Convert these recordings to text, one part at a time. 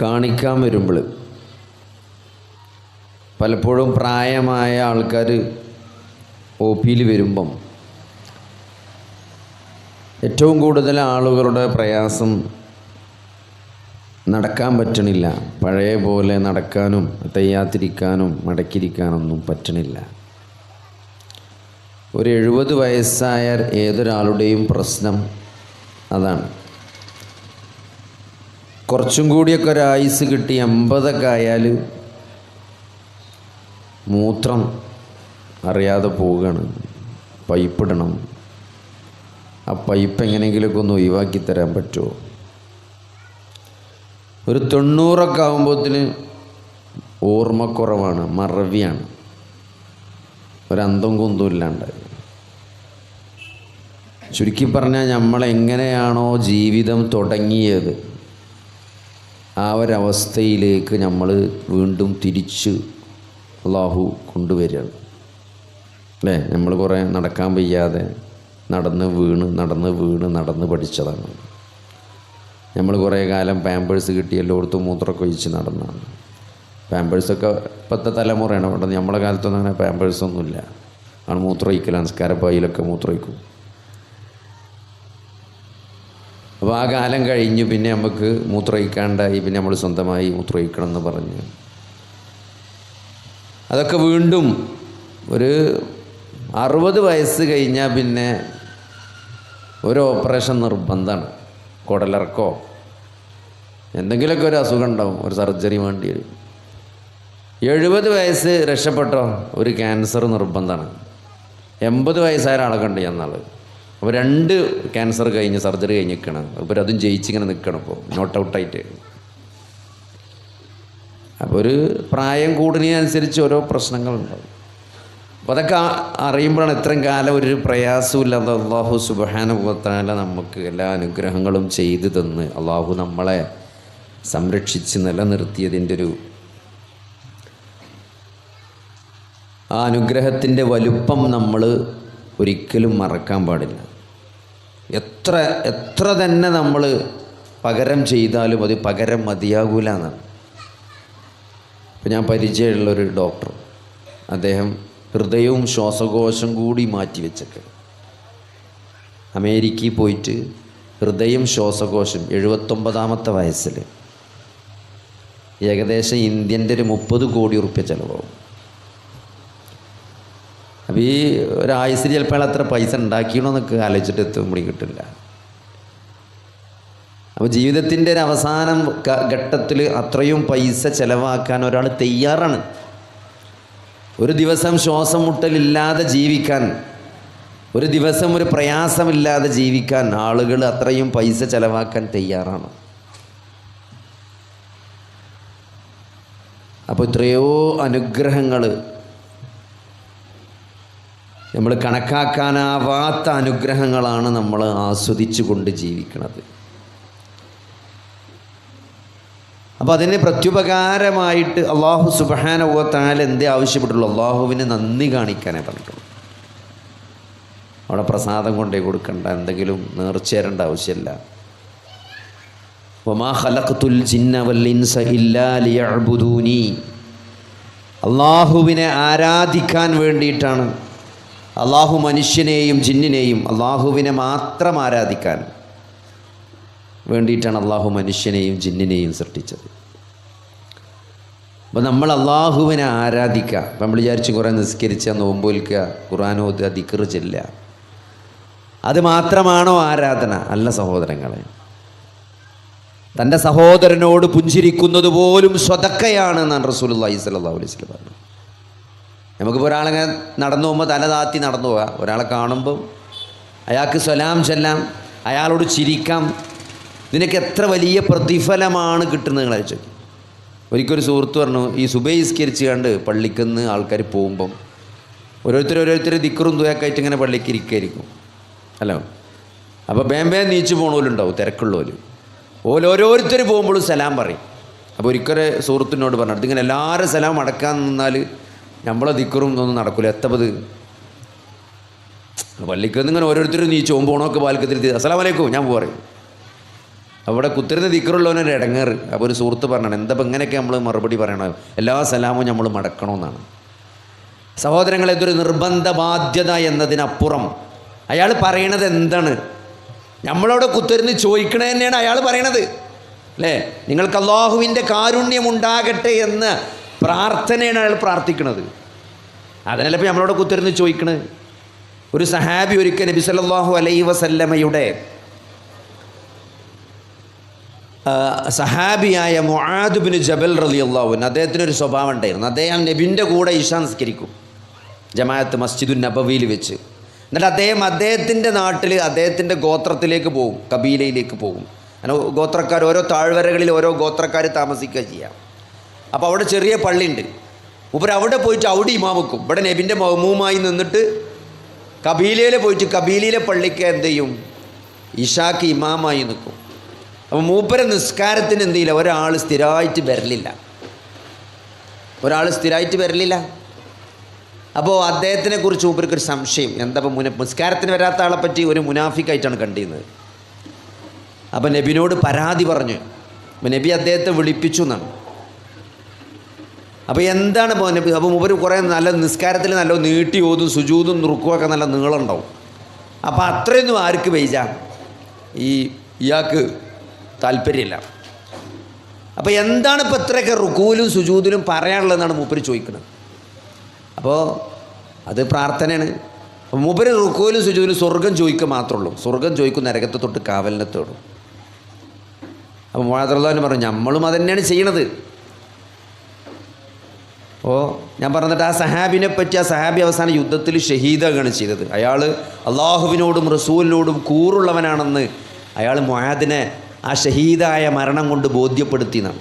കാണിക്കാൻ വരുമ്പോൾ പലപ്പോഴും പ്രായമായ ആൾക്കാർ ഒ പിയിൽ വരുമ്പം ഏറ്റവും കൂടുതൽ ആളുകളുടെ പ്രയാസം നടക്കാൻ പറ്റണില്ല. പഴയ പോലെ നടക്കാനും തയ്യാത്തിരിക്കാനും മടക്കിയിരിക്കാനൊന്നും പറ്റണില്ല. ഒരു 70 വയസ്സായ ഏതൊരാളുടെയും പ്രശ്നം അതാണ്. കുറച്ചും കൂടിയൊക്കെ ഒരായുസ് കിട്ടി 80 ആയാൽ മൂത്രം അറിയാതെ പോവുകയാണ്. പൈപ്പ് ഇടണം. ആ പൈപ്പ് എങ്ങനെയെങ്കിലുമൊക്കെ ഒന്ന് ഒഴിവാക്കി തരാൻ പറ്റുമോ? ഒരു 90 ആകുമ്പോഴത്തിന് ഓർമ്മക്കുറവാണ്, മറവിയാണ്, ഒരന്തം കുന്തവും ഇല്ലാണ്ടായി. ചുരുക്കി പറഞ്ഞാൽ നമ്മളെങ്ങനെയാണോ ജീവിതം തുടങ്ങിയത് ആ ഒരവസ്ഥയിലേക്ക് നമ്മൾ വീണ്ടും തിരിച്ച് അള്ളാഹു കൊണ്ടുവരികയാണ് അല്ലേ? നമ്മൾ കുറേ നടക്കാൻ വയ്യാതെ നടന്ന് വീണ് പഠിച്ചതാണ്. നമ്മൾ കുറേ കാലം പാമ്പേഴ്സ് കിട്ടി എല്ലായിടത്തും മൂത്രമൊക്കെ ഒഴിച്ച് നടന്നാണ്. പാമ്പേഴ്സൊക്കെ ഇപ്പോഴത്തെ തലമുറയാണ്. അവിടെ നമ്മളെ കാലത്തൊന്നും അങ്ങനെ പാമ്പേഴ്സൊന്നുമില്ല. ആണ് മൂത്രമൊഴിക്കൽ, നമസ്കാരപ്പായിലൊക്കെ മൂത്രമൊഴിക്കും. അപ്പോൾ ആ കാലം കഴിഞ്ഞ് പിന്നെ നമുക്ക് മൂത്രമൊഴിക്കാണ്ടായി. പിന്നെ നമ്മൾ സ്വന്തമായി മൂത്രമൊഴിക്കണം എന്ന് പറഞ്ഞ് അതൊക്കെ വീണ്ടും ഒരു 60 വയസ്സ് കഴിഞ്ഞാൽ പിന്നെ ഒരു ഓപ്പറേഷൻ നിർബന്ധമാണ്. കുടലിറക്കോ എന്തെങ്കിലുമൊക്കെ ഒരു അസുഖം ഉണ്ടാവും, ഒരു സർജറി വേണ്ടി വരും. 70 വയസ്സ് രക്ഷപ്പെട്ടോ ഒരു ക്യാൻസർ നിർബന്ധമാണ്. 80 വയസ്സായ ഒരാളൊക്കെ ഉണ്ട് എന്നാൾ. അപ്പോൾ 2 ക്യാൻസർ കഴിഞ്ഞ് സർജറി കഴിഞ്ഞ് നിൽക്കണം. അപ്പോൾ അതും ജയിച്ചിങ്ങനെ നിൽക്കണം. ഇപ്പോൾ നോട്ട് ഔട്ടായിട്ട്. അപ്പോൾ ഒരു പ്രായം കൂടുന്നതിനനുസരിച്ച് ഓരോ പ്രശ്നങ്ങളുണ്ടാവും. അപ്പോൾ അതൊക്കെ അറിയുമ്പോഴാണ് ഇത്രയും കാലം ഒരു പ്രയാസമില്ലാതെ അള്ളാഹു സുബ്ഹാനഹു വ തആല നമുക്ക് എല്ലാ അനുഗ്രഹങ്ങളും ചെയ്തു തന്ന് അള്ളാഹു നമ്മളെ സംരക്ഷിച്ച് നിലനിർത്തിയതിൻ്റെ ആ അനുഗ്രഹത്തിൻ്റെ വലുപ്പം നമ്മൾ ഒരിക്കലും മറക്കാൻ പാടില്ല. എത്ര തന്നെ നമ്മൾ പകരം ചെയ്താലും അത് പകരം മതിയാകൂല എന്നാണ്. ഇപ്പം ഞാൻ പരിചയമുള്ളൊരു ഡോക്ടർ, അദ്ദേഹം ഹൃദയവും ശ്വാസകോശം കൂടി മാറ്റിവെച്ചൊക്കെ അമേരിക്കയിൽ പോയിട്ട് ഹൃദയം ശ്വാസകോശം 79-ാമത്തെ വയസ്സിൽ ഏകദേശം ഇന്ത്യൻ്റെ ഒരു 30 കോടി റുപ്യ ചിലവാകും. അപ്പോൾ ഈ ഒരായുസിൽ ചിലപ്പോൾ അത്ര പൈസ ഉണ്ടാക്കിയണമെന്നൊക്കെ ആലോചിച്ചിട്ട് എത്തുമ്പോൾ കിട്ടില്ല. അപ്പോൾ ജീവിതത്തിൻ്റെ ഒരു അവസാനം ഘട്ടത്തിൽ അത്രയും പൈസ ചിലവാക്കാൻ ഒരാൾ തയ്യാറാണ്. ഒരു ദിവസം ശ്വാസം മുട്ടലില്ലാതെ ജീവിക്കാൻ, ഒരു ദിവസം ഒരു പ്രയാസമില്ലാതെ ജീവിക്കാൻ ആളുകൾ അത്രയും പൈസ ചിലവാക്കാൻ തയ്യാറാണ്. അപ്പോൾ എത്രയോ അനുഗ്രഹങ്ങൾ, നമ്മൾ കണക്കാക്കാനാവാത്ത അനുഗ്രഹങ്ങളാണ് നമ്മൾ ആസ്വദിച്ചു കൊണ്ട് ജീവിക്കുന്നത്. അപ്പോൾ അതിന് പ്രത്യുപകാരമായിട്ട് അള്ളാഹു സുബ്ഹാനഹു വ തആല എന്തേ ആവശ്യപ്പെട്ടുള്ളൂ? അള്ളാഹുവിന് നന്ദി കാണിക്കാനേ പറഞ്ഞിട്ടുള്ളൂ. അവിടെ പ്രസാദം കൊണ്ടേ കൊടുക്കണ്ട, എന്തെങ്കിലും നേർച്ചേരേണ്ട ആവശ്യമില്ല. വമാ ഖലഖ്തുൽ ജിന്ന വൽ ഇൻസ ഇല്ലാ ലിയഅ്ബുദൂനി. അള്ളാഹുവിനെ ആരാധിക്കാൻ വേണ്ടിയിട്ടാണ്. അള്ളാഹു മനുഷ്യനെയും ജിന്നിനെയും അള്ളാഹുവിനെ മാത്രം ആരാധിക്കാൻ വേണ്ടിയിട്ടാണ് അള്ളാഹു മനുഷ്യനെയും ജിന്നിനെയും സൃഷ്ടിച്ചത്. അപ്പോൾ നമ്മൾ അള്ളാഹുവിനെ ആരാധിക്കുക. അപ്പം നമ്മൾ വിചാരിച്ച് കുറേ നിസ്കരിക്കുക, നോമ്പ് നോൽക്കുക, ഖുർആൻ ഓതുക, ദിക്ർ ചൊല്ലുക, അത് മാത്രമാണോ ആരാധന? അല്ല സഹോദരങ്ങളെ. തൻ്റെ സഹോദരനോട് പുഞ്ചിരിക്കുന്നത് പോലും സ്വതക്കയാണ് എന്നാണ് റസൂലുള്ളാഹി സ്വല്ലല്ലാഹു അലൈഹി വസല്ലം പറഞ്ഞത്. നമുക്കിപ്പോൾ ഒരാളങ്ങനെ നടന്നു പോകുമ്പോൾ തല താത്തി നടന്നു പോവുക, ഒരാളെ കാണുമ്പം അയാൾക്ക് സലാം ചെല്ലാം, അയാളോട് ചിരിക്കാം. ഇതിനൊക്കെ എത്ര വലിയ പ്രതിഫലമാണ് കിട്ടുന്നത് നിങ്ങൾ അയച്ചു. ഒരിക്കലൊരു സുഹൃത്ത് പറഞ്ഞു, ഈ സുബഹിസ്കരിച്ച് കണ്ട് പള്ളിക്കുന്ന് ആൾക്കാർ പോകുമ്പം ഓരോരുത്തർ ദിക്റും ദുആക്കായിട്ട് ഇങ്ങനെ പള്ളിക്ക് ഇരിക്കായിരിക്കും അല്ലോ. അപ്പോൾ ബേം നീച്ചു പോകണോലുണ്ടാവും, തിരക്കുള്ളവർ. ഓരോരുത്തർ പോകുമ്പോഴും സലാം പറയും. അപ്പോൾ ഒരിക്കലും സുഹൃത്തിനോട് പറഞ്ഞു, ഇതിങ്ങനെ എല്ലാവരും സലാം അടക്കാൻ നിന്നാൽ നമ്മളെ ദിക്റും ഒന്നും നടക്കില്ല. എത്തപ്പത് പള്ളിക്കുന്ന് ഇങ്ങനെ ഓരോരുത്തരും നീച്ചു പോകുമ്പോണൊക്കെ ബാൽക്കത്തിൽ അസ്സലാമു അലൈക്കും ഞാൻ പറയും. അവിടെ കുത്തിരുന്ന് ദിക്റുള്ളവനൊരു ഇടങ്ങേറ്. അപ്പോൾ ഒരു സുഹൃത്ത് പറഞ്ഞാണ്, എന്താ ഇപ്പം ഇങ്ങനെയൊക്കെ നമ്മൾ മറുപടി പറയണോ, എല്ലാ സലാമും നമ്മൾ മടക്കണമെന്നാണ്. സഹോദരങ്ങളെ, ഇതൊരു നിർബന്ധ ബാധ്യത എന്നതിനപ്പുറം അയാൾ പറയണത് എന്താണ്? നമ്മളവിടെ കുത്തിരുന്ന് ചോദിക്കണത് തന്നെയാണ് അയാൾ പറയണത്, അല്ലേ? നിങ്ങൾക്ക് അള്ളാഹുവിൻ്റെ കാരുണ്യം ഉണ്ടാകട്ടെ എന്ന പ്രാർത്ഥനയാണ് അയാൾ പ്രാർത്ഥിക്കുന്നത്. അതിനല്ല ഇപ്പം നമ്മളവിടെ കുത്തിരുന്ന് ചോദിക്കണത്. ഒരു സഹാബി ഒരിക്കൽ നബി സല്ലല്ലാഹു അലൈഹി വസല്ലമയുടെ സഹാബിയായ മുആദ് ബിൻ ജബൽ റളിയല്ലാഹു അൻഹു, അദ്ദേഹത്തിനൊരു സ്വഭാവം ഉണ്ടായിരുന്നു. അദ്ദേഹം നബിൻ്റെ കൂടെ ഇശാ നിസ്കരിക്കും, ജമാഅത്ത് മസ്ജിദുൻ നബവിയിൽ വെച്ച്. എന്നിട്ട് അദ്ദേഹത്തിൻ്റെ നാട്ടിൽ അദ്ദേഹത്തിൻ്റെ ഗോത്രത്തിലേക്ക് പോകും, കബീലയിലേക്ക് പോകും. അങ്ങനെ ഗോത്രക്കാർ, ഓരോ താഴ്വരകളിൽ ഓരോ ഗോത്രക്കാർ താമസിക്കുക ചെയ്യാം. അപ്പോൾ അവിടെ ചെറിയ പള്ളിയുണ്ട്. അവിടെ പോയിട്ട് അവിടെ ഇമാം വെക്കും. ഇവിടെ നബിൻ്റെ മഅ്മൂമായി നിന്നിട്ട് കബീലയിൽ പോയിട്ട് കബീലയിലെ പള്ളിക്ക് എന്ത് ചെയ്യും, ഇശാക്ക് ഇമാമായി നിൽക്കും. അപ്പോൾ മൂപ്പര നിസ്കാരത്തിന് എന്ത് ചെയ്യില്ല, ഒരാൾ സ്ഥിരമായിട്ട് വരലില്ല. അപ്പോൾ അദ്ദേഹത്തിനെ കുറിച്ച് മൂപ്പർക്കൊരു സംശയം, എന്താ ഇപ്പം നിസ്കാരത്തിന് വരാത്ത ആളെ പറ്റി ഒരു മുനാഫിക്കായിട്ടാണ് കണ്ടിരുന്നത്. അപ്പോൾ നബിനോട് പരാതി പറഞ്ഞു. അപ്പോൾ നബി അദ്ദേഹത്തെ വിളിപ്പിച്ചു എന്നാണ്. അപ്പോൾ എന്താണ് ഇപ്പോൾ നബി, അപ്പോൾ മൂപ്പർ കുറേ നല്ല നിസ്കാരത്തിൽ നല്ല നീട്ടി ഓതും, സുജൂതും റുക്കുമൊക്കെ നല്ല നീളമുണ്ടാവും. അപ്പോൾ അത്രയൊന്നും ആർക്ക് വൈജ, ഇയാൾക്ക് താല്പര്യമില്ല. അപ്പോൾ എന്താണ് ഇപ്പോൾ ഇത്രയൊക്കെ റുക്കൂലും സുജൂദിലും പറയാനുള്ളതെന്നാണ് മൂപ്പർ ചോദിക്കുന്നത്. അപ്പോൾ അത് പ്രാർത്ഥനയാണ്. മൂപ്പര് റുക്കൂലും സുജൂദിലും സ്വർഗം ചോദിക്കുക മാത്രമേ ഉള്ളൂ. സ്വർഗം ചോദിക്കും, നരകത്തെ തൊട്ട് കാവലിനെ തേടും. അപ്പോൾ മുആദ് റളിയല്ലാഹു അൻഹു പറഞ്ഞു, നമ്മളും അത് തന്നെയാണ് ചെയ്യണത്. അപ്പോൾ ഞാൻ പറഞ്ഞിട്ട് ആ സഹാബിനെ പറ്റി, ആ സഹാബി അവസാനം യുദ്ധത്തിൽ ഷഹീദാകാണ് ചെയ്തത്. അയാൾ അള്ളാഹുവിനോടും റസൂലിനോടും കൂറുള്ളവനാണെന്ന് അയാൾ മുആദിനെ ആ ഷഹീദായ മരണം കൊണ്ട് ബോധ്യപ്പെടുത്തിയെന്നാണ്.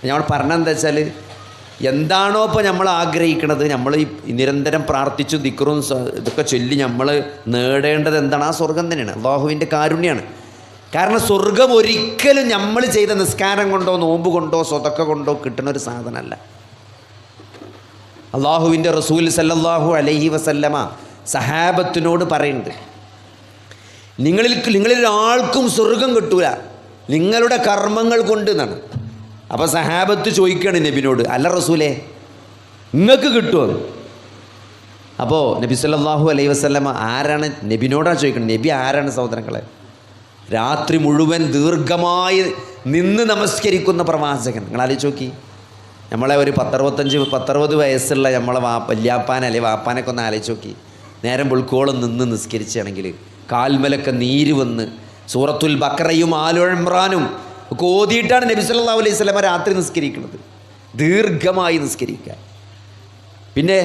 നമ്മൾ പറഞ്ഞതെന്താ വെച്ചാൽ, എന്താണോ ഇപ്പോൾ നമ്മൾ ആഗ്രഹിക്കുന്നത്, നമ്മൾ ഈ നിരന്തരം പ്രാർത്ഥിച്ചും ദിക്റും ഇതൊക്കെ ചൊല്ലി നമ്മൾ നേടേണ്ടത് എന്താണ്? ആ സ്വർഗം തന്നെയാണ്, അള്ളാഹുവിൻ്റെ കാരുണ്യമാണ്. കാരണം സ്വർഗം ഒരിക്കലും നമ്മൾ ചെയ്ത നിസ്കാരം കൊണ്ടോ നോമ്പ് കൊണ്ടോ സ്വതക്ക കൊണ്ടോ കിട്ടുന്ന ഒരു സാധനമല്ല. അള്ളാഹുവിൻ്റെ റസൂൽ സല്ലല്ലാഹു അലൈഹി വസല്ലമ സഹാബത്തിനോട് പറയുന്നുണ്ട്, നിങ്ങളിലൊരാൾക്കും സ്വർഗം കിട്ടൂല നിങ്ങളുടെ കർമ്മങ്ങൾ കൊണ്ട് എന്നാണ്. അപ്പോൾ സഹാബത്ത് ചോദിക്കുകയാണ് നബിനോട്, അല്ല റസൂലേ നിങ്ങൾക്ക് കിട്ടുമോ? അപ്പോൾ നബി സല്ലല്ലാഹു അലൈഹി വസല്ലമ ആരാണ്? നബിനോടാണ് ചോദിക്കുന്നത്. നബി ആരാണ് സഹോദരങ്ങളെ? രാത്രി മുഴുവൻ ദീർഘമായി നിന്ന് നമസ്കരിക്കുന്ന പ്രവാചകൻ. നിങ്ങൾ ആലോചിച്ച് നോക്കി, നമ്മളെ ഒരു 10-60 വയസ്സുള്ള നമ്മളെ വല്യാപ്പാനെ അല്ലെ വാപ്പാനൊക്കെ ഒന്ന് ആലോചിച്ച് നോക്കി. നേരം വെളുക്കോളം നിന്ന് നിസ്കരിച്ചാണെങ്കിൽ കാൽമലൊക്കെ നീര് വന്ന് സൂറത്തുൽ ബഖറയും ആലു ഇമ്രാനും ഒക്കെ ഓതിയിട്ടാണ് നബി സല്ലല്ലാഹു അലൈഹി വസല്ലമ രാത്രി നിസ്കരിക്കുന്നത്, ദീർഘമായി നിസ്കരിക്കാൻ. പിന്നെ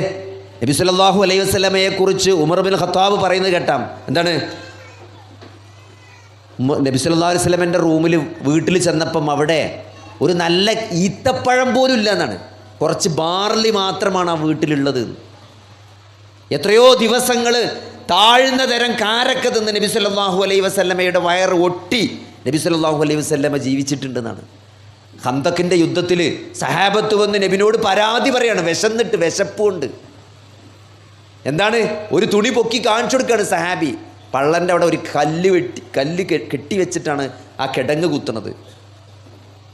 നബി സല്ലല്ലാഹു അലൈഹി വസല്ലമയെക്കുറിച്ച് ഉമർ ബിൻ ഖത്താബ് പറയുന്നത് കേട്ടാം. എന്താണ്? നബി സല്ലല്ലാഹു അലൈഹി വസല്ലമൻ്റെ റൂമിൽ വീട്ടിൽ ചെന്നപ്പം അവിടെ ഒരു നല്ല ഈത്തപ്പഴം പോലും ഇല്ല എന്നാണ്. കുറച്ച് ബാർലി മാത്രമാണ് ആ വീട്ടിലുള്ളത്. എത്രയോ ദിവസങ്ങൾ താഴ്ന്ന തരം കാരക്ക തിന്ന് നബി സല്ലല്ലാഹു അലൈഹി വസല്ലമയുടെ വയറ് ഒട്ടി നബി സല്ലല്ലാഹു അലൈഹി വസല്ലമ ജീവിച്ചിട്ടുണ്ടെന്നാണ്. ഖന്തക്കിൻ്റെ യുദ്ധത്തിൽ സഹാബത്ത് വന്ന് നബിനോട് പരാതി പറയാണ്, വിശപ്പുണ്ട്. എന്താണ്? ഒരു തുണി പൊക്കി കാണിച്ചു കൊടുക്കുകയാണ് സഹാബി. പള്ളൻ്റെ അവിടെ ഒരു കല്ല് കെട്ടി വെച്ചിട്ടാണ് ആ കിടങ്ങ് കുത്തുന്നത്.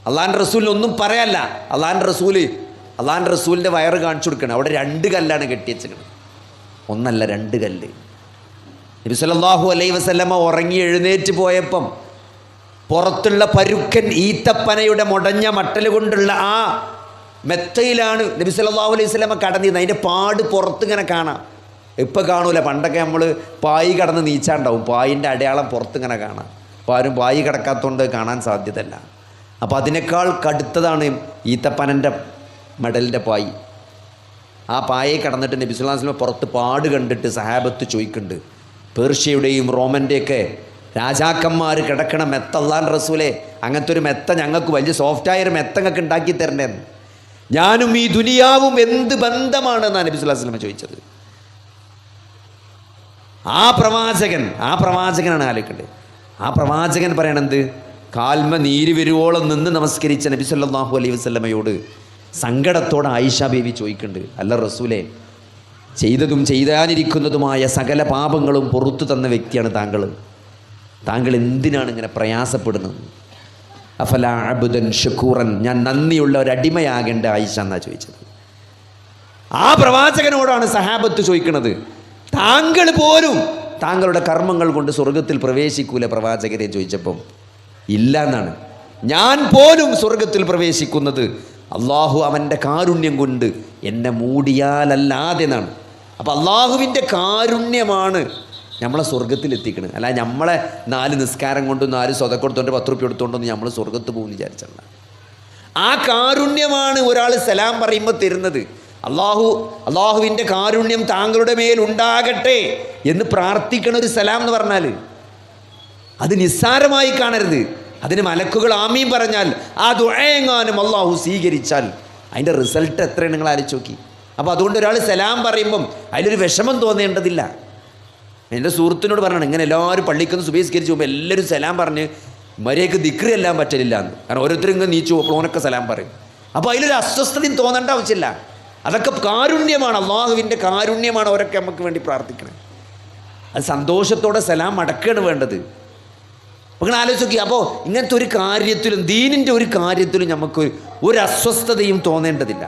അള്ളാൻ്റെ റസൂലിന് ഒന്നും പറയാല്ല. അള്ളാൻ്റെ റസൂലിൻ്റെ വയറ് കാണിച്ചു കൊടുക്കണം. അവിടെ 2 കല്ലാണ് കെട്ടി വെച്ചിരിക്കുന്നത്, ഒന്നല്ല 2 കല്ല്. നബി സല്ലല്ലാഹു അലൈഹി വസല്ലമ ഉറങ്ങി എഴുന്നേറ്റ് പോയപ്പം പുറത്തുള്ള പരുക്കൻ ഈത്തപ്പനയുടെ മുടഞ്ഞ മട്ടൽ കൊണ്ടുള്ള ആ മെത്തയിലാണ് നബി സല്ലല്ലാഹു അലൈഹി വസല്ലമ കടന്നിരുന്നത്. അതിൻ്റെ പാട് പുറത്തിങ്ങനെ കാണാം. ഇപ്പം കാണൂല. പണ്ടൊക്കെ നമ്മൾ പായി കടന്ന് നീച്ചാണ്ടാവും, പായിൻ്റെ അടയാളം പുറത്തിങ്ങനെ കാണാം. അപ്പോൾ ആരും പായി കിടക്കാത്തതുകൊണ്ട് കാണാൻ സാധ്യതയല്ല. അപ്പോൾ അതിനേക്കാൾ കടുത്തതാണ് ഈത്തപ്പനൻ്റെ മെഡലിൻ്റെ പായി. ആ പായയിൽ കടന്നിട്ട് നബി സല്ലല്ലാഹു അലൈഹി വസല്ലം പുറത്ത് പാട് കണ്ടിട്ട് സഹാബത്ത് ചോദിക്കുന്നുണ്ട്, പേർഷ്യയുടെയും റോമൻ്റെയൊക്കെ രാജാക്കന്മാർ കിടക്കണ മെത്ത അല്ലാഹുവിൻ്റെ റസൂലേ, അങ്ങനത്തെ ഒരു മെത്ത ഞങ്ങൾക്ക് വലിയ സോഫ്റ്റായൊരു മെത്ത ഞങ്ങൾക്ക് ഉണ്ടാക്കി തരണ്ടേന്ന്. ഞാനും ഈ ദുനിയാവും എന്ത് ബന്ധമാണെന്നാണ് നബി സല്ലല്ലാഹു അലൈഹി വസല്ലം ചോദിച്ചത്. ആ പ്രവാചകനാണ് ആലോചിക്കേണ്ടത്. ആ പ്രവാചകൻ പറയണത്, കാൽമ നീര് വരുവോളം നിന്ന് നമസ്കരിച്ച നബി സല്ലല്ലാഹു അലൈഹി വസല്ലമയോട് സങ്കടത്തോടെ ആയിഷ ബീവി ചോദിക്കുന്നുണ്ട്, അല്ല റസൂലേ, ചെയ്തതും ചെയ്താനിരിക്കുന്നതുമായ സകല പാപങ്ങളും പുറത്തു തന്ന വ്യക്തിയാണ് താങ്കൾ എന്തിനാണ് ഇങ്ങനെ പ്രയാസപ്പെടുന്നത്? അഫലാ അബ്ദൻ ഷുക്കൂറൻ, ഞാൻ നന്ദിയുള്ള ഒരു അടിമയാകേണ്ട ആയിഷ എന്നാ ചോദിച്ചത്. ആ പ്രവാചകനോടാണ് സഹാബത്ത് ചോദിക്കുന്നത്, താങ്കൾ പോലും താങ്കളുടെ കർമ്മങ്ങൾ കൊണ്ട് സ്വർഗത്തിൽ പ്രവേശിക്കൂല പ്രവാചകരെ ചോദിച്ചപ്പം ഇല്ല എന്നാണ്. ഞാൻ പോലും സ്വർഗത്തിൽ പ്രവേശിക്കുന്നത് അള്ളാഹു അവൻ്റെ കാരുണ്യം കൊണ്ട് എന്നെ മൂടിയാലല്ലാതെ എന്നാണ്. അപ്പം അള്ളാഹുവിൻ്റെ കാരുണ്യമാണ് നമ്മളെ സ്വർഗത്തിലെത്തിക്കണത്. അല്ല നമ്മളെ 4 നിസ്കാരം കൊണ്ടും 4 സ്വതക്കൊടുത്തോണ്ട് 10 റുപ്യ എടുത്തുകൊണ്ടൊന്നും നമ്മൾ സ്വർഗത്ത് പോകും വിചാരിച്ചല്ല. ആ കാരുണ്യമാണ് ഒരാൾ സലാം പറയുമ്പോൾ തരുന്നത്. അള്ളാഹുവിൻ്റെ കാരുണ്യം താങ്കളുടെ മേലുണ്ടാകട്ടെ എന്ന് പ്രാർത്ഥിക്കണ ഒരു സലാം എന്ന് പറഞ്ഞാൽ അത് നിസ്സാരമായി കാണരുത്. അതിന് മലക്കുകൾ ആമീൻ പറഞ്ഞാൽ ആ ദുആയെങ്ങാനും അള്ളാഹു സ്വീകരിച്ചാൽ അതിൻ്റെ റിസൾട്ട് എത്രയാണ് നിങ്ങൾ ആലോചിച്ച് നോക്കി. അപ്പോൾ അതുകൊണ്ട് ഒരാൾ സലാം പറയുമ്പം അതിലൊരു വിഷമം തോന്നേണ്ടതില്ല. എൻ്റെ സുഹൃത്തിനോട് പറയണം, ഇങ്ങനെ എല്ലാവരും പള്ളിക്കൊന്ന് സുബഹിസ്കരിച്ച് പോകുമ്പോൾ എല്ലാവരും സലാം പറഞ്ഞ് മര്യാദയ്ക്ക് ദിക്റ് എല്ലാം പറ്റലില്ല എന്ന്. കാരണം ഓരോരുത്തരും ഇങ്ങനെ നീച്ചു പോകുമ്പോൾ ഓനൊക്കെ സലാം പറയും. അപ്പോൾ അതിലൊരു അസ്വസ്ഥതയും തോന്നേണ്ട ആവശ്യമില്ല. അതൊക്കെ കാരുണ്യമാണ്, അള്ളാഹുവിൻ്റെ കാരുണ്യമാണ് അവരൊക്കെ നമുക്ക് വേണ്ടി പ്രാർത്ഥിക്കണം. അത് സന്തോഷത്തോടെ സലാം അടക്കുകയാണ് വേണ്ടത്. അപ്പോൾ നിങ്ങൾ ആലോചിച്ച് നോക്കി. അപ്പോൾ ഇങ്ങനത്തെ ഒരു കാര്യത്തിലും ദീനിൻ്റെ ഒരു കാര്യത്തിലും നമുക്ക് ഒരു അസ്വസ്ഥതയും തോന്നേണ്ടതില്ല.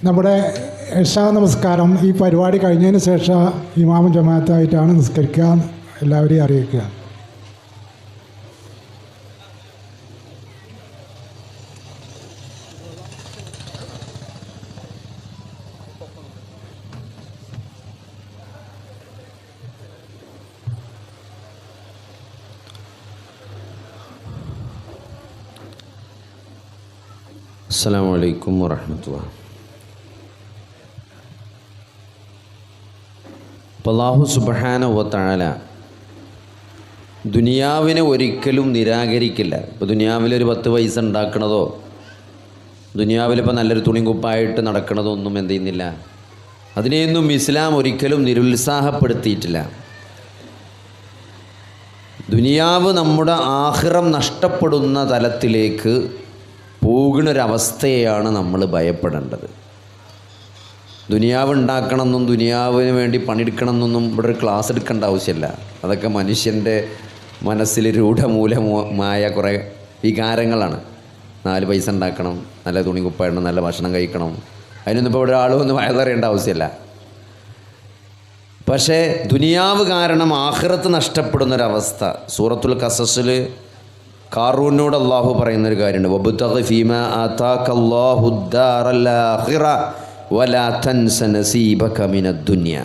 നമ്മുടെ ഇശാ നമസ്കാരം ഈ പരിപാടി കഴിഞ്ഞതിന് ശേഷം ഇമാമും ജമാഅത്തായിട്ടാണ് നിസ്കരിക്കുക, എല്ലാവരെയും അറിയിക്കുക. അസ്സലാമു അലൈക്കും വറഹ്മത്തുള്ളാഹി. അല്ലാഹു സുബ്ഹാനഹു വ തആല ദുനിയാവിനെ ഒരിക്കലും നിരാകരിക്കില്ല. ഇപ്പോൾ ദുനിയാവിലൊരു 10 പൈസ ഉണ്ടാക്കണതോ ദുനിയാവിലിപ്പോൾ നല്ലൊരു തുണിക്കുപ്പായിട്ട് നടക്കണതോ ഒന്നും എന്ത് ചെയ്യുന്നില്ല, അതിനെയൊന്നും ഇസ്ലാം ഒരിക്കലും നിരുത്സാഹപ്പെടുത്തിയിട്ടില്ല. ദുനിയാവ് നമ്മുടെ ആഖിറം നഷ്ടപ്പെടുന്ന തലത്തിലേക്ക് പോകുന്നൊരവസ്ഥയെയാണ് നമ്മൾ ഭയപ്പെടേണ്ടത്. ദുനിയാവ് ഉണ്ടാക്കണമെന്നും ദുനിയാവിന് വേണ്ടി പണിയെടുക്കണമെന്നൊന്നും ഇവിടെ ഒരു ക്ലാസ് എടുക്കേണ്ട ആവശ്യമില്ല. അതൊക്കെ മനുഷ്യൻ്റെ മനസ്സിൽ രൂഢമൂലമായ കുറേ വികാരങ്ങളാണ്. 4 പൈസ ഉണ്ടാക്കണം, നല്ല തുണി കുപ്പായിടണം, നല്ല ഭക്ഷണം കഴിക്കണം, അതിനൊന്നും ഇപ്പോൾ ഇവിടെ ആളും ഒന്ന് വയറിയേണ്ട ആവശ്യമില്ല. പക്ഷേ ദുനിയാവ് കാരണം ആഖിറത്ത് നഷ്ടപ്പെടുന്നൊരവസ്ഥ. സൂറത്തുൽ ഖസസിൽ കാറൂനോട് അള്ളാഹു പറയുന്നൊരു കാര്യമുണ്ട്, വബ്തഗി ഫീമാ ആതാകല്ലാഹു ദാറൽ ആഖിറ വലാ തൻസ നസീബക മിനദ്ദുനിയ.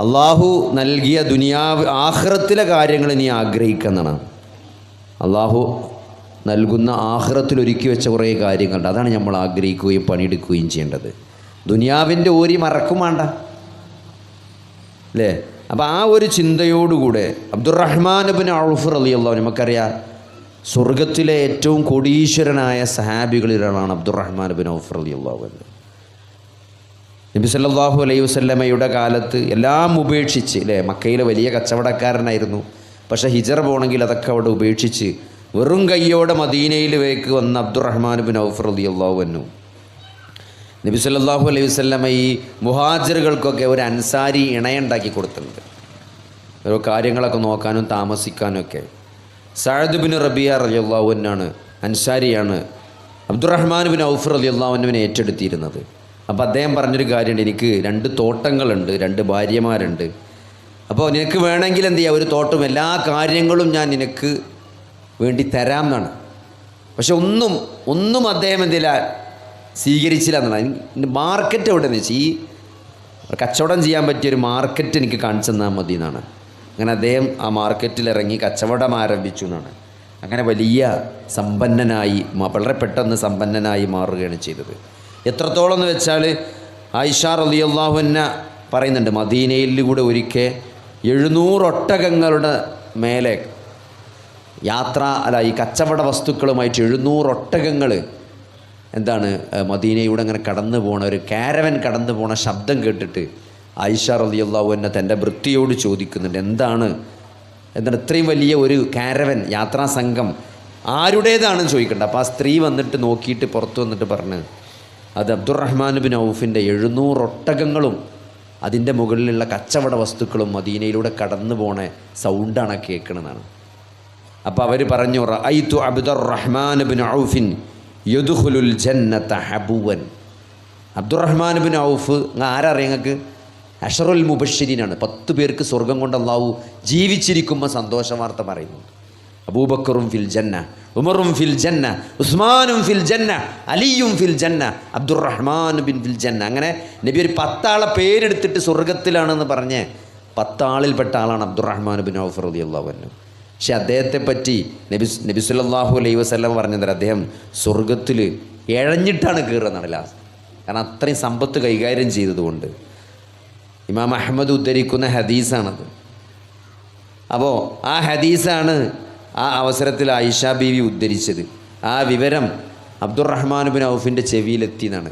അള്ളാഹു നൽകിയ ദുനിയാവ് ആഖിറത്തിലെ കാര്യങ്ങൾ നീ ആഗ്രഹിക്കുന്നതാണ്. അള്ളാഹു നൽകുന്ന ആഖിറത്തിൽ ഒരുക്കി വെച്ച കുറേ കാര്യങ്ങളുണ്ട്, അതാണ് നമ്മൾ ആഗ്രഹിക്കുകയും പണിയെടുക്കുകയും ചെയ്യേണ്ടത്. ദുനിയാവിൻ്റെ ഓരി മറക്കും വേണ്ട അല്ലേ? അപ്പോൾ ആ ഒരു ചിന്തയോടുകൂടെ അബ്ദുറഹ്മാൻ ഇബ്നു ഔഫ് റളിയല്ലാഹു അൻഹു, നമുക്കറിയാം സ്വർഗത്തിലെ ഏറ്റവും കോടീശ്വരനായ സഹാബികളിൽ ഒരാളാണ് അബ്ദുറഹ്മാൻ ഇബ്നു ഔഫ് റളിയല്ലാഹു അൻഹു. നബി സല്ലല്ലാഹു അലൈഹി വസല്ലമയുടെ കാലത്ത് എല്ലാം ഉപേക്ഷിച്ച് അല്ലേ, മക്കയിലെ വലിയ കച്ചവടക്കാരനായിരുന്നു. പക്ഷേ ഹിജറ പോകണമെങ്കിൽ അതൊക്കെ അവിടെ ഉപേക്ഷിച്ച് വെറും കയ്യോടെ മദീനയിലേക്ക് വന്ന അബ്ദുറഹ്മാൻ ഇബ്നു ഔഫ് റളിയല്ലാഹു അൻഹു നബി സല്ലല്ലാഹു അലൈഹി വസല്ലമ ഈ മുഹാജിറുകൾക്കൊക്കെ ഒരു അൻസാരി ഇണയുണ്ടാക്കി കൊടുത്തിട്ടുണ്ട്, ഓരോ കാര്യങ്ങളൊക്കെ നോക്കാനും താമസിക്കാനും ഒക്കെ. സഅദ് ഇബ്നു റബിയ റളിയല്ലാഹു അൻഹു അൻസാരിയാണ് അബ്ദുറഹ്മാൻ ഇബ്നു ഔഫ് റളിയല്ലാഹു അൻഹുവിനെ ഏറ്റെടുത്തിരുന്നത്. അപ്പോൾ അദ്ദേഹം പറഞ്ഞൊരു കാര്യമുണ്ട്, എനിക്ക് 2 തോട്ടങ്ങളുണ്ട്, 2 ഭാര്യമാരുണ്ട്. അപ്പോൾ നിനക്ക് വേണമെങ്കിൽ എന്ത് ചെയ്യുക, ഒരു തോട്ടം എല്ലാ കാര്യങ്ങളും ഞാൻ നിനക്ക് വേണ്ടി തരാം എന്നാണ്. പക്ഷെ ഒന്നും അദ്ദേഹം എന്തില്ല സ്വീകരിച്ചില്ല എന്നാണ്. മാർക്കറ്റ് എവിടെയെന്ന് വെച്ചാൽ ഈ കച്ചവടം ചെയ്യാൻ പറ്റിയൊരു മാർക്കറ്റ് എനിക്ക് കാണിച്ചു തന്നാൽ മതി എന്നാണ്. അങ്ങനെ അദ്ദേഹം ആ മാർക്കറ്റിലിറങ്ങി കച്ചവടം ആരംഭിച്ചു എന്നാണ്. അങ്ങനെ വലിയ സമ്പന്നനായി, വളരെ പെട്ടെന്ന് സമ്പന്നനായി മാറുകയാണ് ചെയ്തത്. എത്രത്തോളം എന്ന് വെച്ചാൽ ആയിഷ റളിയല്ലാഹു അൻഹ പറയുന്നുണ്ട്, മദീനയിൽ കൂടെ ഒരിക്കൽ 700 ഒട്ടകങ്ങളുടെ മേലെ ഈ കച്ചവട വസ്തുക്കളുമായിട്ട് 700 ഒട്ടകങ്ങൾ എന്താണ് മദീനയുടെ അങ്ങനെ കടന്നു പോണ ഒരു കാരവൻ കടന്നു പോണ ശബ്ദം കേട്ടിട്ട് ആയിഷ റളിയല്ലാഹു അൻഹ തൻ്റെ വൃത്തിയോട് ചോദിക്കുന്നുണ്ട്, എന്താണ് ഇത്രയും വലിയ ഒരു കാരവൻ യാത്രാ സംഘം ആരുടേതാണെന്ന് ചോദിക്കണ്ട. അപ്പോൾ ആ സ്ത്രീ വന്നിട്ട് നോക്കിയിട്ട് പുറത്ത് വന്നിട്ട് പറഞ്ഞ്, അത് അബ്ദുറഹ്മാൻ ഇബ്നു ഔഫിൻ്റെ 700 ഒട്ടകങ്ങളും അതിൻ്റെ മുകളിലുള്ള കച്ചവട വസ്തുക്കളും മദീനയിലൂടെ കടന്നു പോണ സൗണ്ടാണ് കേൾക്കണമെന്നാണ്. അപ്പോൾ അവർ പറഞ്ഞു, റഅയ്തു അബ്ദുറഹ്മാൻ ഇബ്നു ഔഫിൻ യദ്ഖുലുൽ ജന്നത ഹബുവൻ. അബ്ദുറഹ്മാൻ ഇബ്നു ഔഫ് ആരറിയാം നിങ്ങൾക്ക്? അഷറുൽ മുബശ്ശിരീനാണ്. 10 പേർക്ക് സ്വർഗം കൊണ്ട് അള്ളാഹു ജീവിച്ചിരിക്കുമ്പോൾ സന്തോഷ വാർത്ത പറയുന്നു. അബൂബക്കറും ഫിൽ ജന്ന, ഉമറും ഫിൽ ജന്ന, ഉസ്മാനും ഫിൽ ജന്ന, അലിയും ഫിൽ ജന്ന, അബ്ദുറഹ്മാൻ ബിൻ ഫിൽ ജന്ന. അങ്ങനെ നബി ഒരു 10 ആളെ പേരെടുത്തിട്ട് സ്വർഗത്തിലാണെന്ന് പറഞ്ഞ് 10 ആളിൽപ്പെട്ട ആളാണ് അബ്ദുറഹ്മാൻ ബിൻ ഔഫ് റളിയല്ലാഹു അൻഹു. പക്ഷെ അദ്ദേഹത്തെ പറ്റി നബി സല്ലല്ലാഹു അലൈഹി വസല്ലം പറഞ്ഞത് അദ്ദേഹം സ്വർഗത്തിൽ ഇഴഞ്ഞിട്ടാണ് കയറുന്നതാണ് ലാസ്റ്റ്. കാരണം അത്രയും സമ്പത്ത് കൈകാര്യം ചെയ്തതുകൊണ്ട്. ഇമാം അഹ്മദ് ഉദ്ധരിക്കുന്ന ഹദീസാണത്. അപ്പോൾ ആ ഹദീസാണ് ആ അവസരത്തിൽ ആയിഷ ബീവി ഉദ്ധരിച്ചത്. ആ വിവരം അബ്ദുറഹ്മാൻ ബിൻ ഔഫിൻ്റെ ചെവിയിലെത്തിയെന്നാണ്.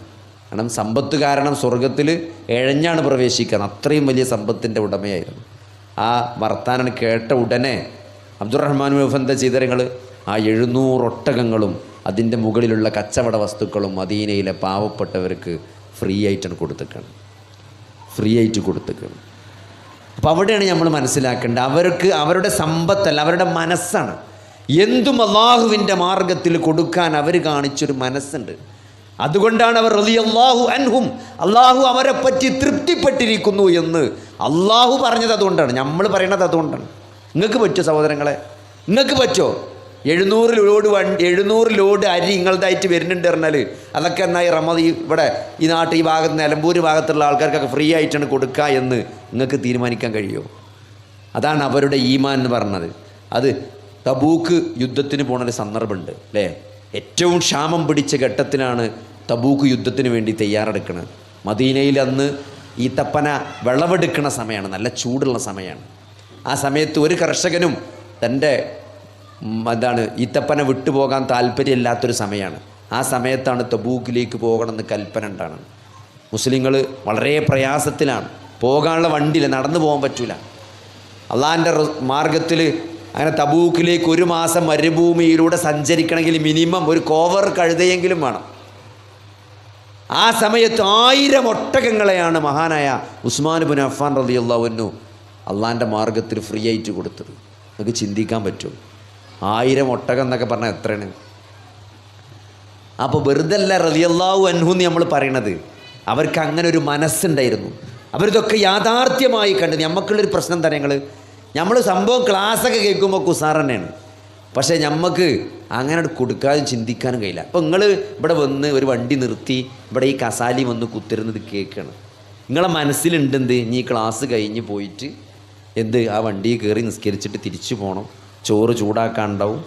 കാരണം സമ്പത്ത് കാരണം സ്വർഗത്തിൽ ഇഴഞ്ഞാണ് പ്രവേശിക്കുന്നത്, അത്രയും വലിയ സമ്പത്തിൻ്റെ ഉടമയായിരുന്നു. ആ വർത്താനം കേട്ട ഉടനെ അബ്ദുറഹ്മാൻ ബിൻ ഔഫ് എന്താ ചെയ്ത നിങ്ങൾ? ആ 700 ഒട്ടകങ്ങളും അതിൻ്റെ മുകളിലുള്ള കച്ചവട വസ്തുക്കളും മദീനയിലെ പാവപ്പെട്ടവർക്ക് ഫ്രീ ആയിട്ടാണ് കൊടുത്തേക്കാണ്. അപ്പോൾ അവിടെയാണ് നമ്മൾ മനസ്സിലാക്കേണ്ടത്, അവർക്ക് അവരുടെ സമ്പത്തല്ല, അവരുടെ മനസ്സാണ്. എന്തും അള്ളാഹുവിൻ്റെ മാർഗത്തിൽ കൊടുക്കാൻ അവർ കാണിച്ചൊരു മനസ്സുണ്ട്. അതുകൊണ്ടാണ് അവർ റളിയല്ലാഹു അൻഹും, അള്ളാഹു അവരെ പറ്റി തൃപ്തിപ്പെട്ടിരിക്കുന്നു എന്ന് അള്ളാഹു പറഞ്ഞത്. അതുകൊണ്ടാണ് നമ്മൾ പറയണത്. അതുകൊണ്ടാണ്. നിങ്ങൾക്ക് പറ്റുമോ സഹോദരങ്ങളെ? നിങ്ങൾക്ക് പറ്റുമോ? 700 ലോഡ് അരി നിങ്ങളതായിട്ട് വരുന്നുണ്ട് പറഞ്ഞാൽ അതൊക്കെ എന്നായി ഇവിടെ ഈ നാട്ടിൽ ഈ ഭാഗത്ത് നിലമ്പൂർ ഭാഗത്തുള്ള ആൾക്കാർക്കൊക്കെ ഫ്രീ ആയിട്ടാണ് കൊടുക്കുക എന്ന് നിങ്ങൾക്ക് തീരുമാനിക്കാൻ കഴിയുമോ? അതാണ് അവരുടെ ഈമാൻ എന്ന് പറഞ്ഞത്. അത് തബൂക്ക് യുദ്ധത്തിന് പോണൊരു സന്ദർഭമുണ്ട് അല്ലേ? ഏറ്റവും ക്ഷാമം പിടിച്ച ഘട്ടത്തിലാണ് തബൂക്ക് യുദ്ധത്തിന് വേണ്ടി തയ്യാറെടുക്കുന്നത്. മദീനയിൽ അന്ന് ഈത്തപ്പന വിളവെടുക്കുന്ന സമയമാണ്, നല്ല ചൂടുള്ള സമയമാണ്. ആ സമയത്ത് ഒരു കർഷകനും തൻ്റെ ഈത്തപ്പന വിട്ടുപോകാൻ താല്പര്യമില്ലാത്തൊരു സമയമാണ്. ആ സമയത്താണ് തബൂക്കിലേക്ക് പോകണമെന്ന് കൽപ്പന ഉണ്ടാകുന്നത്. മുസ്ലിങ്ങൾ വളരെ പ്രയാസത്തിലാണ്, പോകാനുള്ള വണ്ടിയിൽ നടന്നു പോകാൻ പറ്റില്ല. അള്ളാഹിൻ്റെ മാർഗത്തിൽ അങ്ങനെ തബൂക്കിലേക്ക് 1 മാസം മരുഭൂമിയിലൂടെ സഞ്ചരിക്കണമെങ്കിൽ മിനിമം ഒരു കോവർ കഴുതയെങ്കിലും വേണം. ആ സമയത്ത് 1000 ഒട്ടകങ്ങളെയാണ് മഹാനായ ഉസ്മാൻ ഇബ്നു അഫ്ഫാൻ റളിയല്ലാഹു അൻഹു അള്ളാഹിൻ്റെ മാർഗത്തിൽ ഫ്രീ ആയിട്ട് കൊടുത്തത്. നമുക്ക് ചിന്തിക്കാൻ പറ്റും, 1000 ഒട്ടകം എന്നൊക്കെ പറഞ്ഞാൽ എത്രയാണ്? അപ്പോൾ വെറുതെ അല്ല റളിയല്ലാഹു അൻഹു എന്ന് നമ്മൾ പറയണത്. അവർക്ക് അങ്ങനെ ഒരു മനസ്സുണ്ടായിരുന്നു. അവരിതൊക്കെ യാഥാർത്ഥ്യമായി കണ്ട്. നമുക്കുള്ളൊരു പ്രശ്നം തന്നെ നമ്മൾ സംഭവം ക്ലാസ്സൊക്കെ കേൾക്കുമ്പോൾ കുസാർ തന്നെയാണ്, പക്ഷേ നമുക്ക് അങ്ങനെ കൊടുക്കാനും ചിന്തിക്കാനും കഴിയില്ല. അപ്പോൾ നിങ്ങൾ ഇവിടെ വന്ന് ഒരു വണ്ടി നിർത്തി ഇവിടെ ഈ കസാലി വന്ന് കുത്തിരുന്നത് കേൾക്കുകയാണ്. നിങ്ങളെ മനസ്സിലുണ്ടെന്ത്, ഇനി ക്ലാസ് കഴിഞ്ഞ് പോയിട്ട് ആ വണ്ടി കയറി നിസ്കരിച്ചിട്ട് തിരിച്ചു പോകണം, ചോറ് ചൂടാക്കാനുണ്ടാവും,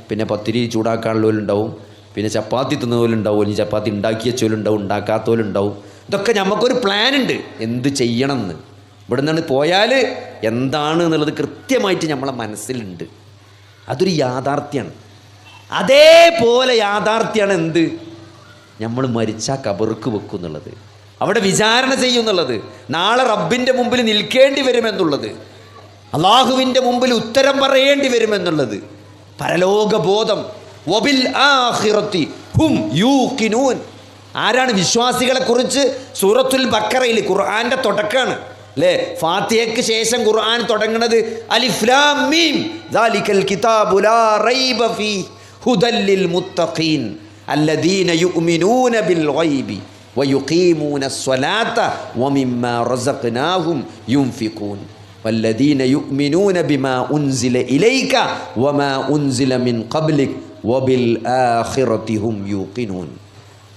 പിന്നെ പത്തിരി ചൂടാക്കാനുള്ളവരുണ്ടാവും, പിന്നെ ചപ്പാത്തി തിന്നവരുണ്ടാവും, ഇനി ചപ്പാത്തി ഉണ്ടാക്കിയ ചോലുണ്ടാവും, ഉണ്ടാക്കാത്തവരുണ്ടാവും. ഇതൊക്കെ നമുക്കൊരു പ്ലാനുണ്ട് എന്ത് ചെയ്യണമെന്ന്. ഇവിടെ നിന്നാണ് പോയാൽ എന്താണ് എന്നുള്ളത് കൃത്യമായിട്ട് നമ്മളെ മനസ്സിലുണ്ട്. അതൊരു യാഥാർത്ഥ്യമാണ്. അതേപോലെ യാഥാർത്ഥ്യമാണ് എന്ത്, നമ്മൾ മരിച്ചാൽ കബർക്ക് വെക്കും എന്നുള്ളത്, അവിടെ വിചാരണ ചെയ്യും എന്നുള്ളത്, നാളെ റബ്ബിൻ്റെ മുമ്പിൽ നിൽക്കേണ്ടി വരുമെന്നുള്ളത്, അള്ളാഹുവിൻ്റെ മുമ്പിൽ ഉത്തരം പറയേണ്ടി വരുമെന്നുള്ളത്, പരലോകബോധം. വബിൽ ആഖിറതി ഹും യൂഖിനൂൻ. ആരാണ് വിശ്വാസികളെക്കുറിച്ച് സൂറത്തുൽ ബഖറയിൽ ഖുർആൻ്റെ തുടക്കമാണ് അല്ലേ? ഫാത്തിഹയ്ക്ക് ശേഷം ഖുർആൻ തുടങ്ങുന്നത് അലിഫ് ലാം മീം ദാലികൽ കിതാബു ലാ റൈബ ഫീഹി ഹുദൽ ലിൽ മുത്തഖീൻ അല്ലദീന യുഅ്മിനൂന ബിൽ ഗൈബി വയുഖീമൂന സ്വലാത്ത വമിമ്മാ റസഖ്നാഹും യുൻഫിഖൂൻ വല്ലദീന യുഅ്മിനൂന ബിമാ ഉൻസില ഇലൈക വമാ ഉൻസില മിൻ ഖബ്ലിക് വബിൽ ആഖിറതി ഹും യൂഖിനൂൻ.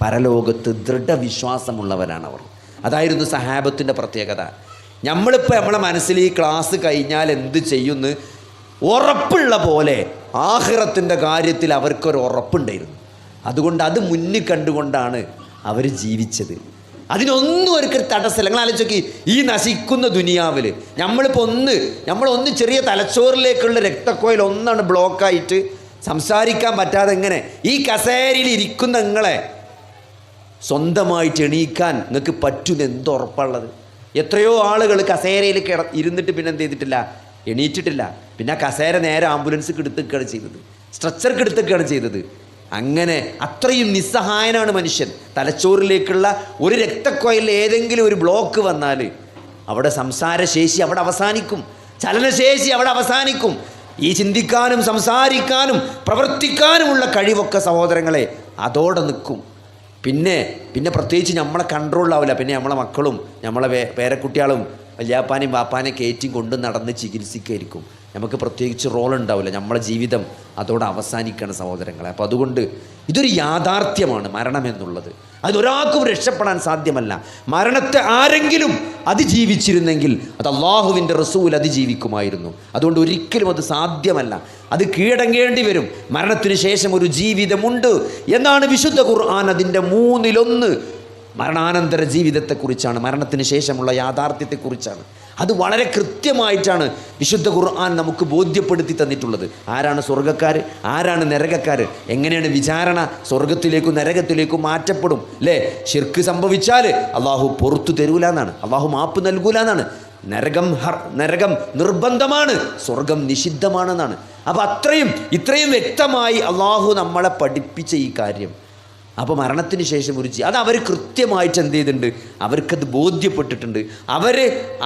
പരലോകത്ത് ദൃഢവിശ്വാസമുള്ളവരാണവർ. അതായിരുന്നു സഹാബത്തിൻ്റെ പ്രത്യേകത. നമ്മളിപ്പോൾ നമ്മളെ മനസ്സിൽ ഈ ക്ലാസ് കഴിഞ്ഞാൽ എന്ത് ചെയ്യുമെന്ന് ഉറപ്പുള്ള പോലെ ആഖിറത്തിൻ്റെ കാര്യത്തിൽ അവർക്കൊരു ഉറപ്പുണ്ടായിരുന്നു. അതുകൊണ്ട് അത് മുന്നിൽ കണ്ടുകൊണ്ടാണ് അവർ ജീവിച്ചത്. അതിനൊന്നും അവർക്ക് തടസ്സമില്ല. നിങ്ങൾ ആലോചിച്ച്, ഈ നശിക്കുന്ന ദുനിയാവിൽ നമ്മളൊന്ന് ചെറിയ തലച്ചോറിലേക്കുള്ള രക്തക്കോയിൽ ഒന്നാണ് ബ്ലോക്കായിട്ട് സംസാരിക്കാൻ പറ്റാതെ എങ്ങനെ ഈ കസേരയിൽ ഇരിക്കുന്ന നിങ്ങളെ സ്വന്തമായിട്ട് എണീക്കാൻ നിങ്ങൾക്ക് പറ്റുന്ന എന്തുറപ്പുള്ളത്? എത്രയോ ആളുകൾ കസേരയിൽ ഇരുന്നിട്ട് പിന്നെ എന്ത് ചെയ്തിട്ടില്ല, എണീറ്റിട്ടില്ല. പിന്നെ ആ കസേര നേരെ ആംബുലൻസ് എടുത്തുകയാണ് ചെയ്തത്, സ്ട്രെച്ചർക്ക് എടുത്തുകയാണ് ചെയ്തത്. അങ്ങനെ അത്രയും നിസ്സഹായനാണ് മനുഷ്യൻ. തലച്ചോറിലേക്കുള്ള ഒരു രക്തക്കൊയലിൽ ഏതെങ്കിലും ഒരു ബ്ലോക്ക് വന്നാൽ അവിടെ സംസാരശേഷി അവിടെ അവസാനിക്കും, ചലനശേഷി അവിടെ അവസാനിക്കും. ഈ ചിന്തിക്കാനും സംസാരിക്കാനും പ്രവർത്തിക്കാനുമുള്ള കഴിവൊക്കെ സഹോദരങ്ങളെ അതോടെ നിൽക്കും. പിന്നെ പ്രത്യേകിച്ച് നമ്മളെ കൺട്രോളിലാവില്ല. പിന്നെ നമ്മളെ മക്കളും നമ്മളെ പേരക്കുട്ടികളും വല്യാപ്പാനെയും വാപ്പാനെയും കയറ്റിയും കൊണ്ട് നടന്ന് ചികിത്സിക്കായിരിക്കും. നമുക്ക് പ്രത്യേകിച്ച് റോളുണ്ടാവില്ല. നമ്മളെ ജീവിതം അതോടെ അവസാനിക്കുകയാണ് സഹോദരങ്ങളെ. അപ്പോൾ അതുകൊണ്ട് ഇതൊരു യാഥാർത്ഥ്യമാണ് മരണം എന്നുള്ളത്. അതൊരാൾക്കും രക്ഷപ്പെടാൻ സാധ്യമല്ല. മരണത്തെ ആരെങ്കിലും അതിജീവിച്ചിരുന്നെങ്കിൽ അത് അള്ളാഹുവിൻ്റെ റസൂൽ അതിജീവിക്കുമായിരുന്നു. അതുകൊണ്ട് ഒരിക്കലും അത് സാധ്യമല്ല. അത് കീഴടങ്ങേണ്ടി വരും. മരണത്തിന് ശേഷം ഒരു ജീവിതമുണ്ട് എന്നാണ് വിശുദ്ധ ഖുർആൻ അതിൻ്റെ 1/3 മരണാനന്തര ജീവിതത്തെക്കുറിച്ചാണ്, മരണത്തിന് ശേഷമുള്ള യാഥാർത്ഥ്യത്തെക്കുറിച്ചാണ്. അത് വളരെ കൃത്യമായിട്ടാണ് വിശുദ്ധ ഖുർആൻ നമുക്ക് ബോധ്യപ്പെടുത്തി തന്നിട്ടുള്ളത്. ആരാണ് സ്വർഗ്ഗക്കാർ, ആരാണ് നരകക്കാർ, എങ്ങനെയാണ് വിചാരണ, സ്വർഗത്തിലേക്കും നരകത്തിലേക്കും മാറ്റപ്പെടും അല്ലേ? ശിർക്ക് സംഭവിച്ചാൽ അള്ളാഹു പുറത്തു തരൂല എന്നാണ്, അള്ളാഹു മാപ്പ് നൽകൂല എന്നാണ്. നരകം നിർബന്ധമാണ്, സ്വർഗം നിഷിദ്ധമാണെന്നാണ്. അപ്പോൾ ഇത്രയും വ്യക്തമായി അള്ളാഹു നമ്മളെ പഠിപ്പിച്ച ഈ കാര്യം. അപ്പോൾ മരണത്തിന് ശേഷം അത് അവർ കൃത്യമായിട്ട് എന്ത് ചെയ്തിട്ടുണ്ട്, അവർക്കത് ബോധ്യപ്പെട്ടിട്ടുണ്ട്. അവർ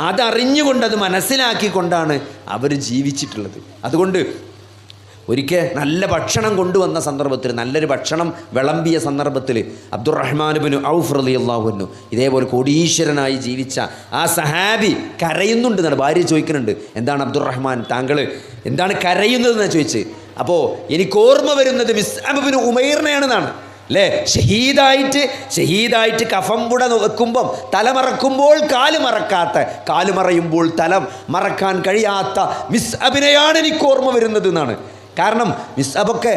അതറിഞ്ഞുകൊണ്ട് അത് മനസ്സിലാക്കിക്കൊണ്ടാണ് അവർ ജീവിച്ചിട്ടുള്ളത്. അതുകൊണ്ട് ഒരിക്കൽ നല്ല ഭക്ഷണം കൊണ്ടുവന്ന സന്ദർഭത്തിൽ, നല്ലൊരു ഭക്ഷണം വിളമ്പിയ സന്ദർഭത്തിൽ അബ്ദുറഹ്മാൻ ഇബ്നു ഔഫ് റളിയല്ലാഹു അൻഹു ഇതേപോലെ കോടീശ്വരനായി ജീവിച്ച ആ സഹാബി കരയുന്നുണ്ട് എന്നാണ്. ഭാര്യ ചോദിക്കുന്നുണ്ട്, എന്താണ് അബ്ദുറഹ്മാൻ താങ്കൾ എന്താണ് കരയുന്നതെന്ന് ചോദിച്ച്. അപ്പോൾ എനിക്ക് ഓർമ്മ വരുന്നത് മിസ്അബ് ഇബ്നു ഉമൈറിനെയാണെന്നാണ് അല്ലേ? ഷഹീദായിട്ട് കഫംപുട വെക്കുമ്പം തലമറക്കുമ്പോൾ കാലുമറയുമ്പോൾ തല മറക്കാൻ കഴിയാത്ത മിസ്അബിനെയാണ് എനിക്ക് ഓർമ്മ വരുന്നത് എന്നാണ്. കാരണം മിസ്അബൊക്കെ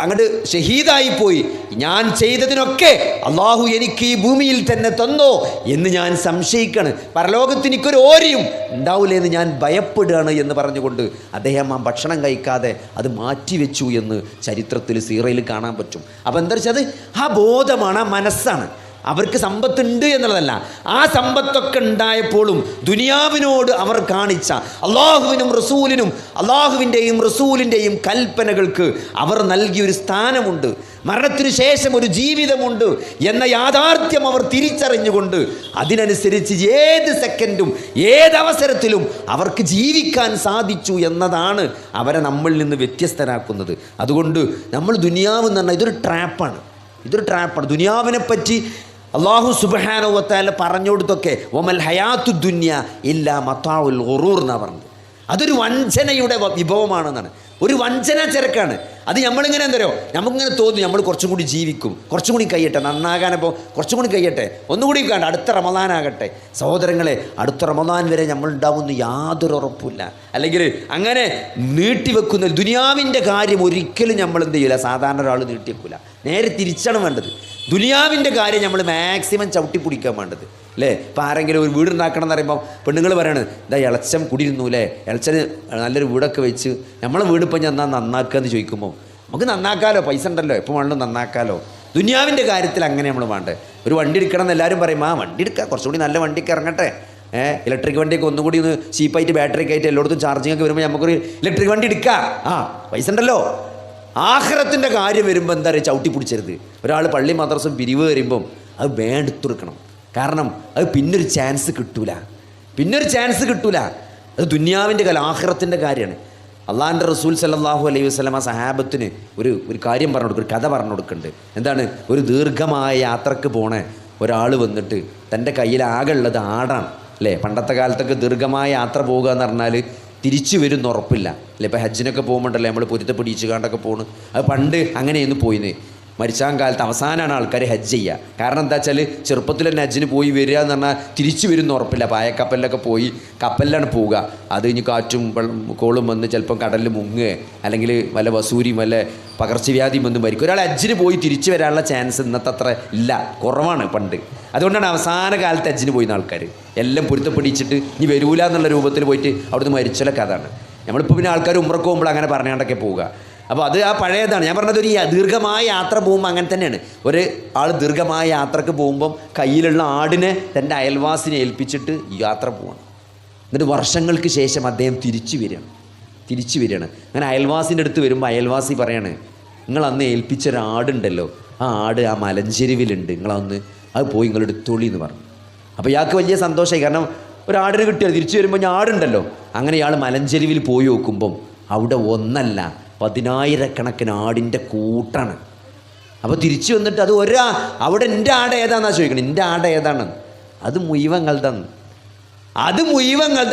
അങ്ങോട്ട് ഷഹീദായിപ്പോയി. ഞാൻ ചെയ്തതിനൊക്കെ അള്ളാഹു എനിക്ക് ഈ ഭൂമിയിൽ തന്നെ തന്നോ എന്ന് ഞാൻ സംശയിക്കുകയാണ്. പരലോകത്ത് എനിക്കൊരു ഓരിയും ഉണ്ടാവില്ല എന്ന് ഞാൻ ഭയപ്പെടുകയാണ് എന്ന് പറഞ്ഞുകൊണ്ട് അദ്ദേഹം ആ ഭക്ഷണം കഴിക്കാതെ അത് മാറ്റിവെച്ചു എന്ന് ചരിത്രത്തിൽ സീറയിൽ കാണാൻ പറ്റും. അപ്പോൾ എന്താ വെച്ചാൽ അത് ആ ബോധമാണ്, ആ മനസ്സാണ്. അവർക്ക് സമ്പത്തുണ്ട് എന്നുള്ളതല്ല, ആ സമ്പത്തൊക്കെ ഉണ്ടായപ്പോഴും ദുനിയാവിനോട് അവർ കാണിച്ച അള്ളാഹുവിൻ്റെയും റസൂലിൻ്റെയും കൽപ്പനകൾക്ക് അവർ നൽകിയൊരു സ്ഥാനമുണ്ട്. മരണത്തിനു ശേഷം ഒരു ജീവിതമുണ്ട് എന്ന യാഥാർത്ഥ്യം അവർ തിരിച്ചറിഞ്ഞുകൊണ്ട് അതിനനുസരിച്ച് ഏത് സെക്കൻഡും ഏതവസരത്തിലും അവർക്ക് ജീവിക്കാൻ സാധിച്ചു എന്നതാണ് അവരെ നമ്മളിൽ നിന്ന് വ്യത്യസ്തരാക്കുന്നത്. അതുകൊണ്ട് നമ്മൾ ദുനിയാവ് എന്ന് പറഞ്ഞാൽ ഇതൊരു ട്രാപ്പാണ്. ദുനിയാവിനെ പറ്റി അള്ളാഹു സുബ്ഹാനഹു വ തആല പറഞ്ഞു കൊടുത്തൊക്കെ വമൽ ഹയാത്തു ദുനിയ ഇല്ലാ മതാഉൽ ഗുറൂർ എന്നാണ് പറഞ്ഞത്. അതൊരു വഞ്ചനയുടെ വിഭവമാണെന്നാണ്, ഒരു വഞ്ചന ചരക്കാണ് അത്. നമ്മളിങ്ങനെ എന്തോ നമുക്കിങ്ങനെ തോന്നും നമ്മൾ കുറച്ചും കൂടി ജീവിക്കും, കുറച്ചും കൂടി കഴിയട്ടെ, നന്നാകാനപ്പോൾ കുറച്ചും കൂടി കഴിയട്ടെ, ഒന്നുകൂടി കാണട്ടെ, അടുത്ത റമദാനാകട്ടെ. സഹോദരങ്ങളെ, അടുത്ത റമദാൻ വരെ നമ്മൾ ഉണ്ടാവുമെന്ന് യാതൊരു ഉറപ്പില്ല. അല്ലെങ്കിൽ അങ്ങനെ നീട്ടിവെക്കുന്ന ദുനിയാവിൻ്റെ കാര്യം ഒരിക്കലും നമ്മൾ എന്ത് ചെയ്യില്ല, സാധാരണ ഒരാൾ നീട്ടിവെക്കില്ല. നേരെ തിരിച്ചാണ് വേണ്ടത്. ദുനിയാവിൻ്റെ കാര്യം നമ്മൾ മാക്സിമം ചവിട്ടിപ്പിടിക്കാൻ വേണ്ടത് അല്ലേ. ഇപ്പോൾ ആരെങ്കിലും ഒരു വീടുണ്ടാക്കണം എന്ന് പറയുമ്പോൾ പെണ്ണുങ്ങൾ പറയാണ്, ഇതാ ഇളച്ചം കുടിയിരുന്നു അല്ലേ, ഇളച്ചന് നല്ലൊരു വീടൊക്കെ വെച്ച് നമ്മളെ വീട് ഇപ്പം ഞാൻ നന്നാക്കുക എന്ന് ചോദിക്കുമ്പോൾ നമുക്ക് നന്നാക്കാലോ, പൈസ ഉണ്ടല്ലോ, എപ്പോൾ വേണമെങ്കിലും നന്നാക്കാലോ. ദുനിയാവിൻ്റെ കാര്യത്തിൽ അങ്ങനെ നമ്മൾ വേണ്ടത്. ഒരു വണ്ടി എടുക്കണം എന്ന് എല്ലാവരും പറയും, വണ്ടി എടുക്കുക, കുറച്ചുകൂടി നല്ല വണ്ടിക്ക് ഇറങ്ങട്ടെ, ഇലക്ട്രിക് വണ്ടിയൊക്കെ ഒന്നുകൂടി ഒന്ന് ചീപ്പായിട്ട് ബാറ്ററിയൊക്കെ ആയിട്ട് എല്ലായിടത്തും ചാർജിങ് ഒക്കെ വരുമ്പോൾ നമുക്കൊരു ഇലക്ട്രിക് വണ്ടി എടുക്കാം, പൈസ ഉണ്ടല്ലോ. ആഖിറത്തിൻ്റെ കാര്യം വരുമ്പോൾ എന്താ പറയുക, ചവിട്ടി പിടിച്ചരുത്. ഒരാൾ പള്ളി മദ്രസും പിരിവ് വരുമ്പം അത് വേണ്ടെടുക്കണം. കാരണം അത് പിന്നൊരു ചാൻസ് കിട്ടൂല, അത് ദുനിയാവിൻ്റെ കാര്യം, ആഖിറത്തിൻ്റെ കാര്യമാണ്. അള്ളാഹിൻ്റെ റസൂൽ സല്ലല്ലാഹു അലൈഹി വസല്ലമ സഹാബത്തിന് ഒരു കാര്യം പറഞ്ഞു കൊടുക്കും, ഒരു കഥ പറഞ്ഞു കൊടുക്കുന്നുണ്ട്. എന്താണ്? ഒരു ദീർഘമായ യാത്രക്ക് പോണ ഒരാൾ വന്നിട്ട് തൻ്റെ കയ്യിലാകെ ഉള്ളത് ആടാണ് അല്ലേ. പണ്ടത്തെ കാലത്തൊക്കെ ദീർഘമായ യാത്ര പോകുക എന്ന് പറഞ്ഞാൽ തിരിച്ചു വരുമെന്ന് ഉറപ്പില്ല അല്ലേ. ഇപ്പോൾ ഹജ്ജിനൊക്കെ പോകുമ്പോണ്ടല്ലേ നമ്മൾ പൊരുത്തെ പിടിച്ച് കാണ്ടൊക്കെ പോണ്. അത് പണ്ട് അങ്ങനെയൊന്നും പോയിന്ന്. മരിച്ചാൻ കാലത്ത് അവസാനമാണ് ആൾക്കാർ ഹജ്ജ് ചെയ്യുക. കാരണം എന്താ വെച്ചാൽ ചെറുപ്പത്തിൽ തന്നെ ഹജ്ജിന് പോയി വരിക എന്ന് പറഞ്ഞാൽ തിരിച്ചു വരുമെന്ന് ഉറപ്പില്ല. പായക്കപ്പലിലൊക്കെ പോയി കപ്പലിലാണ് പോവുക. അത് ഇനി കാറ്റും കോളും വന്ന് ചിലപ്പം കടലിൽ മുങ്ങുക, അല്ലെങ്കിൽ വല്ല വസൂരിയും വല്ല പകർച്ചവ്യാധിയും വന്ന് മരിക്കും. ഒരാൾ ഹജ്ജിന് പോയി തിരിച്ചു വരാനുള്ള ചാൻസ് ഇന്നത്തെ അത്ര ഇല്ല, കുറവാണ് പണ്ട്. അതുകൊണ്ടാണ് അവസാന കാലത്ത് ഹജ്ജിന് പോയിരുന്ന ആൾക്കാർ എല്ലാം പൊരുത്തപ്പിടിച്ചിട്ട് ഇനി വരൂല എന്നുള്ള രൂപത്തിൽ പോയിട്ട് അവിടുന്ന് മരിച്ചലൊക്കെ അതാണ്. നമ്മളിപ്പോൾ പിന്നെ ആൾക്കാർ ഉമ്രക്ക് പോകുമ്പോൾ അങ്ങനെ പറഞ്ഞാണ്ടൊക്കെ പോവുക. അപ്പോൾ അത് ആ പഴയതാണ്. ഞാൻ പറഞ്ഞത് ഒരു ദീർഘമായ യാത്ര പോകുമ്പോൾ അങ്ങനെ തന്നെയാണ്. ഒരു ആൾ ദീർഘമായ യാത്രക്ക് പോകുമ്പം കയ്യിലുള്ള ആടിനെ തൻ്റെ അയൽവാസിനെ ഏൽപ്പിച്ചിട്ട് യാത്ര പോവാണ്. എന്നിട്ട് വർഷങ്ങൾക്ക് ശേഷം അദ്ദേഹം തിരിച്ചു വരികയാണ്. അങ്ങനെ അയൽവാസിൻ്റെ അടുത്ത് വരുമ്പോൾ അയൽവാസി പറയാണ്, നിങ്ങൾ അന്ന് ഏൽപ്പിച്ചൊരാടുണ്ടല്ലോ, ആ ആട് ആ മലഞ്ചെരുവിലുണ്ട്, നിങ്ങളന്ന് അത് പോയി നിങ്ങൾ എടുത്തോളി എന്ന് പറഞ്ഞു. അപ്പോൾ ഇയാൾക്ക് വലിയ സന്തോഷമായി. കാരണം ഒരാടിന് കിട്ടിയത് തിരിച്ചു വരുമ്പോൾ ഞാൻ ആടുണ്ടല്ലോ. അങ്ങനെ ഇയാൾ മലഞ്ചെരുവിൽ പോയി നോക്കുമ്പം അവിടെ ഒന്നല്ല 10,000 ആടിൻ്റെ കൂട്ടാണ്. അപ്പോൾ തിരിച്ചു വന്നിട്ട് അത് അവിടെ എൻ്റെ ആട് ഏതാണെന്നാണ് ചോദിക്കണം. എൻ്റെ ആട് ഏതാണ്? അത് മുഴുവങ്ങളുടെന്ന്.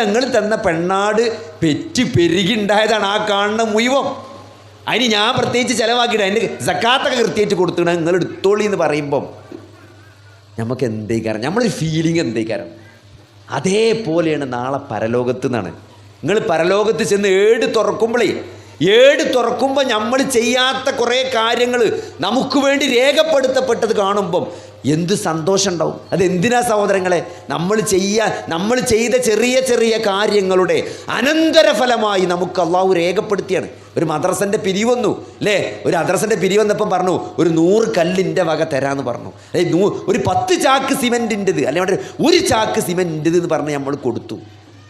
നിങ്ങൾ തന്ന പെണ്ണാട് പെറ്റി പെരുകി ഉണ്ടായതാണ് ആ കാണുന്ന മുഴുവൻ. അതിന് ഞാൻ പ്രത്യേകിച്ച് ചിലവാക്കിയിട്ട് അതിൻ്റെ സക്കാത്തൊക്കെ കൃത്യമായിട്ട് കൊടുത്തിട്ട് നിങ്ങൾ എടുത്തോളി എന്ന് പറയുമ്പം നമുക്ക് എന്തേക്കാരം, നമ്മളൊരു ഫീലിംഗ് എന്തേക്കാരം. അതേപോലെയാണ് നാളെ പരലോകത്ത് നിന്നാണ്. നിങ്ങൾ പരലോകത്ത് ചെന്ന് ഏട് തുറക്കുമ്പോൾ നമ്മൾ ചെയ്യാത്ത കുറേ കാര്യങ്ങൾ നമുക്ക് വേണ്ടി രേഖപ്പെടുത്തപ്പെട്ടത് കാണുമ്പം എന്ത് സന്തോഷം ഉണ്ടാവും. അതെന്തിനാ സഹോദരങ്ങളെ? നമ്മൾ ചെയ്ത ചെറിയ ചെറിയ കാര്യങ്ങളുടെ അനന്തരഫലമായി നമുക്ക് അള്ളാഹു രേഖപ്പെടുത്തിയാണ്. ഒരു മദ്രസൻ്റെ പിരിവന്നു അല്ലേ, ഒരു മദ്രസൻ്റെ പിരിവന്നപ്പം പറഞ്ഞു ഒരു 100 കല്ലിൻ്റെ വക തരാമെന്ന് പറഞ്ഞു. ഒരു 10 ചാക്ക് സിമെൻറ്റിൻ്റെത് അല്ലെങ്കിൽ ഒരു ചാക്ക് സിമെൻറ്റിൻ്റെത് എന്ന് പറഞ്ഞ് നമ്മൾ കൊടുത്തു.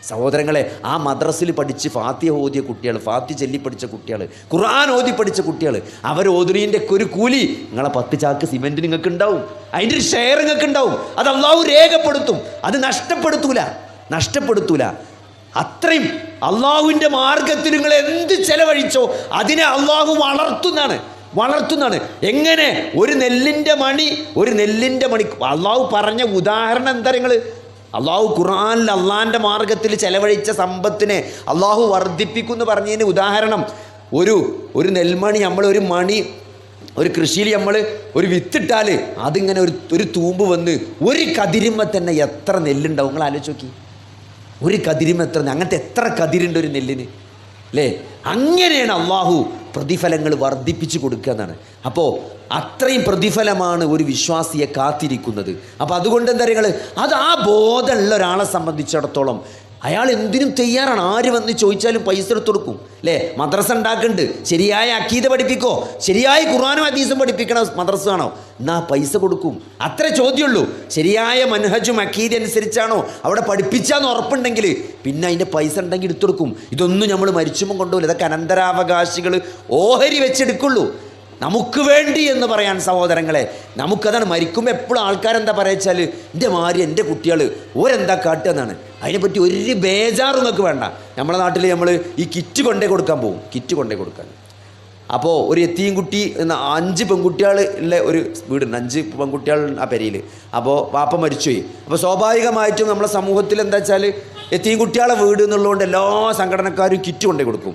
സഹോദരങ്ങളെ, ആ മദ്രസിൽ പഠിച്ച് ഫാത്തിഹ ഓതിയ കുട്ടികൾ, ഫാത്തി ചൊല്ലി പഠിച്ച കുട്ടികൾ, ഖുർആൻ ഓതി പഠിച്ച കുട്ടികൾ, അവർ ഓതുന്നതിൻ്റെ ഒരു കൂലി നിങ്ങളെ 10 ചാക്ക് സിമെൻറ്റ് നിങ്ങൾക്ക് ഉണ്ടാവും. അതിൻ്റെ ഒരു ഷെയർ നിങ്ങൾക്ക് ഉണ്ടാവും. അത് അള്ളാഹു രേഖപ്പെടുത്തും. അത് നഷ്ടപ്പെടുത്തൂല. അത്രയും അള്ളാഹുവിൻ്റെ മാർഗത്തിൽ നിങ്ങൾ എന്ത് ചെലവഴിച്ചോ അതിനെ അള്ളാഹു വളർത്തുന്നതാണ്. എങ്ങനെ? ഒരു നെല്ലിൻ്റെ മണി അള്ളാഹു പറഞ്ഞ ഉദാഹരണം എന്താ? നിങ്ങൾ അള്ളാഹു ഖുർആനിൽ അള്ളാഹിൻ്റെ മാർഗത്തിൽ ചെലവഴിച്ച സമ്പത്തിനെ അള്ളാഹു വർദ്ധിപ്പിക്കുമെന്ന് പറഞ്ഞതിന് ഉദാഹരണം ഒരു നെൽമണി, ഒരു കൃഷിയിൽ നമ്മൾ ഒരു വിത്തിട്ടാൽ അതിങ്ങനെ ഒരു തൂമ്പ് വന്ന് ഒരു കതിരുമ്മ തന്നെ എത്ര നെല്ലുണ്ടാവും? നിങ്ങൾ ആലോചിച്ച് നോക്കി. ഒരു കതിരുമ്മ അങ്ങനത്തെ എത്ര കതിരുണ്ട് ഒരു നെല്ലിന് അല്ലേ? അങ്ങനെയാണ് അള്ളാഹു പ്രതിഫലങ്ങൾ വർദ്ധിപ്പിച്ചു കൊടുക്കുക എന്നാണ്. അപ്പോൾ അത്രയും പ്രതിഫലമാണ് ഒരു വിശ്വാസിയെ കാത്തിരിക്കുന്നത്. അപ്പോൾ അതുകൊണ്ട് എന്താ പറയുക, അത് ആ ബോധമുള്ള ഒരാളെ സംബന്ധിച്ചിടത്തോളം അയാൾ എന്തിനും തയ്യാറാണ്. ആര് വന്ന് ചോദിച്ചാലും പൈസ എടുത്തു കൊടുക്കും അല്ലേ? മദ്രസ ഉണ്ടാക്കുന്നുണ്ട്, ശരിയായ അക്കീദ പഠിപ്പിക്കോ, ശരിയായ ഖുർആനും ഹദീസും പഠിപ്പിക്കണ മദ്രസ ആണോ, എന്നാ പൈസ കൊടുക്കും. അത്ര ചോദ്യമുള്ളൂ. ശരിയായ മനഹജും അക്കീദ അനുസരിച്ചാണോ അവിടെ പഠിപ്പിച്ചാന്ന് ഉറപ്പുണ്ടെങ്കിൽ പിന്നെ അതിൻ്റെ പൈസ ഉണ്ടെങ്കിൽ എടുത്തു കൊടുക്കും. ഇതൊന്നും നമ്മൾ മരിച്ചുമ്പോൾ കൊണ്ടുപോകില്ല. ഇതൊക്കെ അനന്തരാവകാശികൾ ഓഹരി വെച്ചെടുക്കുള്ളൂ. നമുക്ക് വേണ്ടി എന്ന് പറയാൻ സഹോദരങ്ങളെ, നമുക്കതാണ്. മരിക്കുമ്പോൾ എപ്പോഴും ആൾക്കാരെന്താ പറയുക, എൻ്റെ ഭാര്യ എൻ്റെ കുട്ടികൾ ഓരെന്താ കാട്ടുക എന്നാണ്. അതിനെപ്പറ്റി ഒരു ബേജാറും നിങ്ങൾക്ക് വേണ്ട. നമ്മുടെ നാട്ടിൽ നമ്മൾ ഈ കിറ്റ് കൊണ്ടേ കൊടുക്കാൻ പോകും. അപ്പോൾ ഒരു എത്തിയും കുട്ടി 5 പെൺകുട്ടികൾ ഉള്ള ഒരു വീടുണ്ട്, 5 പെൺകുട്ടികൾ ആ പെരയിൽ. അപ്പോൾ വാപ്പ മരിച്ചുപോയി. അപ്പോൾ സ്വാഭാവികമായിട്ടും നമ്മുടെ സമൂഹത്തിൽ എന്താ വെച്ചാൽ എത്തിയും കുട്ടികളെ വീട് എന്നുള്ളതുകൊണ്ട് എല്ലാ സംഘടനക്കാരും കിറ്റ് കൊണ്ടേ കൊടുക്കും.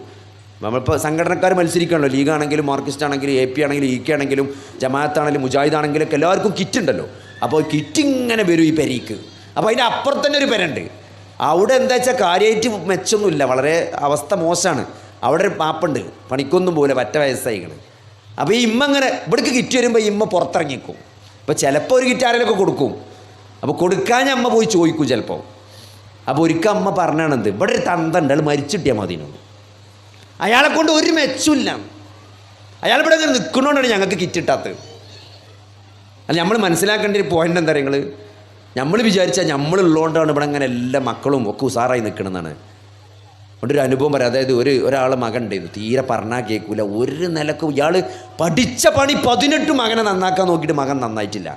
നമ്മളിപ്പോൾ സംഘടനക്കാർ മത്സരിക്കണല്ലോ, ലീഗാണെങ്കിലും മാർക്സിസ്റ്റ് ആണെങ്കിലും AP ആണെങ്കിലും EK ആണെങ്കിലും ജമാഅത്താണെങ്കിലും മുജാഹിദാണെങ്കിലും ഒക്കെ എല്ലാവർക്കും കിറ്റ് ഉണ്ടല്ലോ. അപ്പോൾ കിറ്റ് ഇങ്ങനെ വരും ഈ പെരയ്ക്ക്. അപ്പോൾ അതിൻ്റെ അപ്പുറത്ത് തന്നെ ഒരു പെരുണ്ട്. അവിടെ എന്താ വെച്ചാൽ കാര്യമായിട്ട് മെച്ചൊന്നുമില്ല, വളരെ അവസ്ഥ മോശമാണ്. അവിടെ ഒരു പാപ്പുണ്ട്, പണിക്കൊന്നും പോലെ പറ്റ വയസ്സായിക്കണ്. അപ്പോൾ ഈ ഇമ്മ ഇങ്ങനെ ഇവിടേക്ക് കിറ്റ് വരുമ്പോൾ ഈ ഇമ്മ പുറത്തിറങ്ങിക്കും. അപ്പോൾ ചിലപ്പോൾ ഒരു കിറ്റ് ആരെങ്കിലുമൊക്കെ കൊടുക്കും. അപ്പോൾ കൊടുക്കാൻ അമ്മ പോയി ചോദിക്കും ചിലപ്പോൾ. അപ്പോൾ ഒരിക്കൽ അമ്മ പറഞ്ഞാണെന്ത്, ഇവിടെ ഒരു തന്തണ്ട്, അയാൾ മരിച്ചിട്ടിയാൽ മതിയെന്ന്. അയാളെ കൊണ്ട് ഒരു മെച്ചമില്ല. അയാളിവിടെ ഇങ്ങനെ നിൽക്കണോണ്ടാണ് ഞങ്ങൾക്ക് കിറ്റ് കിട്ടാത്തത്. അല്ല, നമ്മൾ മനസ്സിലാക്കേണ്ട ഒരു പോയിൻ്റ് എന്താ പറയുക, നമ്മൾ വിചാരിച്ചാൽ നമ്മളുള്ളതുകൊണ്ടാണ് ഇവിടെ ഇങ്ങനെ എല്ലാ മക്കളും ഒക്കെ ഉസാറായി നിൽക്കണമെന്നാണ്. അവിടെ ഒരു അനുഭവം പറയാം. അതായത് ഒരാളെ മകൻ ഉണ്ടായിരുന്നു, തീരെ പറഞ്ഞാൽ കേൾക്കില്ല, ഒരു നിലക്കും. ഇയാൾ പഠിച്ച പണി 18 മകനെ നന്നാക്കാൻ നോക്കിയിട്ട് മകൻ നന്നായിട്ടില്ല.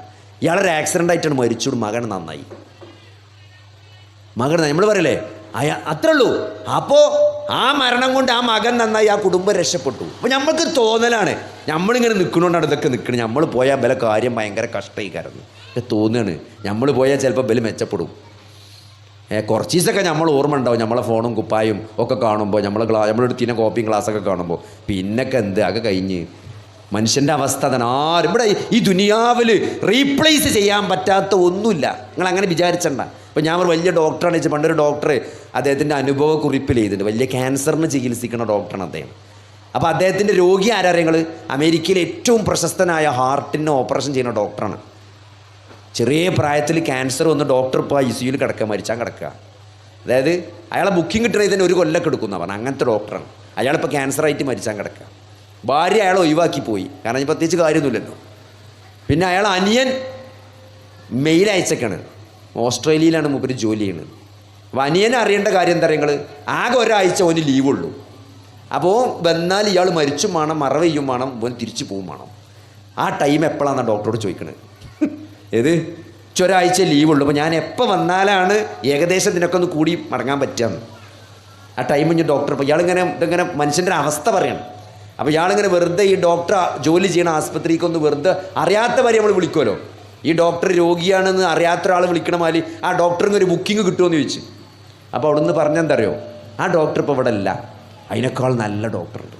ഇയാളൊരു ആക്സിഡൻ്റ് ആയിട്ടാണ് മരിച്ചോട് മകൻ നന്നായി. നമ്മൾ പറയല്ലേ അത്രേ ഉള്ളൂ. അപ്പോൾ ആ മരണം കൊണ്ട് ആ മകൻ നന്നായി, ആ കുടുംബം രക്ഷപ്പെട്ടു. അപ്പോൾ നമ്മൾക്ക് തോന്നലാണ് നമ്മളിങ്ങനെ നിൽക്കണോണ്ടാണ് ഇതൊക്കെ നിൽക്കണം. നമ്മൾ പോയാൽ ബല കാര്യം ഭയങ്കര കഷ്ടമായി കയറുന്നു തോന്നുകയാണ്. നമ്മൾ പോയാൽ ചിലപ്പോൾ ബല മെച്ചപ്പെടും. കുറച്ച് ദിവസമൊക്കെ നമ്മൾ ഓർമ്മ ഉണ്ടാവും, നമ്മളെ ഫോണും കുപ്പായും ഒക്കെ കാണുമ്പോൾ, നമ്മളെടുത്തിനെ കോപ്പിയും ക്ലാസ്സൊക്കെ കാണുമ്പോൾ. പിന്നൊക്കെ എന്ത് അതൊക്കെ കഴിഞ്ഞ് മനുഷ്യൻ്റെ അവസ്ഥ തന്നെ. ആരും ഇവിടെ ഈ ദുനിയാവിൽ റീപ്ലേസ് ചെയ്യാൻ പറ്റാത്ത ഒന്നുമില്ല. നിങ്ങൾ അങ്ങനെ വിചാരിച്ചണ്ട. ഇപ്പോൾ ഞാൻ ഒരു വലിയ ഡോക്ടറാണ് വെച്ചാൽ, പണ്ടൊരു ഡോക്ടർ അദ്ദേഹത്തിൻ്റെ അനുഭവ കുറിപ്പിൽ ചെയ്തിട്ടുണ്ട്. വലിയ ക്യാൻസറിന് ചികിത്സിക്കുന്ന ഡോക്ടറാണ് അദ്ദേഹം. അപ്പോൾ അദ്ദേഹത്തിൻ്റെ രോഗി ആരാറിയങ്ങൾ അമേരിക്കയിലെ ഏറ്റവും പ്രശസ്തനായ ഹാർട്ടിന് ഓപ്പറേഷൻ ചെയ്യുന്ന ഡോക്ടറാണ്. ചെറിയ പ്രായത്തിൽ ക്യാൻസർ വന്ന് ഡോക്ടർ ഇപ്പോൾ ICUയിൽ മരിച്ചാൽ കിടക്കുക. അതായത് അയാളെ ബുക്കിംഗ് കിട്ടണമെങ്കിൽ തന്നെ 1 കൊല്ലമൊക്കെ എടുക്കുന്ന പറഞ്ഞാൽ അങ്ങനത്തെ ഡോക്ടറാണ്. അയാളിപ്പോൾ ക്യാൻസറായിട്ട് മരിച്ചാൽ കിടക്കുക. ഭാര്യ അയാളെ ഒഴിവാക്കി പോയി, കാരണം പ്രത്യേകിച്ച് കാര്യമൊന്നുമില്ലല്ലോ. പിന്നെ അയാൾ അനിയൻ മെയിൽ അയച്ചൊക്കെയാണ്, ഓസ്ട്രേലിയയിലാണ് മൂപ്പര് ജോലി ചെയ്യുന്നത്. അപ്പോൾ അനിയനെ അറിയേണ്ട കാര്യം എന്താ പറയുക, ആകെ ഒരാഴ്ച ഓന് ലീവുള്ളൂ. അപ്പോൾ വന്നാൽ ഇയാൾ മരിച്ചും വേണം, മറവ് ചെയ്യും വേണം, ഓൻ തിരിച്ചു പോവും വേണം. ആ ടൈം എപ്പോഴാണെന്നാണ് ഡോക്ടറോട് ചോദിക്കണത്. ഏത് ഒരാഴ്ച ലീവുള്ളൂ, അപ്പോൾ ഞാൻ എപ്പോൾ വന്നാലാണ് ഏകദേശം ഇതിനൊക്കെ ഒന്ന് കൂടി മടങ്ങാൻ പറ്റുകയെന്ന്. ആ ടൈം കഴിഞ്ഞ് ഡോക്ടർ, അപ്പോൾ ഇയാളിങ്ങനെ മനുഷ്യൻ്റെ അവസ്ഥ പറയണം. അപ്പോൾ ഇയാളിങ്ങനെ വെറുതെ ഈ ഡോക്ടർ ജോലി ചെയ്യണ ആസ്പത്രിക്കൊന്ന് വെറുതെ അറിയാത്തവരെ നമ്മൾ വിളിക്കുമല്ലോ. ഈ ഡോക്ടർ രോഗിയാണെന്ന് അറിയാത്ത ഒരാൾ വിളിക്കണ മാതിരി ആ ഡോക്ടറിന് ഒരു ബുക്കിംഗ് കിട്ടുമെന്ന് ചോദിച്ചു. അപ്പോൾ അവിടെ നിന്ന് പറഞ്ഞെന്തറിയോ, ആ ഡോക്ടർ ഇപ്പോൾ ഇവിടെ അല്ല, അതിനേക്കാൾ നല്ല ഡോക്ടറുണ്ട്.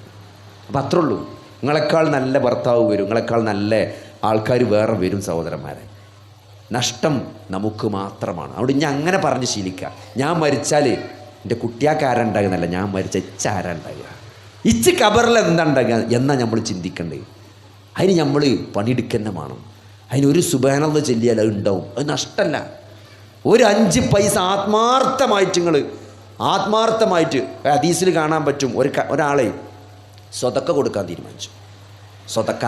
അപ്പോൾ അത്രേ ഉള്ളൂ. നിങ്ങളെക്കാൾ നല്ല ഭർത്താവ് വരും, നിങ്ങളെക്കാൾ നല്ല ആൾക്കാർ വേറെ വരും. സഹോദരന്മാരെ, നഷ്ടം നമുക്ക് മാത്രമാണ്. അവിടെ ഞാൻ അങ്ങനെ പറഞ്ഞ് ശീലിക്കുക. ഞാൻ മരിച്ചാൽ എൻ്റെ കുട്ടിയാൾക്ക് ആരുണ്ടാകുന്നല്ല, ഞാൻ മരിച്ച ആരുണ്ടാകുക, ഇച്ച് കബറിൽ എന്താ ഉണ്ടാകുക എന്നാണ് നമ്മൾ ചിന്തിക്കേണ്ടത്. അതിന് നമ്മൾ പണിയെടുക്കുന്ന വേണം. അതിനൊരു സുബ്ഹാനല്ലാഹ് ചൊല്ലിയാൽ അത് ഉണ്ടാവും, അത് നഷ്ടമല്ല. ഒരു 5 പൈസ ആത്മാർത്ഥമായിട്ട് ഹദീസിൽ കാണാൻ പറ്റും. ഒരാളെ സ്വതക്ക കൊടുക്കാൻ തീരുമാനിച്ചു. സ്വതക്ക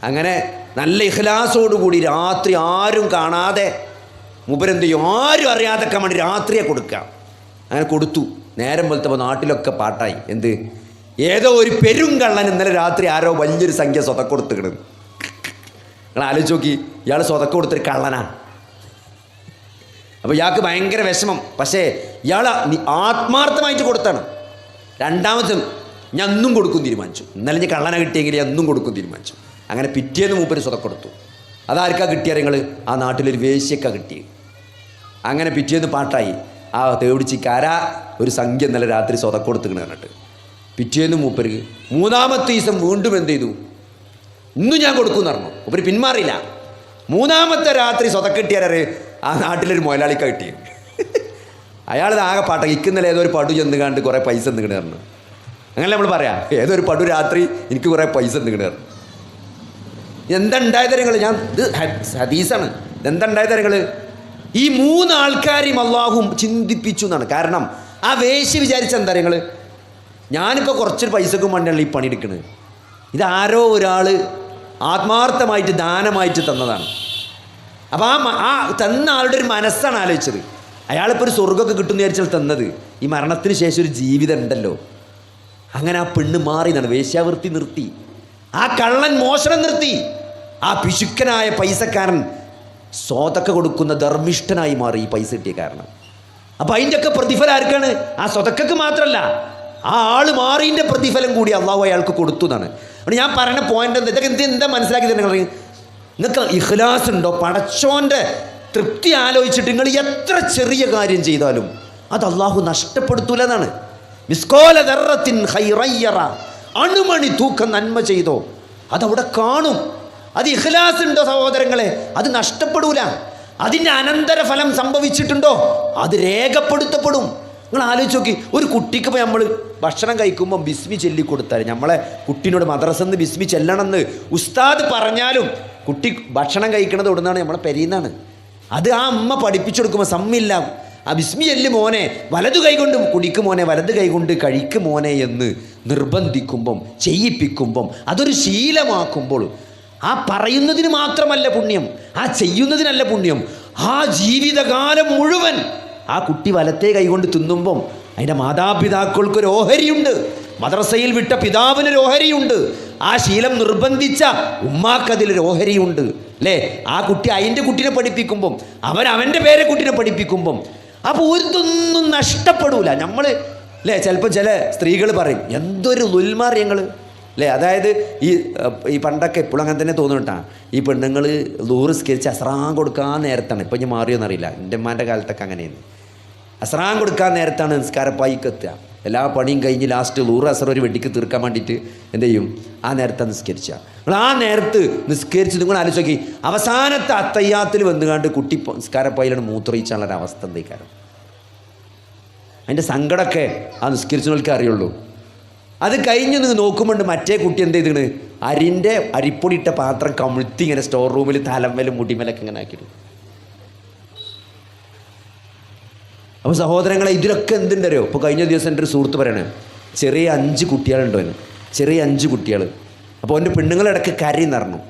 അങ്ങനെ നല്ല ഇഖ്ലാസോടുകൂടി രാത്രി ആരും കാണാതെ മൂപ്പരെന്ത് ചെയ്യും, ആരും അറിയാതൊക്കെ വേണ്ടി രാത്രിയെ കൊടുക്കുക. അങ്ങനെ കൊടുത്തു. നേരം പോലത്തെ നാട്ടിലൊക്കെ പാട്ടായി. എന്ത്, ഏതോ ഒരു പെരുങ്കള്ളൻ ഇന്നലെ രാത്രി ആരോ വലിയൊരു സംഖ്യ സ്വതക്ക കൊടുത്തിക്കണ്. നിങ്ങൾ ആലോചിച്ച് നോക്കി, ഇയാൾ സ്വതക്ക കൊടുത്തൊരു കള്ളനാണ്. അപ്പോൾ ഇയാൾക്ക് ഭയങ്കര വിഷമം. പക്ഷേ ഇയാൾ ആത്മാർത്ഥമായിട്ട് കൊടുത്താണ്. രണ്ടാമതും ഞാൻ എന്നും കൊടുക്കും തീരുമാനിച്ചു. ഇന്നലെ ഞാൻ കള്ളനെ കിട്ടിയെങ്കിൽ എന്നും കൊടുക്കും തീരുമാനിച്ചു. അങ്ങനെ പിറ്റേന്ന് മൂപ്പര് സ്വതക്ക കൊടുത്തു. അതാർക്കാ കിട്ടിയ നിങ്ങൾ, ആ നാട്ടിലൊരു വേശ്യക്ക കിട്ടിയത്. അങ്ങനെ പിറ്റേന്ന് പാട്ടായി. ആ തേടിച്ചിക്കാരാ ഒരു സംഖ്യ ഇന്നലെ രാത്രി സ്വതക്ക കൊടുത്തിക്കണ പറഞ്ഞിട്ട് പിറ്റേന്ന് മൂപ്പര് 3-ാമത്തെ ദിവസം വീണ്ടും എന്ത് ചെയ്തു, ഇന്നും ഞാൻ കൊടുക്കുമെന്ന് പറഞ്ഞു. മൂപ്പര് പിന്മാറിയില്ല. 3-ാമത്തെ രാത്രി സ്വതക്ക കിട്ടിയാരെ ആ നാട്ടിലൊരു മുതലാളിക്ക കിട്ടിയത്. അയാളിത് ആകെ പാട്ട ഇക്കുന്നല്ല ഏതോ ഒരു പടു ചെന്ന് കണ്ട് കുറേ പൈസ എന്തിങ്ങനെ പറഞ്ഞു. അങ്ങനെ നമ്മൾ പറയാം, ഏതോ ഒരു പടു രാത്രി എനിക്ക് കുറേ പൈസ എന്തിങ്ങനെ പറഞ്ഞു. എന്താ ഉണ്ടായ തരങ്ങൾ, ഞാൻ ഇത് ഹദീസാണ്. എന്താ ഉണ്ടായ തരങ്ങൾ, ഈ 3 ആൾക്കാരെയും അള്ളാഹു ചിന്തിപ്പിച്ചു എന്നാണ്. കാരണം ആ വേശ്യ വിചാരിച്ച എന്താ നിങ്ങൾ, ഞാനിപ്പോൾ കുറച്ചൊരു പൈസക്കും വേണ്ടിയാണ് ഈ പണിയെടുക്കുന്നത്. ഇതാരോ ഒരാൾ ആത്മാർത്ഥമായിട്ട് ദാനമായിട്ട് തന്നതാണ്. അപ്പോൾ ആ തന്ന ആളുടെ ഒരു മനസ്സാണ് ആലോചിച്ചത്. അയാളിപ്പോൾ ഒരു സ്വർഗ്ഗമൊക്കെ കിട്ടുമെന്ന് വിചാരിച്ചാൽ തന്നത്. ഈ മരണത്തിന് ശേഷം ഒരു ജീവിതം ഉണ്ടല്ലോ. അങ്ങനെ ആ പെണ്ണ് മാറി എന്നാണ്, വേശ്യാവൃത്തി നിർത്തി, ആ കള്ളൻ മോഷണം നിർത്തി, ആ പിശുക്കനായ പൈസക്കാരൻ സ്വതക്ക കൊടുക്കുന്ന ധർമ്മിഷ്ഠനായി മാറി ഈ പൈസ കിട്ടിയ കാരണം. അപ്പോൾ അതിൻ്റെയൊക്കെ പ്രതിഫലം ആർക്കാണ്? ആ സ്വതക്കക്ക് മാത്രമല്ല, ആ ആൾ മാറിൻ്റെ പ്രതിഫലം കൂടി അള്ളാഹു അയാൾക്ക് കൊടുത്തു എന്നാണ്. അതുകൊണ്ട് ഞാൻ പറയുന്ന പോയിന്റ് എന്താ, ഇതൊക്കെ എന്താ മനസ്സിലാക്കി തന്നെ നിങ്ങൾ നിങ്ങൾക്ക് ഇഖ്ലാസ് ഉണ്ടോ? പടച്ചോൻ്റെ തൃപ്തി ആലോചിച്ചിട്ട് നിങ്ങൾ എത്ര ചെറിയ കാര്യം ചെയ്താലും അത് അള്ളാഹു നഷ്ടപ്പെടുത്തൂല എന്നാണ്. മിസ്കോല ദർറത്തിൻ ഖൈറയ്യറ, അണുമണി തൂക്കം നന്മ ചെയ്തോ അതവിടെ കാണും. അത് ഇഖ്ലാസ് ഉണ്ടോ സഹോദരങ്ങളെ, അത് നഷ്ടപ്പെടൂല. അതിൻ്റെ അനന്തരഫലം സംഭവിച്ചിട്ടുണ്ടോ അത് രേഖപ്പെടുത്തപ്പെടും. നിങ്ങൾ ആലോചിച്ച് നോക്കി, ഒരു കുട്ടിക്ക് ഇപ്പോൾ നമ്മൾ ഭക്ഷണം കഴിക്കുമ്പോൾ ബിസ്മി ചൊല്ലിക്കൊടുത്താൽ, നമ്മളെ കുട്ടീനോട് മദ്രസന്ന് ബിസ്മി ചെല്ലണമെന്ന് ഉസ്താദ് പറഞ്ഞാലും കുട്ടി ഭക്ഷണം കഴിക്കണത് എവിടുന്നാണ്? നമ്മളെ പെരീന്നാണ്. അത് ആ അമ്മ പഠിപ്പിച്ചു കൊടുക്കുമ്പോൾ സമ്മില്ല, ആ ബിസ്മി ചെല്ല് മോനെ, വലതു കൈകൊണ്ട് കുടിക്ക് മോനെ, വലത് കൈകൊണ്ട് കഴിക്ക് മോനെ എന്ന് നിർബന്ധിക്കുമ്പം, ചെയ്യിപ്പിക്കുമ്പം, അതൊരു ശീലമാക്കുമ്പോൾ ആ പറയുന്നതിന് മാത്രമല്ല പുണ്യം, ആ ചെയ്യുന്നതിനല്ല പുണ്യം, ആ ജീവിതകാലം മുഴുവൻ ആ കുട്ടി വലത്തെ കൈകൊണ്ട് തിന്നുമ്പം അതിൻ്റെ മാതാപിതാക്കൾക്കൊരു ഓഹരിയുണ്ട്, മദ്രസയിൽ വിട്ട പിതാവിനൊരു ഓഹരിയുണ്ട്, ആ ശീലം നിർബന്ധിച്ച ഉമ്മാക്കതിലൊരു ഓഹരിയുണ്ട് അല്ലേ? ആ കുട്ടി അതിൻ്റെ കുട്ടീനെ പഠിപ്പിക്കുമ്പം, അവൻ്റെ പേരെ കുട്ടീനെ പഠിപ്പിക്കുമ്പം, അപ്പോൾ ഒരിതൊന്നും നഷ്ടപ്പെടൂല. നമ്മൾ അല്ലേ, ചിലപ്പോൾ ചില സ്ത്രീകൾ പറയും എന്തൊരു ദുൽമാർ ഞങ്ങൾ അല്ലേ. അതായത് ഈ പണ്ടൊക്കെ എപ്പോഴും അങ്ങനെ തന്നെ തോന്നുന്നുട്ടാ, ഈ പെണ്ണുങ്ങൾ ദൂറ് സ്കരിച്ച് അസ്രാൻ കൊടുക്കാൻ നേരത്താണ്, ഇപ്പം ഞാൻ മാറിയോന്നറിയില്ല, എൻ്റെ അമ്മാൻ്റെ കാലത്തൊക്കെ അങ്ങനെയാണ്, അസ്രാൻ കൊടുക്കാൻ നേരത്താണ് നിസ്കാരപ്പായിക്ക് എത്തുക. എല്ലാ പണിയും കഴിഞ്ഞ് ലാസ്റ്റ് ലൂറ് അസർ ഒരു വെടിക്ക് തീർക്കാൻ വേണ്ടിയിട്ട് എന്ത് ചെയ്യും, ആ നേരത്തെ നിസ്കരിച്ച. നിങ്ങൾ ആ നേരത്ത് നിസ്കരിച്ച് നിങ്ങൾ ആലോചിച്ച് നോക്കി, അവസാനത്തെ അത്തയ്യാത്തിൽ വന്നുകാണ്ട് കുട്ടി നിസ്കാരപ്പായിലാണ് മൂത്രയിച്ചാനുള്ള അവസ്ഥ എന്തേക്കാരം. അതിൻ്റെ സങ്കടമൊക്കെ ആ നിസ്കരിച്ചവർക്ക് അറിയുള്ളൂ. അത് കഴിഞ്ഞ് നിങ്ങൾ നോക്കുമ്പോണ്ട് മറ്റേ കുട്ടി എന്ത് ചെയ്തിണ്, അരിപ്പൊടിയിട്ട പാത്രം കമിഴ്ത്തി ഇങ്ങനെ സ്റ്റോർ റൂമിൽ തലമ്മലും മുടിമലൊക്കെ ഇങ്ങനെ ആക്കിയിട്ട്. അപ്പോൾ സഹോദരങ്ങളെ, ഇതിലൊക്കെ എന്തുണ്ടല്ലോ. ഇപ്പോൾ കഴിഞ്ഞ ദിവസം എൻ്റെ ഒരു സുഹൃത്ത് പറയണേ, ചെറിയ 5 കുട്ടികളുണ്ടോ എന്ന്, ചെറിയ 5 കുട്ടികൾ. അപ്പോൾ എൻ്റെ പെണ്ണുങ്ങളിടയ്ക്ക് കരയും നിറഞ്ഞു.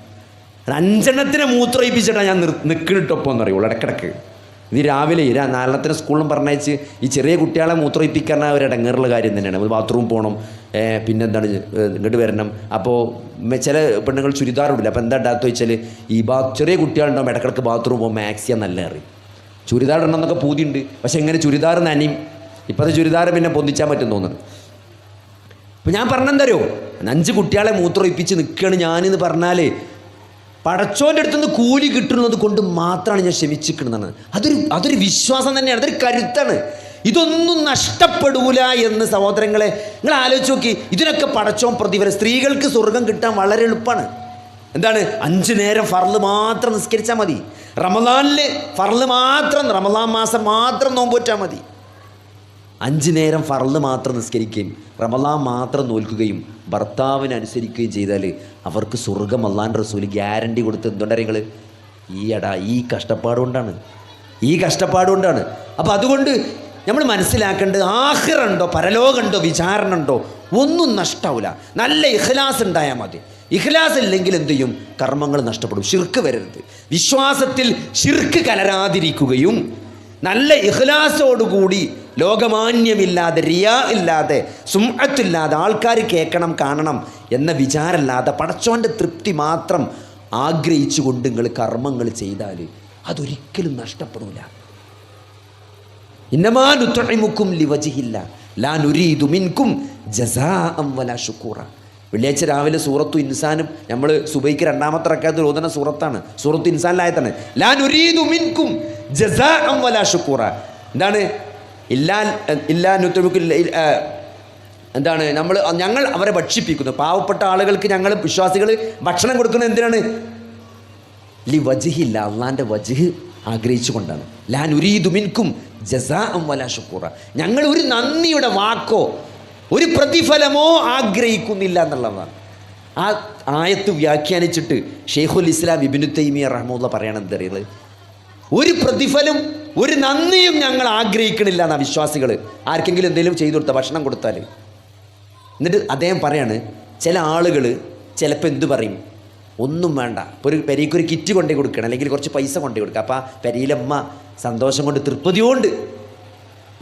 5 മൂത്രയിപ്പിച്ചിട്ടാണ് ഞാൻ നിൽക്കണിട്ടൊപ്പം എന്നറിയുള്ളൂ ഇടയ്ക്കിടയ്ക്ക്. ഇത് രാവിലെ 4 സ്കൂളിലും പറഞ്ഞയച്ച് ഈ ചെറിയ കുട്ടികളെ മൂത്രയിപ്പിക്കാൻ ഒരു ഇടങ്ങേറുള്ള കാര്യം തന്നെയാണ്. ബാത്റൂം പോകണം, പിന്നെന്താണ് ഇങ്ങോട്ട് വരണം. അപ്പോൾ ചില പെണ്ണുങ്ങൾ ചുരിദാർ ഇടില്ല. അപ്പോൾ എന്താ ഉണ്ടാകുക വെച്ചാൽ, ഈ ചെറിയ കുട്ടികളുണ്ടാകുമ്പോൾ ഇടയ്ക്കിടയ്ക്ക് ബാത്റൂം പോകുമ്പോൾ മാക്സിയ നല്ല അറിയും. ചുരിദാർ ഇടണമെന്നൊക്കെ പൂതിയുണ്ട്, പക്ഷെ എങ്ങനെ ചുരിദാർ നനയും. ഇപ്പോഴത്തെ ചുരിദാർ പിന്നെ പൊന്തിച്ചാൻ പറ്റും തോന്നുന്നു. അപ്പോൾ ഞാൻ പറഞ്ഞെന്തരോ, 5 കുട്ടികളെ മൂത്രയിപ്പിച്ച് നിൽക്കുകയാണ് ഞാനെന്ന് പറഞ്ഞാൽ പടച്ചോൻ്റെ അടുത്തുനിന്ന് കൂലി കിട്ടുന്നത് കൊണ്ട് മാത്രമാണ് ഞാൻ ക്ഷമിച്ചിരിക്കുന്നതാണ്. അതൊരു വിശ്വാസം തന്നെയാണ്, അതൊരു കരുത്താണ്. ഇതൊന്നും നഷ്ടപ്പെടൂല എന്ന് സഹോദരങ്ങളെ നിങ്ങൾ ആലോചിച്ച് നോക്കി. ഇതിനൊക്കെ പടച്ചോൻ പ്രതിഫലം. സ്ത്രീകൾക്ക് സ്വർഗം കിട്ടാൻ വളരെ എളുപ്പമാണ്. എന്താണ്? 5 നേരം ഫർള് മാത്രം നിസ്കരിച്ചാൽ മതി. റമദാനിൽ ഫർള് മാത്രം, റമദാൻ മാസം മാത്രം നോമ്പുവറ്റാൽ മതി. 5 നേരം ഫർള് മാത്രം നിസ്കരിക്കുകയും റമദാൻ മാത്രം നോൽക്കുകയും ഭർത്താവിനനുസരിക്കുകയും ചെയ്താൽ അവർക്ക് സ്വർഗം അല്ലാഹുവിൻ്റെ റസൂൽ ഗ്യാരണ്ടി കൊടുത്ത്. എന്തുകൊണ്ടാണ് നിങ്ങൾ ഈ കഷ്ടപ്പാടുകൊണ്ടാണ്. അപ്പോൾ അതുകൊണ്ട് നമ്മൾ മനസ്സിലാക്കേണ്ടത്, ആഖിറുണ്ടോ പരലോകമുണ്ടോ വിചാരണുണ്ടോ ഒന്നും നഷ്ടാവില്ല. നല്ല ഇഖ്ലാസ് ഉണ്ടായാൽ മതി. ഇഖ്ലാസ് ഇല്ലെങ്കിൽ എന്ത് ചെയ്യും? കർമ്മങ്ങൾ നഷ്ടപ്പെടും. ശിർക്ക് വരരുത്. വിശ്വാസത്തിൽ ശിർക്ക് കലരാതിരിക്കുകയും നല്ല ഇഖ്ലാസോടുകൂടി ലോകമാന്യമില്ലാതെ, റിയാ ഇല്ലാതെ, സുംഅത്തില്ലാതെ, ആൾക്കാർ കേൾക്കണം കാണണം എന്ന വിചാരമില്ലാതെ പടച്ചോൻ്റെ തൃപ്തി മാത്രം ആഗ്രഹിച്ചുകൊണ്ട് നിങ്ങൾ കർമ്മങ്ങൾ ചെയ്താൽ അതൊരിക്കലും നഷ്ടപ്പെടില്ല. ഇന്നമാ നുത്ഇമുക്കും ലിവജ്ഹില്ല ലാ നുരീദു മിൻകും ജസാഅൻ വലാ ശുക്കൂറ. വെള്ളിയാഴ്ച രാവിലെ സൂറത്തു ഇൻസാനും നമ്മൾ സുബൈക്ക് 2ാമത്തെ റക്അത്തിൽ ഓതുന്ന സൂറത്താണ്. സൂറത്തു ഇൻസാനിലായതാണ് ലാ നുരീദു മിൻകും ജസാഅൻ വലാ ശുക്കൂറ. എന്താണ്? എന്താണ്? ഞങ്ങൾ അവരെ ഭക്ഷിപ്പിക്കുന്നു. പാവപ്പെട്ട ആളുകൾക്ക് ഞങ്ങൾ വിശ്വാസികൾ ഭക്ഷണം കൊടുക്കുന്നത് എന്തിനാണ്? ലിവജ്ഹില്ല, അള്ളാൻ്റെ വജ്ഹ് ആഗ്രഹിച്ചു കൊണ്ടാണ്. ലാ നുരീദു മിൻകും ജസാഅൻ വലാ ശുക്കൂറ. ഞങ്ങൾ ഒരു നന്ദിയുടെ വാക്കോ ഒരു പ്രതിഫലമോ ആഗ്രഹിക്കുന്നില്ല എന്നുള്ളതാണ്. ആ ആയത്ത് വ്യാഖ്യാനിച്ചിട്ട് ഷെയ്ഖുൽ ഇസ്ലാം ഇബ്നു തൈമിയ്യ റഹ്മത്തുള്ളാഹി പറയണത് എന്തറിയത്? ഒരു പ്രതിഫലം ഒരു നന്ദിയും ഞങ്ങൾ ആഗ്രഹിക്കണില്ല എന്നാണ് വിശ്വാസികൾ. ആർക്കെങ്കിലും എന്തെങ്കിലും ചെയ്തു കൊടുത്താൽ, ഭക്ഷണം കൊടുത്താൽ. എന്നിട്ട് അദ്ദേഹം പറയാണ്, ചില ആളുകൾ ചിലപ്പോൾ എന്തു പറയും, ഒന്നും വേണ്ട, ഇപ്പോൾ ഒരു പെരീക്കൊരു കിറ്റ് കൊണ്ടേ കൊടുക്കണം, അല്ലെങ്കിൽ കുറച്ച് പൈസ കൊണ്ടേ കൊടുക്കുക. അപ്പോൾ ആ പെരിയിലമ്മ സന്തോഷം കൊണ്ട് തൃപ്തിയോണ്ട്,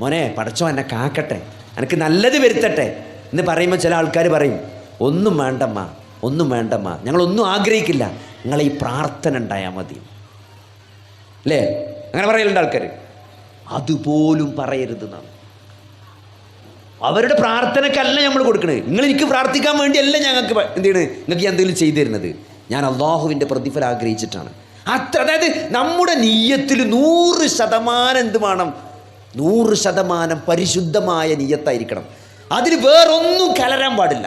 മോനെ പടച്ചോ എന്നെ കാക്കട്ടെ, എനിക്ക് നല്ലത് വരുത്തട്ടെ എന്ന് പറയുമ്പോൾ ചില ആൾക്കാർ പറയും, ഒന്നും വേണ്ടമ്മ, ഞങ്ങളൊന്നും ആഗ്രഹിക്കില്ല, നിങ്ങളെ ഈ പ്രാർത്ഥന ഉണ്ടായാൽ മതി അല്ലേ? അങ്ങനെ പറയലുണ്ട് ആൾക്കാർ. അതുപോലും പറയരുത് നാം. അവരുടെ പ്രാർത്ഥനക്കല്ല നമ്മൾ കൊടുക്കണത്. നിങ്ങൾ എനിക്ക് പ്രാർത്ഥിക്കാൻ വേണ്ടിയല്ല ഞങ്ങൾക്ക് എന്ത് ചെയ്യണത്, നിങ്ങൾക്ക് എന്തെങ്കിലും ചെയ്തു തരുന്നത്. ഞാൻ അള്ളാഹുവിൻ്റെ പ്രതിഫലം ആഗ്രഹിച്ചിട്ടാണ്. അതായത് നമ്മുടെ നിയ്യത്തിൽ 100% എന്ത് വേണം, 100% പരിശുദ്ധമായ നിയ്യത്തായിരിക്കണം. അതിൽ വേറൊന്നും കലരാൻ പാടില്ല.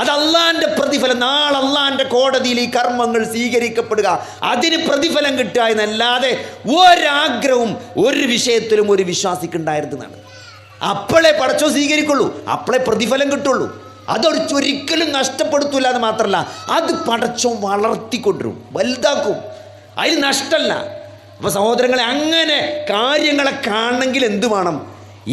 അത് അള്ളാൻ്റെ പ്രതിഫലം, നാളെ അള്ളാൻ്റെ കോടതിയിൽ ഈ കർമ്മങ്ങൾ സ്വീകരിക്കപ്പെടുക, അതിന് പ്രതിഫലം കിട്ടുക എന്നല്ലാതെ ഒരാഗ്രഹവും ഒരു വിഷയത്തിലും ഒരു വിശ്വാസിക്കുണ്ടായിരുന്നതാണ്. അപ്പോഴേ പടച്ചോ സ്വീകരിക്കുള്ളൂ, അപ്പോഴേ പ്രതിഫലം കിട്ടുള്ളൂ. അതൊരിക്കലും നഷ്ടപ്പെടുത്തില്ല. എന്ന് മാത്രമല്ല, അത് പടച്ചോ വളർത്തിക്കൊണ്ടിരും, വലുതാക്കും, അതിന് നഷ്ടമല്ല. അപ്പോൾ സഹോദരങ്ങളെ, അങ്ങനെ കാര്യങ്ങളെ കാണണമെങ്കിൽ എന്ത് വേണം?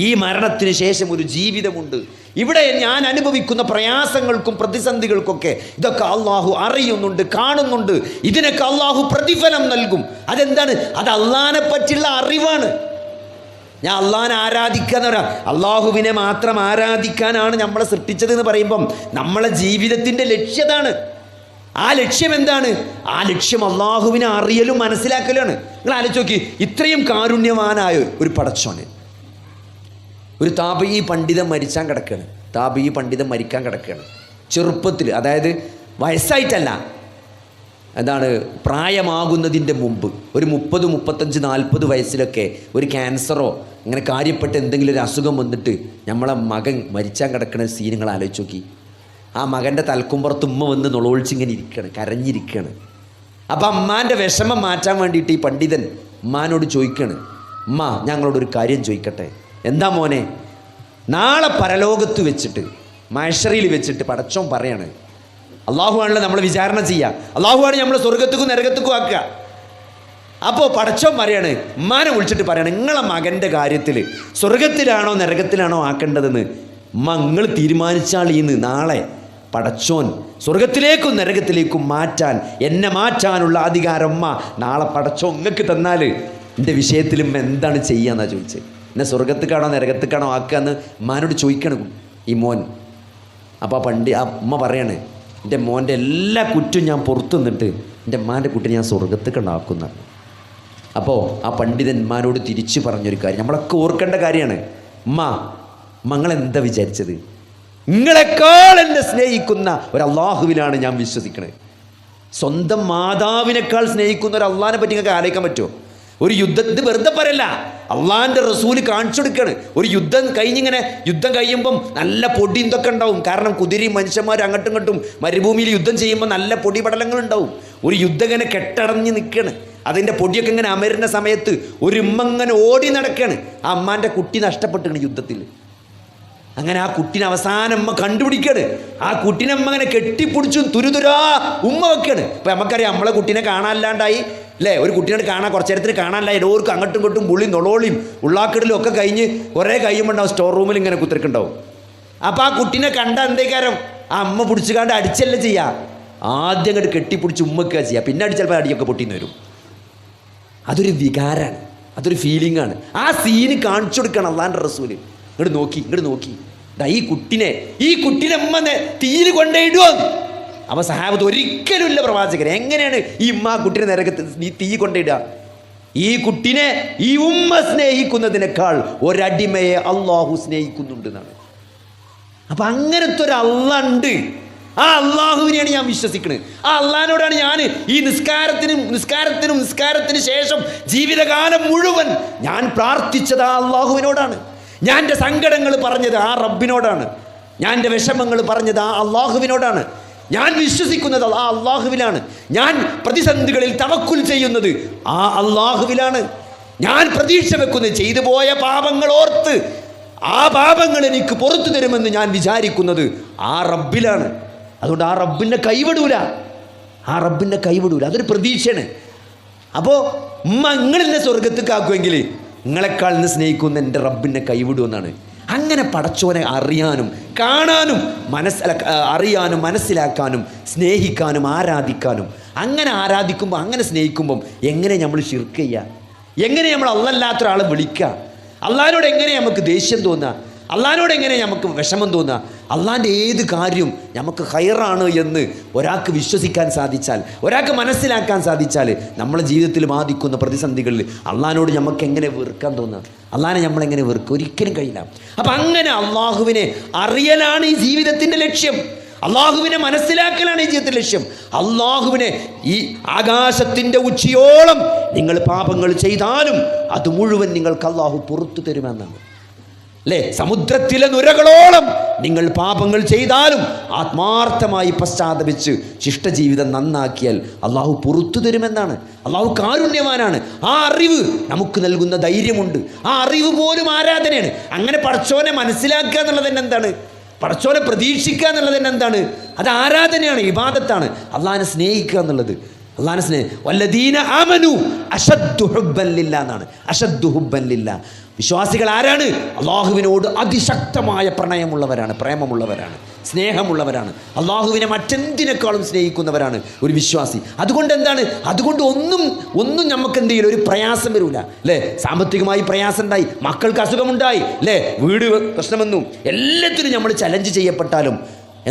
ഈ മരണത്തിന് ശേഷം ഒരു ജീവിതമുണ്ട്. ഇവിടെ ഞാൻ അനുഭവിക്കുന്ന പ്രയാസങ്ങൾക്കും പ്രതിസന്ധികൾക്കൊക്കെ ഇതൊക്കെ അള്ളാഹു അറിയുന്നുണ്ട്, കാണുന്നുണ്ട്. ഇതിനൊക്കെ അള്ളാഹു പ്രതിഫലം നൽകും. അതെന്താണ്? അത് അള്ളാഹിനെ പറ്റിയുള്ള അറിവാണ്. ഞാൻ അള്ളാഹിനെ ആരാധിക്കുക എന്ന് പറയാം. അള്ളാഹുവിനെ മാത്രം ആരാധിക്കാനാണ് നമ്മളെ സൃഷ്ടിച്ചത് എന്ന് പറയുമ്പം നമ്മളെ ജീവിതത്തിൻ്റെ ലക്ഷ്യതാണ്. ആ ലക്ഷ്യം എന്താണ്? ആ ലക്ഷ്യം അള്ളാഹുവിനെ അറിയലും മനസ്സിലാക്കലാണ്. നിങ്ങൾ ആലോചിച്ച് നോക്കി, ഇത്രയും കാരുണ്യവാനായ ഒരു പടച്ചോന്, ഒരു താബഈ പണ്ഡിതൻ മരിക്കാൻ കിടക്കുകയാണ്. താബഈ പണ്ഡിതൻ മരിക്കാൻ കിടക്കുകയാണ് ചെറുപ്പത്തിൽ, അതായത് വയസ്സായിട്ടല്ല, എന്താണ്, പ്രായമാകുന്നതിൻ്റെ മുമ്പ് ഒരു 30, 35, 40 വയസ്സിലൊക്കെ ഒരു ക്യാൻസറോ അങ്ങനെ കാര്യപ്പെട്ട എന്തെങ്കിലും ഒരു അസുഖം വന്നിട്ട് നമ്മളെ മകൻ മരിച്ചാൻ കിടക്കുന്ന സീനുകൾ ആലോചിച്ച് നോക്കി. ആ മകൻ്റെ തലക്കുമ്പുറത്ത് ഉമ്മ വന്ന് നുളൊളിച്ചിങ്ങനെ ഇരിക്കുകയാണ്, കരഞ്ഞിരിക്കുകയാണ്. അപ്പം അമ്മാൻ്റെ വിഷമം മാറ്റാൻ വേണ്ടിയിട്ട് ഈ പണ്ഡിതൻ ഉമ്മാനോട് ചോദിക്കുകയാണ്, ഉമ്മ ഞങ്ങളോടൊരു കാര്യം ചോദിക്കട്ടെ. എന്താ മോനെ? നാളെ പരലോകത്ത് വെച്ചിട്ട്, മഹ്ശറിൽ വെച്ചിട്ട് പടച്ചോൻ പറയാണ്, അള്ളാഹു ആണല്ലോ നമ്മളെ വിചാരണ ചെയ്യുക, അള്ളാഹു ആണ് നമ്മളെ സ്വർഗത്തുക്കും നരകത്തുക്കും ആക്കുക. അപ്പോൾ പടച്ചോൻ പറയാണ്, ഉമ്മാനെ വിളിച്ചിട്ട് പറയാണ്, നിങ്ങളെ മകൻ്റെ കാര്യത്തിൽ സ്വർഗത്തിലാണോ നരകത്തിലാണോ ആക്കേണ്ടതെന്ന് നിങ്ങൾ തീരുമാനിച്ചാളീന്ന് നാളെ പടച്ചോൻ സ്വർഗത്തിലേക്കും നരകത്തിലേക്കും മാറ്റാൻ, എന്നെ മാറ്റാനുള്ള അധികാരം നാളെ പടച്ചോൻ നിങ്ങൾക്ക് തന്നാൽ എൻ്റെ വിഷയത്തിലും എന്താണ് ചെയ്യാന്നാണ് ചോദിച്ചത്. എന്നെ സ്വർഗത്തേക്കാണോ നരകത്തേക്കാണോ ആക്കുകയെന്ന് ഉമ്മാനോട് ചോദിക്കണം ഈ മോൻ. അപ്പോൾ ആ ഉമ്മ പറയാണ്, എൻ്റെ മോൻ്റെ എല്ലാ കുറ്റും ഞാൻ പുറത്തു നിന്നിട്ട് എൻ്റെ ഉമ്മാൻ്റെ കുട്ടിനെ ഞാൻ സ്വർഗത്തേക്കാണാക്കുന്നതാണ്. അപ്പോൾ ആ പണ്ഡിതന്മാരോട് തിരിച്ചു പറഞ്ഞൊരു കാര്യം നമ്മളൊക്കെ ഓർക്കേണ്ട കാര്യമാണ്. മങ്ങളെന്താ വിചാരിച്ചത്? നിങ്ങളെക്കാൾ എന്നെ സ്നേഹിക്കുന്ന ഒരു അള്ളാഹുവിലാണ് ഞാൻ വിശ്വസിക്കണത്. സ്വന്തം മാതാവിനേക്കാൾ സ്നേഹിക്കുന്ന ഒരു അള്ളാഹിനെ പറ്റി നിങ്ങൾക്ക് ആലോചിക്കാൻ പറ്റുമോ? ഒരു യുദ്ധത്തിൽ വെറുതെ പറയല്ല, അള്ളാഹിൻ്റെ റസൂല് കാണിച്ചു കൊടുക്കുകയാണ്. ഒരു യുദ്ധം കഴിയുമ്പം നല്ല പൊടി ഇതൊക്കെ ഉണ്ടാവും. കാരണം കുതിരയും മനുഷ്യന്മാരും അങ്ങോട്ടും ഇങ്ങോട്ടും മരുഭൂമിയിൽ യുദ്ധം ചെയ്യുമ്പോൾ നല്ല പൊടി പടലങ്ങൾ ഉണ്ടാവും. ഒരു യുദ്ധം ഇങ്ങനെ കെട്ടടഞ്ഞ് നിൽക്കുകയാണ്. അതിൻ്റെ പൊടിയൊക്കെ ഇങ്ങനെ അമരുന്ന സമയത്ത് ഒരു ഉമ്മ ഇങ്ങനെ ഓടി നടക്കുകയാണ്. ആ അമ്മാൻ്റെ കുട്ടി നഷ്ടപ്പെട്ടിട്ടുണ്ട് യുദ്ധത്തിൽ. അങ്ങനെ ആ കുട്ടീനെ അവസാനം അമ്മ കണ്ടുപിടിക്കുകയാണ്. ആ കുട്ടീനെ അമ്മ അങ്ങനെ കെട്ടിപ്പിടിച്ചും തുരുതുരാ ഉമ്മ വെക്കുകയാണ്. ഇപ്പം നമുക്കറിയാം, നമ്മളെ കുട്ടീനെ കാണാനില്ലാണ്ടായി അല്ലേ? ഒരു കുട്ടീനെ കാണാൻ കുറച്ച് നേരത്തിന് കാണാനില്ല, എല്ലാവർക്കും അങ്ങോട്ടും ഇങ്ങോട്ടും പുള്ളി നൊളോളിയും ഉള്ളാക്കിടലും ഒക്കെ കഴിഞ്ഞ് കുറേ കഴിയുമ്പോണ്ടാവും സ്റ്റോർ റൂമിൽ ഇങ്ങനെ കുത്തിരക്കുണ്ടാവും. അപ്പോൾ ആ കുട്ടീനെ കണ്ട എന്തേക്കാരം ആ അമ്മ പിടിച്ചുകാണ്ട് അടിച്ചല്ല ചെയ്യുക, ആദ്യം അങ്ങോട്ട് കെട്ടിപ്പിടിച്ച് ഉമ്മക്കുക ചെയ്യുക. പിന്നെ അടിച്ചപ്പോൾ അടിയൊക്കെ പൊട്ടിന്ന് വരും. അതൊരു വികാരമാണ്, അതൊരു ഫീലിംഗാണ്. ആ സീന് കാണിച്ചു കൊടുക്കണം അള്ളാഹിൻ്റെ റസൂല്. ഇങ്ങോട്ട് നോക്കി ഈ കുട്ടിനെ അമ്മ തീയിൽ കൊണ്ടേയിടുമോ? അപ്പോൾ സഹാബത്ത് ഒരിക്കലും ഇല്ല പ്രവാചകരെ, എങ്ങനെയാണ് ഈ ഉമ്മ ആ കുട്ടിനെ നരകത്ത് നീ തീ കൊണ്ടിടുക? ഈ കുട്ടിനെ ഈ ഉമ്മ സ്നേഹിക്കുന്നതിനേക്കാൾ ഒരടിമയെ അള്ളാഹു സ്നേഹിക്കുന്നുണ്ട് എന്നാണ്. അപ്പം അങ്ങനത്തെ ഒരു അള്ളാഹ് ഉണ്ട്. ആ അള്ളാഹുവിനെയാണ് ഞാൻ വിശ്വസിക്കുന്നത്. ആ അള്ളാഹിനോടാണ് ഞാൻ ഈ നിസ്കാരത്തിന് ശേഷം ജീവിതകാലം മുഴുവൻ ഞാൻ പ്രാർത്ഥിച്ചത് ആ അള്ളാഹുവിനോടാണ്. ഞാൻ എൻ്റെ സങ്കടങ്ങൾ പറഞ്ഞത് ആ റബ്ബിനോടാണ്. ഞാൻ എൻ്റെ വിഷമങ്ങൾ പറഞ്ഞത് ആ അള്ളാഹുവിനോടാണ്. ഞാൻ വിശ്വസിക്കുന്നത് ആ അള്ളാഹുവിലാണ്. ഞാൻ പ്രതിസന്ധികളിൽ തവക്കുൽ ചെയ്യുന്നത് ആ അള്ളാഹുവിലാണ്. ഞാൻ പ്രതീക്ഷ വെക്കുന്നത് ചെയ്തു പോയ പാപങ്ങൾ ഓർത്ത് ആ പാപങ്ങൾ എനിക്ക് പുറത്തു തരുമെന്ന് ഞാൻ വിചാരിക്കുന്നത് ആ റബ്ബിലാണ്. അതുകൊണ്ട് ആ റബ്ബിനെ കൈവിടൂല. അതൊരു പ്രതീക്ഷയാണ്. അപ്പോൾ നിങ്ങളെന്നെ സ്വർഗത്തേക്ക് ആക്കുമെങ്കിൽ നിങ്ങളെക്കാൾ ഇന്ന് സ്നേഹിക്കുന്ന എൻ്റെ റബ്ബിനെ കൈവിടുമെന്നാണ്. അങ്ങനെ പടച്ചോനെ അറിയാനും കാണാനും അറിയാനും മനസ്സിലാക്കാനും സ്നേഹിക്കാനും ആരാധിക്കാനും, അങ്ങനെ ആരാധിക്കുമ്പോൾ അങ്ങനെ സ്നേഹിക്കുമ്പം എങ്ങനെ നമ്മൾ ശിർക്ക് ചെയ്യുക? എങ്ങനെ നമ്മൾ അള്ളല്ലാത്തൊരാളെ വിളിക്കുക? അള്ളാഹിനോട് എങ്ങനെ നമുക്ക് ദേഷ്യം തോന്നുക? അള്ളാഹിനോട് എങ്ങനെ നമുക്ക് വിഷമം തോന്നുക? അള്ളാൻ്റെ ഏത് കാര്യം നമുക്ക് ഹൈറാണ് എന്ന് ഒരാൾക്ക് വിശ്വസിക്കാൻ സാധിച്ചാൽ, ഒരാൾക്ക് മനസ്സിലാക്കാൻ സാധിച്ചാൽ, നമ്മളെ ജീവിതത്തിൽ ബാധിക്കുന്ന പ്രതിസന്ധികളിൽ അള്ളാഹിനോട് നമുക്ക് എങ്ങനെ വെറുക്കാൻ തോന്നുക? അള്ളാഹിനെ നമ്മളെങ്ങനെ വെറുക്കുക? ഒരിക്കലും കഴിയില്ല. അപ്പം അങ്ങനെ അള്ളാഹുവിനെ അറിയലാണ് ഈ ജീവിതത്തിൻ്റെ ലക്ഷ്യം. അള്ളാഹുവിനെ മനസ്സിലാക്കലാണ് ഈ ജീവിതത്തിൻ്റെ ലക്ഷ്യം. അള്ളാഹുവിനെ ഈ ആകാശത്തിൻ്റെ ഉച്ചിയോളം നിങ്ങൾ പാപങ്ങൾ ചെയ്താലും അത് മുഴുവൻ നിങ്ങൾക്ക് അള്ളാഹു പുറത്തു തരുമെന്നാണ് അല്ലേ? സമുദ്രത്തിലെ നുരകളോളം നിങ്ങൾ പാപങ്ങൾ ചെയ്താലും ആത്മാർത്ഥമായി പശ്ചാത്തപിച്ച് ശിഷ്ടജീവിതം നന്നാക്കിയാൽ അള്ളാഹു പുറത്തു തരുമെന്നാണ്. അള്ളാഹു കാരുണ്യവാനാണ്. ആ അറിവ് നമുക്ക് നൽകുന്ന ധൈര്യമുണ്ട്. ആ അറിവ് പോലും ആരാധനയാണ്. അങ്ങനെ പടച്ചോനെ മനസ്സിലാക്കുക എന്നുള്ളത് തന്നെ എന്താണ്? പടച്ചോനെ പ്രതീക്ഷിക്കുക എന്നുള്ളത് തന്നെ എന്താണ്? അത് ആരാധനയാണ്, ഇബാദത്താണ്. അള്ളാഹിനെ സ്നേഹിക്കുക എന്നുള്ളത്, അള്ളാഹിനെ സ്നേഹം. വല്ലദീന ആമനു അശദ്ദു ഹുബ്ബൻ ലില്ലാ എന്നാണ്. അശദ്ദു ഹുബ്ബൻ ലില്ലാ. വിശ്വാസികൾ ആരാണ്? അള്ളാഹുവിനോട് അതിശക്തമായ പ്രണയമുള്ളവരാണ്, പ്രേമമുള്ളവരാണ്, സ്നേഹമുള്ളവരാണ്. അള്ളാഹുവിനെ മറ്റെന്തിനേക്കാളും സ്നേഹിക്കുന്നവരാണ് ഒരു വിശ്വാസി. അതുകൊണ്ട് എന്താണ്? അതുകൊണ്ട് ഒന്നും നമുക്ക് എന്ത് ചെയ്യില്ല, ഒരു പ്രയാസം വരില്ല അല്ലേ? സാമ്പത്തികമായി പ്രയാസം ഉണ്ടായി, മക്കൾക്ക് അസുഖമുണ്ടായി അല്ലേ, വീട് പ്രശ്നം വന്നു, എല്ലാത്തിനും നമ്മൾ ചലഞ്ച് ചെയ്യപ്പെട്ടാലും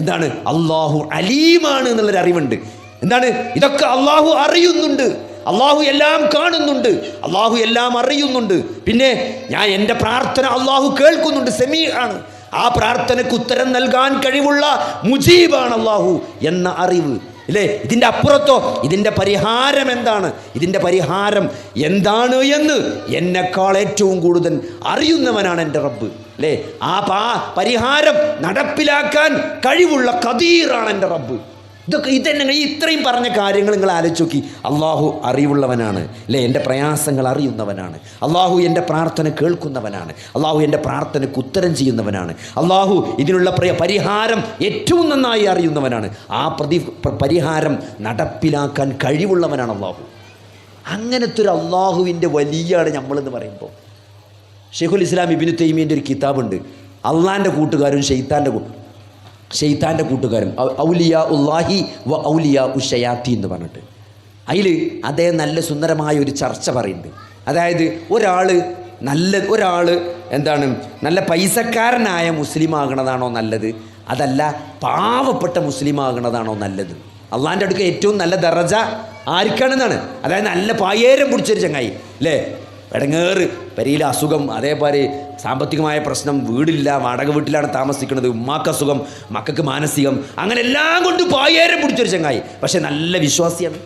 എന്താണ്? അള്ളാഹു അലീമാണ് എന്നുള്ളൊരു അറിവുണ്ട്. എന്താണ്? ഇതൊക്കെ അള്ളാഹു അറിയുന്നുണ്ട്, അള്ളാഹു എല്ലാം കാണുന്നുണ്ട്, അള്ളാഹു എല്ലാം അറിയുന്നുണ്ട്. പിന്നെ ഞാൻ എൻ്റെ പ്രാർത്ഥന അള്ളാഹു കേൾക്കുന്നുണ്ട്, സമീ ആണ്. ആ പ്രാർത്ഥനയ്ക്ക് ഉത്തരം നൽകാൻ കഴിവുള്ള മുജീബാണ് അള്ളാഹു എന്ന അറിവ് ഇല്ലേ? ഇതിൻ്റെ അപ്പുറത്തോ ഇതിൻ്റെ പരിഹാരം എന്താണ്, ഇതിൻ്റെ പരിഹാരം എന്താണ് എന്ന് എന്നെക്കാൾ ഏറ്റവും കൂടുതൽ അറിയുന്നവനാണ് എൻ്റെ റബ്ബ് അല്ലേ? ആ പരിഹാരം നടപ്പിലാക്കാൻ കഴിവുള്ള ഖദീറാണ് എൻ്റെ റബ്ബ്. ഇതെന്നെ ഇത്രയും പറഞ്ഞ കാര്യങ്ങൾ നിങ്ങൾ ആലോചിച്ച് നോക്കി. അള്ളാഹു അറിവുള്ളവനാണ് അല്ലേ? എൻ്റെ പ്രയാസങ്ങൾ അറിയുന്നവനാണ്. അള്ളാഹു എൻ്റെ പ്രാർത്ഥന കേൾക്കുന്നവനാണ്. അള്ളാഹു എൻ്റെ പ്രാർത്ഥനയ്ക്ക് ഉത്തരം ചെയ്യുന്നവനാണ്. അള്ളാഹു ഇതിനുള്ള പരിഹാരം ഏറ്റവും നന്നായി അറിയുന്നവനാണ്. ആ പരിഹാരം നടപ്പിലാക്കാൻ കഴിവുള്ളവനാണ് അള്ളാഹു. അങ്ങനത്തെ ഒരു അള്ളാഹുവിൻ്റെ വലിയാണ് നമ്മളെന്ന് പറയുമ്പോൾ. ഷെയ്ഖുൽ ഇസ്ലാം ഇബ്നു തൈമിയ്യൻ്റെ ഒരു കിതാബുണ്ട്, അള്ളാൻ്റെ കൂട്ടുകാരും ഷെയ്ത്താൻ്റെ കൂട്ടുകാരും, ഔലിയാ ഉല്ലാഹി വ ഔലിയാ ഉശയാത്തി എന്ന് പറഞ്ഞിട്ട്. അതിൽ അദ്ദേഹം നല്ല സുന്ദരമായ ഒരു ചർച്ച പറയുന്നുണ്ട്. അതായത് ഒരാൾ എന്താണ് നല്ല പൈസക്കാരനായ മുസ്ലിം ആകണതാണോ നല്ലത്, അതല്ല പാവപ്പെട്ട മുസ്ലിം ആകണതാണോ നല്ലത്? അള്ളാൻ്റെ അടുക്ക ഏറ്റവും നല്ല ദറജ ആർക്കാണെന്നാണ്. അതായത് നല്ല പായേരം പിടിച്ചൊരു ചങ്ങായി അല്ലേ, ഇടങ്ങേറ്, പെരയിൽ അസുഖം, അതേപോലെ സാമ്പത്തികമായ പ്രശ്നം, വീടില്ല, വാടക വീട്ടിലാണ് താമസിക്കുന്നത്, ഉമ്മാക്ക് അസുഖം, മക്കൾക്ക് മാനസികം, അങ്ങനെ എല്ലാം കൊണ്ട് പായേരം പിടിച്ചൊരു ചങ്ങായി, പക്ഷെ നല്ല വിശ്വാസിയാണ്.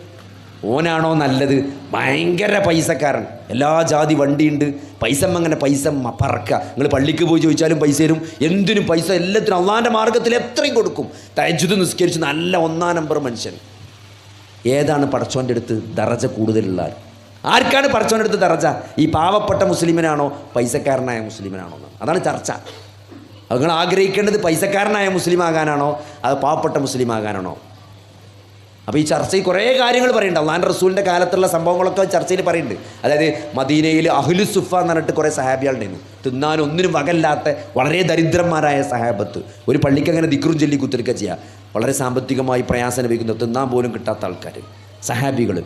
ഓനാണോ നല്ലത്? ഭയങ്കര പൈസക്കാരൻ, എല്ലാ ജാതി വണ്ടിയുണ്ട്, അങ്ങനെ പൈസ പറക്കുക. നിങ്ങൾ പള്ളിക്ക് പോയി ചോദിച്ചാലും പൈസ തരും, എന്തിനും പൈസ, എല്ലാത്തിനും അള്ളാൻ്റെ മാർഗ്ഗത്തിൽ എത്രയും കൊടുക്കും. തഹജ്ജുദ് നിസ്കരിച്ച് നല്ല 1-ാം നമ്പർ മനുഷ്യൻ. ഏതാണ് പടച്ചോൻ്റെ അടുത്ത് ദറജ കൂടുതലുള്ള? ആർക്കാണ് പടച്ചോൻ്റെ അടുത്ത് ദറജ? ഈ പാവപ്പെട്ട മുസ്ലിമിനാണോ പൈസക്കാരനായ മുസ്ലിമിനാണോ? അതാണ് ചർച്ച. നിങ്ങൾ ആഗ്രഹിക്കേണ്ടത് പൈസക്കാരനായ മുസ്ലിം ആകാനാണോ അത് പാവപ്പെട്ട മുസ്ലിം ആകാനാണോ? അപ്പോൾ ഈ ചർച്ചയിൽ കുറേ കാര്യങ്ങൾ പറയുന്നുണ്ട്. അള്ളാഹുവിൻ്റെ റസൂലിൻ്റെ കാലത്തുള്ള സംഭവങ്ങളൊക്കെ ചർച്ചയിൽ പറയുന്നുണ്ട്. അതായത് മദീനയിൽ അഹ്ലു സുഫ എന്ന് പറഞ്ഞിട്ട് കുറേ സഹാബികളുണ്ടായിരുന്നു, തിന്നാനും ഒന്നിനും വകല്ലാത്ത വളരെ ദരിദ്രന്മാരായ സഹാബത്ത്. ഒരു പള്ളിക്ക് അങ്ങനെ ദിക്റും ചൊല്ലി കുത്തിരിക്കുക ചെയ്യുക, വളരെ സാമ്പത്തികമായി പ്രയാസം അനുഭവിക്കുന്നു, തിന്നാൻ പോലും കിട്ടാത്ത ആൾക്കാർ, സഹാബികൾ.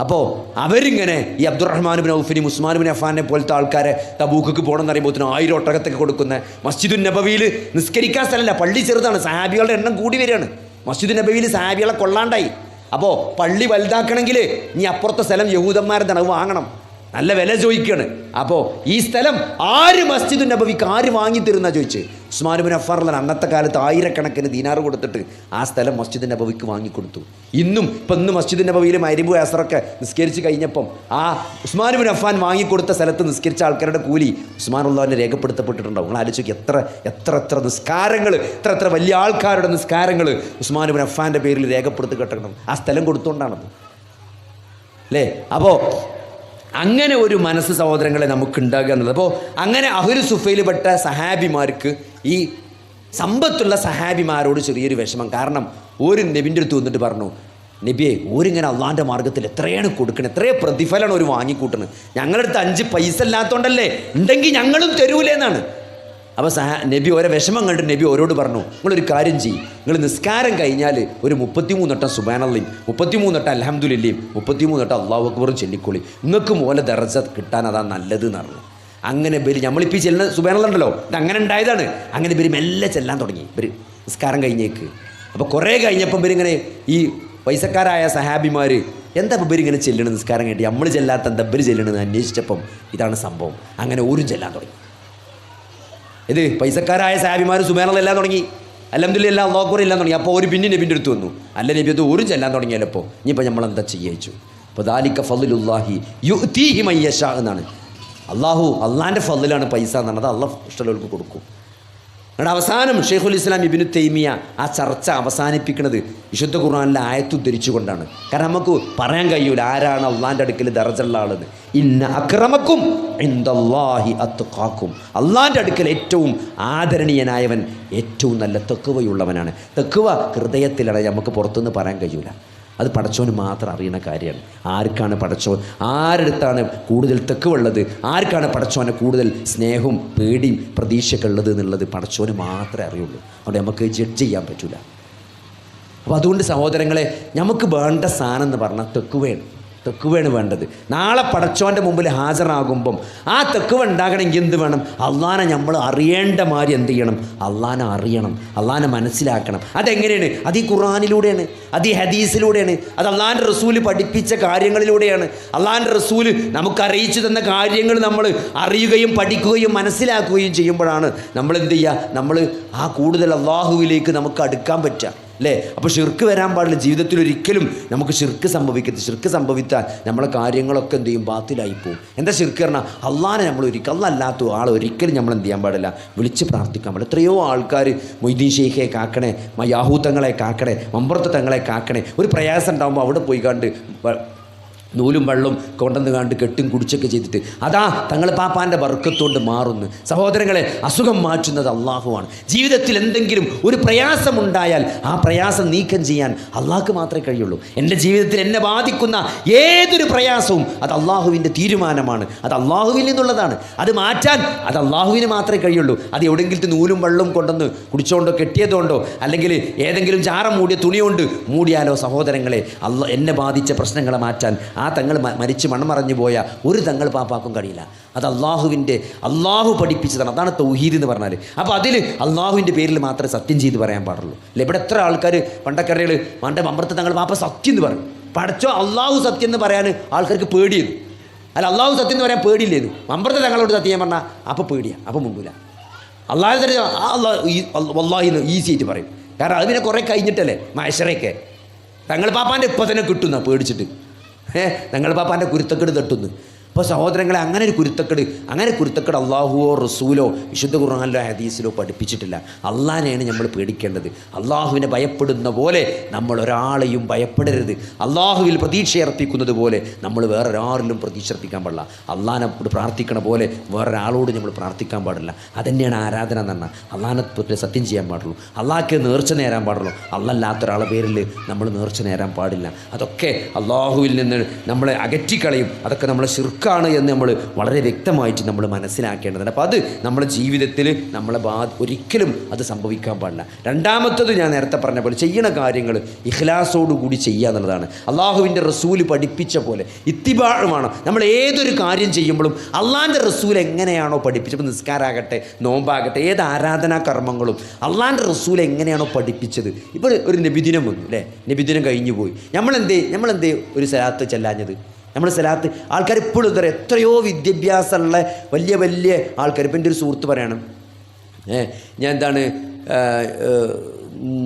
അപ്പോൾ അവരിങ്ങനെ ഈ അബ്ദുറഹ്മാൻ ബിൻ ഔഫിനെയും ഉസ്മാൻ ബിൻ അഫ്ഫാനെ പോലത്തെ ആൾക്കാരെ തബൂക്ക് പോകണമെന്ന് പറയുമ്പോഴത്തേനും 1000 ഒട്ടകത്തൊക്കെ കൊടുക്കുന്ന മസ്ജിദുൻ നബവിയിൽ നിസ്കരിക്കാൻ സ്ഥലമല്ല, പള്ളി ചെറുതാണ്, സഹാബികളുടെ എണ്ണം കൂടി വരികയാണ്. മസ്ജിദുൻ നബവിയിൽ സഹാബികളെ കൊള്ളാണ്ടായി. അപ്പോൾ പള്ളി വലുതാക്കണമെങ്കിൽ ഇനി അപ്പുറത്തെ സ്ഥലം യഹൂദന്മാരെന്താണ്, അത് വാങ്ങണം, നല്ല വില ചോദിക്കുകയാണ്. അപ്പോൾ ഈ സ്ഥലം ആര് മസ്ജിദുൻ നബവിക്ക് ആര് വാങ്ങിത്തരുന്ന ചോദിച്ച് ഉസ്മാൻ ബിൻ അഫ്ഫാൻ അന്നത്തെ കാലത്ത് 1000 ദീനാർ കൊടുത്തിട്ട് ആ സ്ഥലം മസ്ജിദുൻ നബവിക്ക് വാങ്ങിക്കൊടുത്തു. ഇന്ന് മസ്ജിദുൻ നബവിയിൽ മഗ്‌രിബ് അസറൊക്കെ നിസ്കരിച്ച് കഴിഞ്ഞപ്പം ആ ഉസ്മാൻ ബിൻ അഫ്ഫാൻ വാങ്ങിക്കൊടുത്ത സ്ഥലത്ത് നിസ്കരിച്ച ആൾക്കാരുടെ കൂലി ഉസ്മാനുള്ളാഹിനെ രേഖപ്പെടുത്തപ്പെട്ടിട്ടുണ്ടാവും. നിങ്ങൾ ആലോചിക്കുക, എത്ര നിസ്കാരങ്ങൾ, എത്ര വലിയ ആൾക്കാരുടെ നിസ്കാരങ്ങൾ ഉസ്മാൻ ബിൻ അഫ്ഫാൻ്റെ പേരിൽ രേഖപ്പെടുത്തി കിട്ടണം. ആ സ്ഥലം കൊടുത്തുകൊണ്ടാണത് അല്ലേ? അപ്പോൾ അങ്ങനെ ഒരു മനസ്സ് സഹോദരങ്ങളെ നമുക്കുണ്ടാകുക എന്നുള്ളത്. അപ്പോൾ അങ്ങനെ അഹ്ലു സുഫയിൽപ്പെട്ട സഹാബിമാർക്ക് ഈ സമ്പത്തുള്ള സഹാബിമാരോട് ചെറിയൊരു വിഷമം. കാരണം ഒരു നബിൻ്റെ അടുത്ത് വന്നിട്ട് പറഞ്ഞു, നബിയെ ഓരിങ്ങനെ അള്ളാൻ്റെ മാർഗ്ഗത്തിൽ എത്രയാണ് കൊടുക്കുന്നത്, എത്രയോ പ്രതിഫലമാണ് ഒരു വാങ്ങിക്കൂട്ടുന്നത്, ഞങ്ങളുടെ അടുത്ത് 5 പൈസ ഇല്ലാത്തതുകൊണ്ടല്ലേ, ഉണ്ടെങ്കിൽ ഞങ്ങളും തരൂലേന്നാണ്. അപ്പോൾ നബി ഓരോ വിഷമം കണ്ടിട്ട് നബി ഓരോട് പറഞ്ഞു, നിങ്ങളൊരു കാര്യം ചെയ്യും, നിങ്ങൾ നിസ്കാരം കഴിഞ്ഞാൽ ഒരു 33 വട്ടം സുബ്ഹാനല്ലാഹ്, 33 വട്ടം അൽഹംദുലില്ലാഹ്, 33 വട്ടം അല്ലാഹു അക്ബറും ചൊല്ലിക്കോളി, നിങ്ങൾക്ക് മോലെ ദറജ കിട്ടാൻ അതാ നല്ലത് എന്ന് പറഞ്ഞു. അങ്ങനെ ഇവർ നമ്മളിപ്പോൾ ഈ ചെല്ലുന്ന സുബഹാനല്ലാഹ് ഇത് അങ്ങനെ ഉണ്ടായതാണ്. അങ്ങനെ ഇവർ മെല്ലെ ചെല്ലാൻ തുടങ്ങി. ഇവർ നിസ്കാരം കഴിഞ്ഞേക്ക്. അപ്പോൾ കുറേ കഴിഞ്ഞപ്പം ഇവരിങ്ങനെ ഈ പൈസക്കാരായ സഹാബിമാർ എന്താ ഇവർ ഇങ്ങനെ ചെല്ലണം നിസ്കാരം കഴിഞ്ഞിട്ട് നമ്മൾ ചെല്ലാത്ത എന്താ ഇവർ ചെല്ലണമെന്ന് അന്വേഷിച്ചപ്പം ഇതാണ് സംഭവം. അങ്ങനെ ഓരും ചെല്ലാൻ തുടങ്ങി. ഇത് പൈസക്കാരായ സഹാബിമാർ സുബഹാനല്ലാഹ് എല്ലാം തുടങ്ങി, അൽഹംദുലില്ലാഹ് അല്ലാഹു അക്ബർ എല്ലാം തുടങ്ങി. അപ്പോൾ ഒരു പിന്നെ നബിൻ്റെ അടുത്ത് വന്നു. അല്ല നബി അത് ഓരും ചെല്ലാൻ തുടങ്ങിയാലോ ഇപ്പോൾ ഇനിയിപ്പോൾ നമ്മൾ എന്താ ചെയ്യിച്ചു. അപ്പോൾ ദാലിക ഫദ്ലുല്ലാഹി യുഅ്തീഹി മൻ യശാ എന്നാണ്. അള്ളാഹിൻ്റെ ഫദ്ലാണ് പൈസ എന്നാണ്. അത് അള്ളാഹ് ഇഷ്ടമുള്ളവർക്ക് കൊടുക്കും. എന്നിട്ട് അവസാനം ഷെയ്ഖുൽ ഇസ്ലാം ഇബ്നു തൈമിയ ആ ചർച്ച അവസാനിപ്പിക്കുന്നത് വിശുദ്ധ ഖുർആനിലെ ആയത്ത് ഉദ്ധരിച്ചുകൊണ്ടാണ്. കാരണം നമുക്ക് പറയാൻ കഴിയൂല ആരാണ് അള്ളാഹിൻ്റെ അടുക്കൽ ദർജയുള്ള ആളെന്ന്. ഇന്ന അക്രമക്കും ഇൻദല്ലാഹി അത്ഖാക്കും. അള്ളാഹിൻ്റെ അടുക്കൽ ഏറ്റവും ആദരണീയനായവൻ ഏറ്റവും നല്ല തഖ്വയുള്ളവനാണ്. തഖ്വ ഹൃദയത്തിലാണ്, നമുക്ക് പുറത്തുനിന്ന് പറയാൻ കഴിയൂല. അത് പടച്ചോന് മാത്രം അറിയുന്ന കാര്യമാണ്. ആർക്കാണ് പടച്ചോൻ, ആരടുത്താണ് കൂടുതൽ തഖ്വയുള്ളത്, ആർക്കാണ് പടച്ചോനെ കൂടുതൽ സ്നേഹവും പേടിയും പ്രതീക്ഷയൊക്കെ ഉള്ളത് എന്നുള്ളത് പടച്ചോന് മാത്രമേ അറിയുള്ളൂ. അതുകൊണ്ട് നമുക്ക് ജഡ്ജ് ചെയ്യാൻ പറ്റില്ല. അപ്പോൾ അതുകൊണ്ട് സഹോദരങ്ങളെ, നമുക്ക് വേണ്ട സാധനം എന്ന് പറഞ്ഞാൽ തെക്കുവയാണ് വേണ്ടത്. നാളെ പടച്ചോൻ്റെ മുമ്പിൽ ഹാജരാകുമ്പം ആ തെക്കുവ ഉണ്ടാകണമെങ്കിൽ എന്ത് വേണം? അള്ളാനെ നമ്മൾ അറിയേണ്ട മാതിരി എന്ത് ചെയ്യണം? അള്ളാനെ അറിയണം, അള്ളാനെ മനസ്സിലാക്കണം. അതെങ്ങനെയാണ്? അത് ഈ ഖുർആനിലൂടെയാണ്, അത് ഈ ഹദീസിലൂടെയാണ്, അത് അള്ളാൻ്റെ റസൂല് പഠിപ്പിച്ച കാര്യങ്ങളിലൂടെയാണ്. അള്ളാൻ്റെ റസൂല് നമുക്ക് അറിയിച്ചു തന്ന കാര്യങ്ങൾ നമ്മൾ അറിയുകയും പഠിക്കുകയും മനസ്സിലാക്കുകയും ചെയ്യുമ്പോഴാണ് നമ്മൾ എന്ത് ചെയ്യുക? നമ്മൾ ആ കൂടുതൽ അള്ളാഹുവിലേക്ക് നമുക്ക് അടുക്കാൻ പറ്റുക അല്ലേ? അപ്പോൾ ഷിർക്ക് വരാൻ പാടില്ല. ജീവിതത്തിൽ ഒരിക്കലും നമുക്ക് ഷിർക്ക് സംഭവിക്കരുത്. ഷിർക്ക് സംഭവിച്ചാൽ നമ്മളെ കാര്യങ്ങളൊക്കെ എന്ത് ചെയ്യും? ബാത്തിലായിപ്പോവും. എന്താ ഷിർക്ക് പറഞ്ഞാൽ? അള്ളാനെ നമ്മൾ അല്ലാത്ത ആൾ ഒരിക്കലും നമ്മൾ എന്ത് ചെയ്യാൻ പാടില്ല? വിളിച്ച് പ്രാർത്ഥിക്കാൻ പാടില്ല. എത്രയോ ആൾക്കാർ മൊയ്തീൻ ഷെയ്ഖെ കാക്കണേ, യാഹൂത്തങ്ങളെ കാക്കണേ, മമ്പുറത്ത് തങ്ങളെ കാക്കണേ, ഒരു പ്രയാസം ഉണ്ടാകുമ്പോൾ അവിടെ പോയി കണ്ട് നൂലും വെള്ളവും കൊണ്ടുവന്ന് കണ്ട് കെട്ടും കുടിച്ചൊക്കെ ചെയ്തിട്ട് അതാ തങ്ങൾ പാപ്പാൻ്റെ ബർക്കത്തുകൊണ്ട് മാറുന്നു. സഹോദരങ്ങളെ, അസുഖം മാറ്റുന്നത് അള്ളാഹുവാണ്. ജീവിതത്തിൽ എന്തെങ്കിലും ഒരു പ്രയാസമുണ്ടായാൽ ആ പ്രയാസം നീക്കം ചെയ്യാൻ അള്ളാഹ്ക്ക് മാത്രമേ കഴിയുള്ളൂ. എൻ്റെ ജീവിതത്തിൽ എന്നെ ബാധിക്കുന്ന ഏതൊരു പ്രയാസവും അത് അള്ളാഹുവിൻ്റെ തീരുമാനമാണ്, അത് അള്ളാഹുവിൽ നിന്നുള്ളതാണ്. അത് മാറ്റാൻ അത് അള്ളാഹുവിന് മാത്രമേ കഴിയുള്ളൂ. അത് എവിടെയെങ്കിലും നൂലും വെള്ളവും കൊണ്ടുവന്ന് കുടിച്ചോണ്ടോ കെട്ടിയതുകൊണ്ടോ അല്ലെങ്കിൽ ഏതെങ്കിലും ചാരം മൂടിയ തുണി കൊണ്ട് മൂടിയാലോ സഹോദരങ്ങളെ, എന്നെ ബാധിച്ച പ്രശ്നങ്ങളെ മാറ്റാൻ ആ തങ്ങൾ മരിച്ച് മൺമറഞ്ഞു പോയ ഒരു തങ്ങൾ പാപ്പാക്കും കഴിയില്ല. അത് അള്ളാഹു പഠിപ്പിച്ചതാണ്. അതാണ് തൗഹീദ് എന്ന് പറഞ്ഞാൽ. അപ്പോൾ അതിൽ അള്ളാഹുവിൻ്റെ പേരിൽ മാത്രമേ സത്യം ചെയ്ത് പറയാൻ പാടുള്ളൂ. അല്ല, ഇവിടെ എത്ര ആൾക്കാർ പണ്ടക്കറികൾ മമ്പുറത്ത് തങ്ങൾ പാപ്പ സത്യം എന്ന് പറയും. പഠിച്ചോ അള്ളാഹു സത്യം എന്ന് പറയാൻ ആൾക്കാർക്ക് പേടിയത്. അല്ല, അള്ളാഹു സത്യം എന്ന് പറയാൻ പേടിയില്ലേന്നു. മമ്പുറത്ത് തങ്ങളോട് സത്യം പറഞ്ഞാൽ അപ്പോൾ പേടിയാണ്, അപ്പോൾ മുണ്ടില്ല. അള്ളാഹു അള്ളാഹി ഈസി ആയിട്ട് പറയും. കാരണം അത് പിന്നെ കുറേ കഴിഞ്ഞിട്ടല്ലേ മഹ്ശറയൊക്കെ. തങ്ങൾ പാപ്പാൻ്റെ ഇപ്പം തന്നെ കിട്ടുന്ന പേടിച്ചിട്ട് തങ്ങൾ പാപ്പാൻ്റെ കുരുത്തക്കേട് തട്ടുന്നു. അപ്പോൾ സഹോദരങ്ങളെ, അങ്ങനെ കുരുത്തക്കേട് അള്ളാഹുവോ റസൂലോ വിശുദ്ധ ഖുർആനിലോ ഹദീസിലോ പഠിപ്പിച്ചിട്ടില്ല. അള്ളാഹിനെയാണ് നമ്മൾ പേടിക്കേണ്ടത്. അള്ളാഹുവിനെ ഭയപ്പെടുന്ന പോലെ നമ്മൾ ഒരാളെയും ഭയപ്പെടരുത്. അള്ളാഹുവിൽ പ്രതീക്ഷയർപ്പിക്കുന്നത് പോലെ നമ്മൾ വേറൊരാളിലും പ്രതീക്ഷയർപ്പിക്കാൻ പാടില്ല. അള്ളാഹിനോട് പ്രാർത്ഥിക്കണ പോലെ വേറൊരാളോട് നമ്മൾ പ്രാർത്ഥിക്കാൻ പാടില്ല. അതന്നെയാണ് ആരാധന എന്ന് പറഞ്ഞാൽ. അള്ളാഹിനെ പറ്റി സത്യം ചെയ്യാൻ പാടുള്ളൂ, അള്ളാഹ്ക്ക് നേർച്ച നേരാൻ പാടുള്ളൂ. അള്ളല്ലാത്ത ഒരാളെ പേരിൽ നമ്മൾ നേർച്ച നേരാൻ പാടില്ല. അതൊക്കെ അള്ളാഹുവിൽ നിന്ന് നമ്മളെ അകറ്റിക്കളയും. അതൊക്കെ നമ്മളെ ശിർക്ക് ാണ് എന്ന് നമ്മൾ വളരെ വ്യക്തമായിട്ട് നമ്മൾ മനസ്സിലാക്കേണ്ടതുണ്ട്. അപ്പോൾ അത് നമ്മുടെ ജീവിതത്തിൽ നമ്മളെ ഒരിക്കലും അത് സംഭവിക്കാൻ പാടില്ല. രണ്ടാമത്തത് ഞാൻ നേരത്തെ പറഞ്ഞ പോലെ ചെയ്യുന്ന കാര്യങ്ങൾ ഇഖ്ലാസോടുകൂടി ചെയ്യുക എന്നുള്ളതാണ്. അള്ളാഹുവിൻ്റെ റസൂല് പഠിപ്പിച്ച പോലെ ഇത്തിബാഴുമാണ്. നമ്മൾ ഏതൊരു കാര്യം ചെയ്യുമ്പോഴും അള്ളാഹിൻ്റെ റസൂൽ എങ്ങനെയാണോ പഠിപ്പിച്ചത്, നിസ്കാരാകട്ടെ നോമ്പാകട്ടെ ഏത് ആരാധനാ കർമ്മങ്ങളും അള്ളാഹിൻ്റെ റസൂൽ എങ്ങനെയാണോ പഠിപ്പിച്ചത്. ഇപ്പോൾ ഒരു നബിദിനം വന്നു അല്ലേ, നബിദിനം കഴിഞ്ഞു പോയി, നമ്മളെന്തേ ഒരു സലാത്ത് ചെല്ലാഞ്ഞത്? നമ്മൾ സലാത്ത് ആൾക്കാർ ഇപ്പോഴും എന്താ പറയുക, എത്രയോ വിദ്യാഭ്യാസമുള്ള വലിയ ആൾക്കാർ. ഇപ്പം എൻ്റെ ഒരു സുഹൃത്ത് പറയണം, ഞാൻ എന്താണ്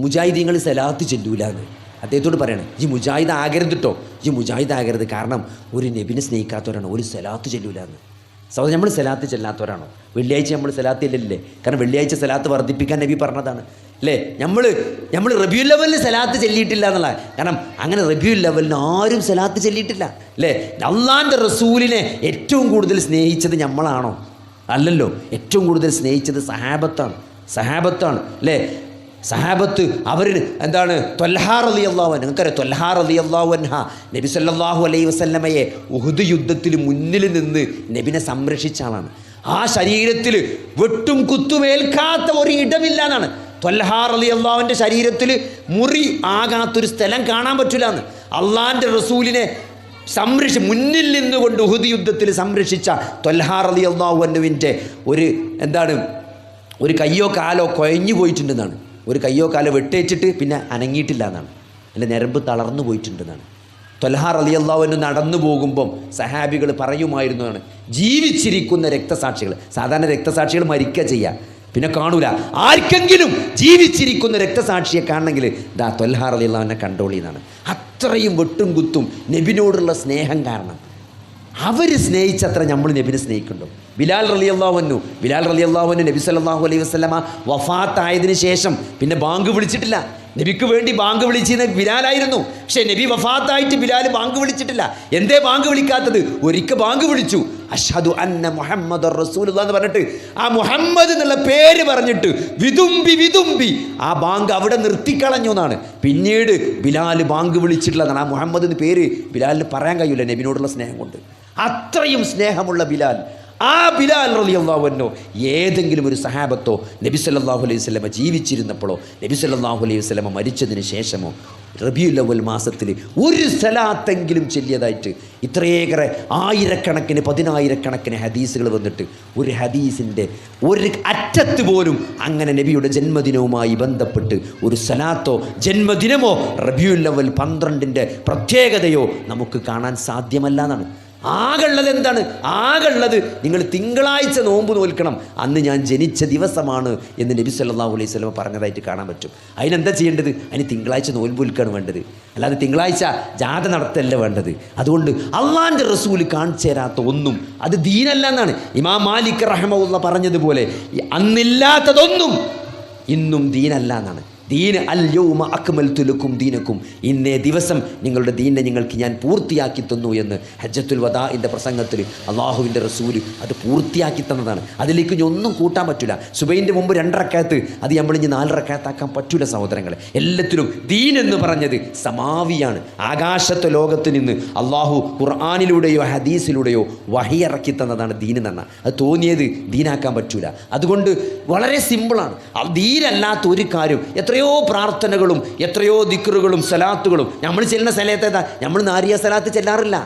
മുജാഹിദീങ്ങൾ സലാത്ത് ചെല്ലൂലെന്ന് അദ്ദേഹത്തോട് പറയണം. ഈ മുജാഹിദ് ആകരുത് കേട്ടോ, ഈ മുജാഹിദ് ആകരുത്. കാരണം ഒരു നബിനെ സ്നേഹിക്കാത്തവരാണ്, ഒരു സലാത്ത് ചെല്ലൂലെന്ന്. സഹോദരൻ, നമ്മൾ സലാത്ത് ചെല്ലാത്തവരാണോ? വെള്ളിയാഴ്ച നമ്മൾ സലാത്ത് ചെല്ലില്ലേ? കാരണം വെള്ളിയാഴ്ച സലാത്ത് വർദ്ധിപ്പിക്കാൻ നബി പറഞ്ഞതാണ് അല്ലേ? നമ്മൾ റബിയുൽ ലെവലിൽ സലാത്ത് ചെല്ലിയിട്ടില്ല എന്നുള്ള. കാരണം അങ്ങനെ റബിയുൽ ലെവലിന് ആരും സലാത്ത് ചെല്ലിയിട്ടില്ല അല്ലേ? അള്ളാഹിൻ്റെ റസൂലിനെ ഏറ്റവും കൂടുതൽ സ്നേഹിച്ചത് നമ്മളാണോ? അല്ലല്ലോ. ഏറ്റവും കൂടുതൽ സ്നേഹിച്ചത് സഹാബത്താണ് അല്ലേ? സഹാബത്ത് അവർ എന്താണ്, ത്വൽഹാ റളിയല്ലാഹു അൻഹ, നിങ്ങൾക്കറിയാം ത്വൽഹാ റളിയല്ലാഹു അൻഹ നബി സല്ലല്ലാഹു അലൈഹി വസല്ലമയെ ഉഹുദ് യുദ്ധത്തിൽ മുന്നിൽ നിന്ന് നബിനെ സംരക്ഷിച്ച ആളാണ്. ആ ശരീരത്തിൽ വെട്ടും കുത്തുമേൽക്കാത്ത ഒരു ഇടമില്ല എന്നാണ്. ത്വൽഹാ റളിയല്ലാഹുവിൻ്റെ ശരീരത്തിൽ മുറി ആകാത്തൊരു സ്ഥലം കാണാൻ പറ്റില്ല എന്ന്. അള്ളാഹിൻ്റെ റസൂലിനെ മുന്നിൽ നിന്നുകൊണ്ട് ഉഹുദ് യുദ്ധത്തിൽ സംരക്ഷിച്ച ത്വൽഹാ റളിയല്ലാഹു അൻഹുവിൻ്റെ ഒരു കയ്യോ കാലോ കുഴഞ്ഞു പോയിട്ടുണ്ടെന്നാണ്. ഒരു കയ്യോ കാലോ വെട്ടേറ്റിട്ട് പിന്നെ അനങ്ങിയിട്ടില്ല എന്നാണ്. അല്ല, ഞരമ്പ് തളർന്നു പോയിട്ടുണ്ടെന്നാണ്. ത്വൽഹാ റളിയല്ലാഹു അൻഹു നടന്നു പോകുമ്പം സഹാബികൾ പറയുമായിരുന്നതാണ്, ജീവിച്ചിരിക്കുന്ന രക്തസാക്ഷികൾ, സാധാരണ രക്തസാക്ഷികൾ മരിക്കുക ചെയ്യുക, പിന്നെ കാണൂല, ആർക്കെങ്കിലും ജീവിച്ചിരിക്കുന്ന രക്തസാക്ഷിയെ കാണണമെങ്കിൽ ദാ ത്വൽഹാ റളിയല്ലാഹു അൻഹു കണ്ടോളി എന്നാണ്. അത്രയും വെട്ടും കുത്തും നബിനോടുള്ള സ്നേഹം കാരണം. അവർ സ്നേഹിച്ചത്ര നമ്മൾ നബിനെ സ്നേഹിക്കുന്നുണ്ടോ? ബിലാൽ റളിയല്ലാഹു അൻഹു നബി സല്ലല്ലാഹു അലൈഹി വസല്ലമ വഫാത്തായതിനു ശേഷം പിന്നെ ബാങ്ക് വിളിച്ചിട്ടില്ല. നബിക്ക് വേണ്ടി ബാങ്ക് വിളിച്ചിരുന്നത് ബിലാലായിരുന്നു. പക്ഷേ നബി വഫാത്തായിട്ട് ബിലാൽ ബാങ്ക് വിളിച്ചിട്ടില്ല. എന്തേ ബാങ്ക് വിളിക്കാത്തത്? ഒരിക്കൽ ബാങ്ക് വിളിച്ചു, അഷ്ഹദു അന്ന മുഹമ്മദുർ റസൂലുള്ളാഹ് എന്ന് പറഞ്ഞിട്ട്, ആ മുഹമ്മദ് എന്നുള്ള പേര് പറഞ്ഞിട്ട് വിതുമ്പി ആ ബാങ്ക് അവിടെ നിർത്തിക്കളഞ്ഞു എന്നാണ്. പിന്നീട് ബിലാൽ ബാങ്ക് വിളിച്ചിട്ടുള്ളതാണ്. ആ മുഹമ്മദ് എന്ന് പേര് ബിലാലിന് പറയാൻ കഴിയില്ല നബിനോടുള്ള സ്നേഹം കൊണ്ട്. അത്രയും സ്നേഹമുള്ള ബിലാൽ, ആ ബിലാൽ റളിയല്ലാഹു അൻഹു ഏതെങ്കിലും ഒരു സഹാബത്തോ നബി സല്ലല്ലാഹു അലൈഹി വസല്ലമ ജീവിച്ചിരുന്നപ്പോഴോ നബി സല്ലല്ലാഹു അലൈഹി വസല്ലമ മരിച്ചതിന് ശേഷമോ റബീഉൽ അവ്വൽ മാസത്തിൽ ഒരു സലാത്തെങ്കിലും ചൊല്ലിയതായിട്ട് ഇത്രയേറെ ആയിരക്കണക്കിന് പതിനായിരക്കണക്കിന് ഹദീസുകൾ വന്നിട്ട് ഒരു ഹദീസിൻ്റെ ഒരു അറ്റത്ത് പോലും അങ്ങനെ നബിയുടെ ജന്മദിനവുമായി ബന്ധപ്പെട്ട് ഒരു സലാത്തോ ജന്മദിനമോ റബീഉൽ അവ്വൽ 12ൻ്റെ പ്രത്യേകതയോ നമുക്ക് കാണാൻ സാധ്യമല്ല എന്നാണ്. ആകുള്ളത് എന്താണ്? ആകുള്ളത് നിങ്ങൾ തിങ്കളാഴ്ച നോമ്പ് നോൽക്കണം, അന്ന് ഞാൻ ജനിച്ച ദിവസമാണ് എന്ന് നബി സല്ലല്ലാഹു അലൈഹി വസല്ലം പറഞ്ഞതായിട്ട് കാണാൻ പറ്റും. അതിനെന്താ ചെയ്യേണ്ടത്? അതിന് തിങ്കളാഴ്ച നോൽമ്പ് നോൽക്കുകയാണ് വേണ്ടത്, അല്ലാതെ തിങ്കളാഴ്ച ജാഥ നടത്തല്ല വേണ്ടത്. അതുകൊണ്ട് അള്ളാൻ്റെ റസൂൽ കാണിച്ചു തരാത്ത ഒന്നും അത് ദീനല്ല എന്നാണ് ഇമാം മാലിക് റഹിമഹുല്ലാഹ് പറഞ്ഞതുപോലെ, അന്നില്ലാത്തതൊന്നും ഇന്നും ദീനല്ല എന്നാണ്. ദീൻ അൽ യൗമ അക്മൽതു ലക്കും ദീനക്കും, ഇന്നേ ദിവസം നിങ്ങളുടെ ദീനെ നിങ്ങൾക്ക് ഞാൻ പൂർത്തിയാക്കി തന്നു എന്ന് ഹജ്ജത്തുൽ വദാഇൻ്റെ പ്രസംഗത്തിൽ അള്ളാഹുവിൻ്റെ റസൂല് അത് പൂർത്തിയാക്കി തന്നതാണ്. അതിലേക്ക് ഇനി ഒന്നും കൂട്ടാൻ പറ്റില്ല. സുബൈൻ്റെ മുമ്പ് 2 റക്അത്ത്, അത് നമ്മളിഞ്ഞ് 4 റക്അത്താക്കാൻ പറ്റൂല സഹോദരങ്ങളെ. എല്ലാത്തിലും ദീൻ എന്ന് പറഞ്ഞത് സമാവിയാണ്. ആകാശത്തെ ലോകത്ത് നിന്ന് അള്ളാഹു ഖുർആനിലൂടെയോ ഹദീസിലൂടെയോ വഹി ഇറക്കി തന്നതാണ് ദീൻ എന്ന് പറഞ്ഞാൽ. അത് തോന്നിയത് ദീനാക്കാൻ പറ്റൂല. അതുകൊണ്ട് വളരെ സിമ്പിളാണ്. ദീനല്ലാത്ത ഒരു കാര്യം, എത്രയോ പ്രാർത്ഥനകളും എത്രയോ ദിക്റുകളും സലാത്തുകളും നമ്മൾ ചെല്ലുന്ന സ്ഥലത്തേതാ, നമ്മൾ നാരിയ സലാത്ത് ചെല്ലാറില്ല.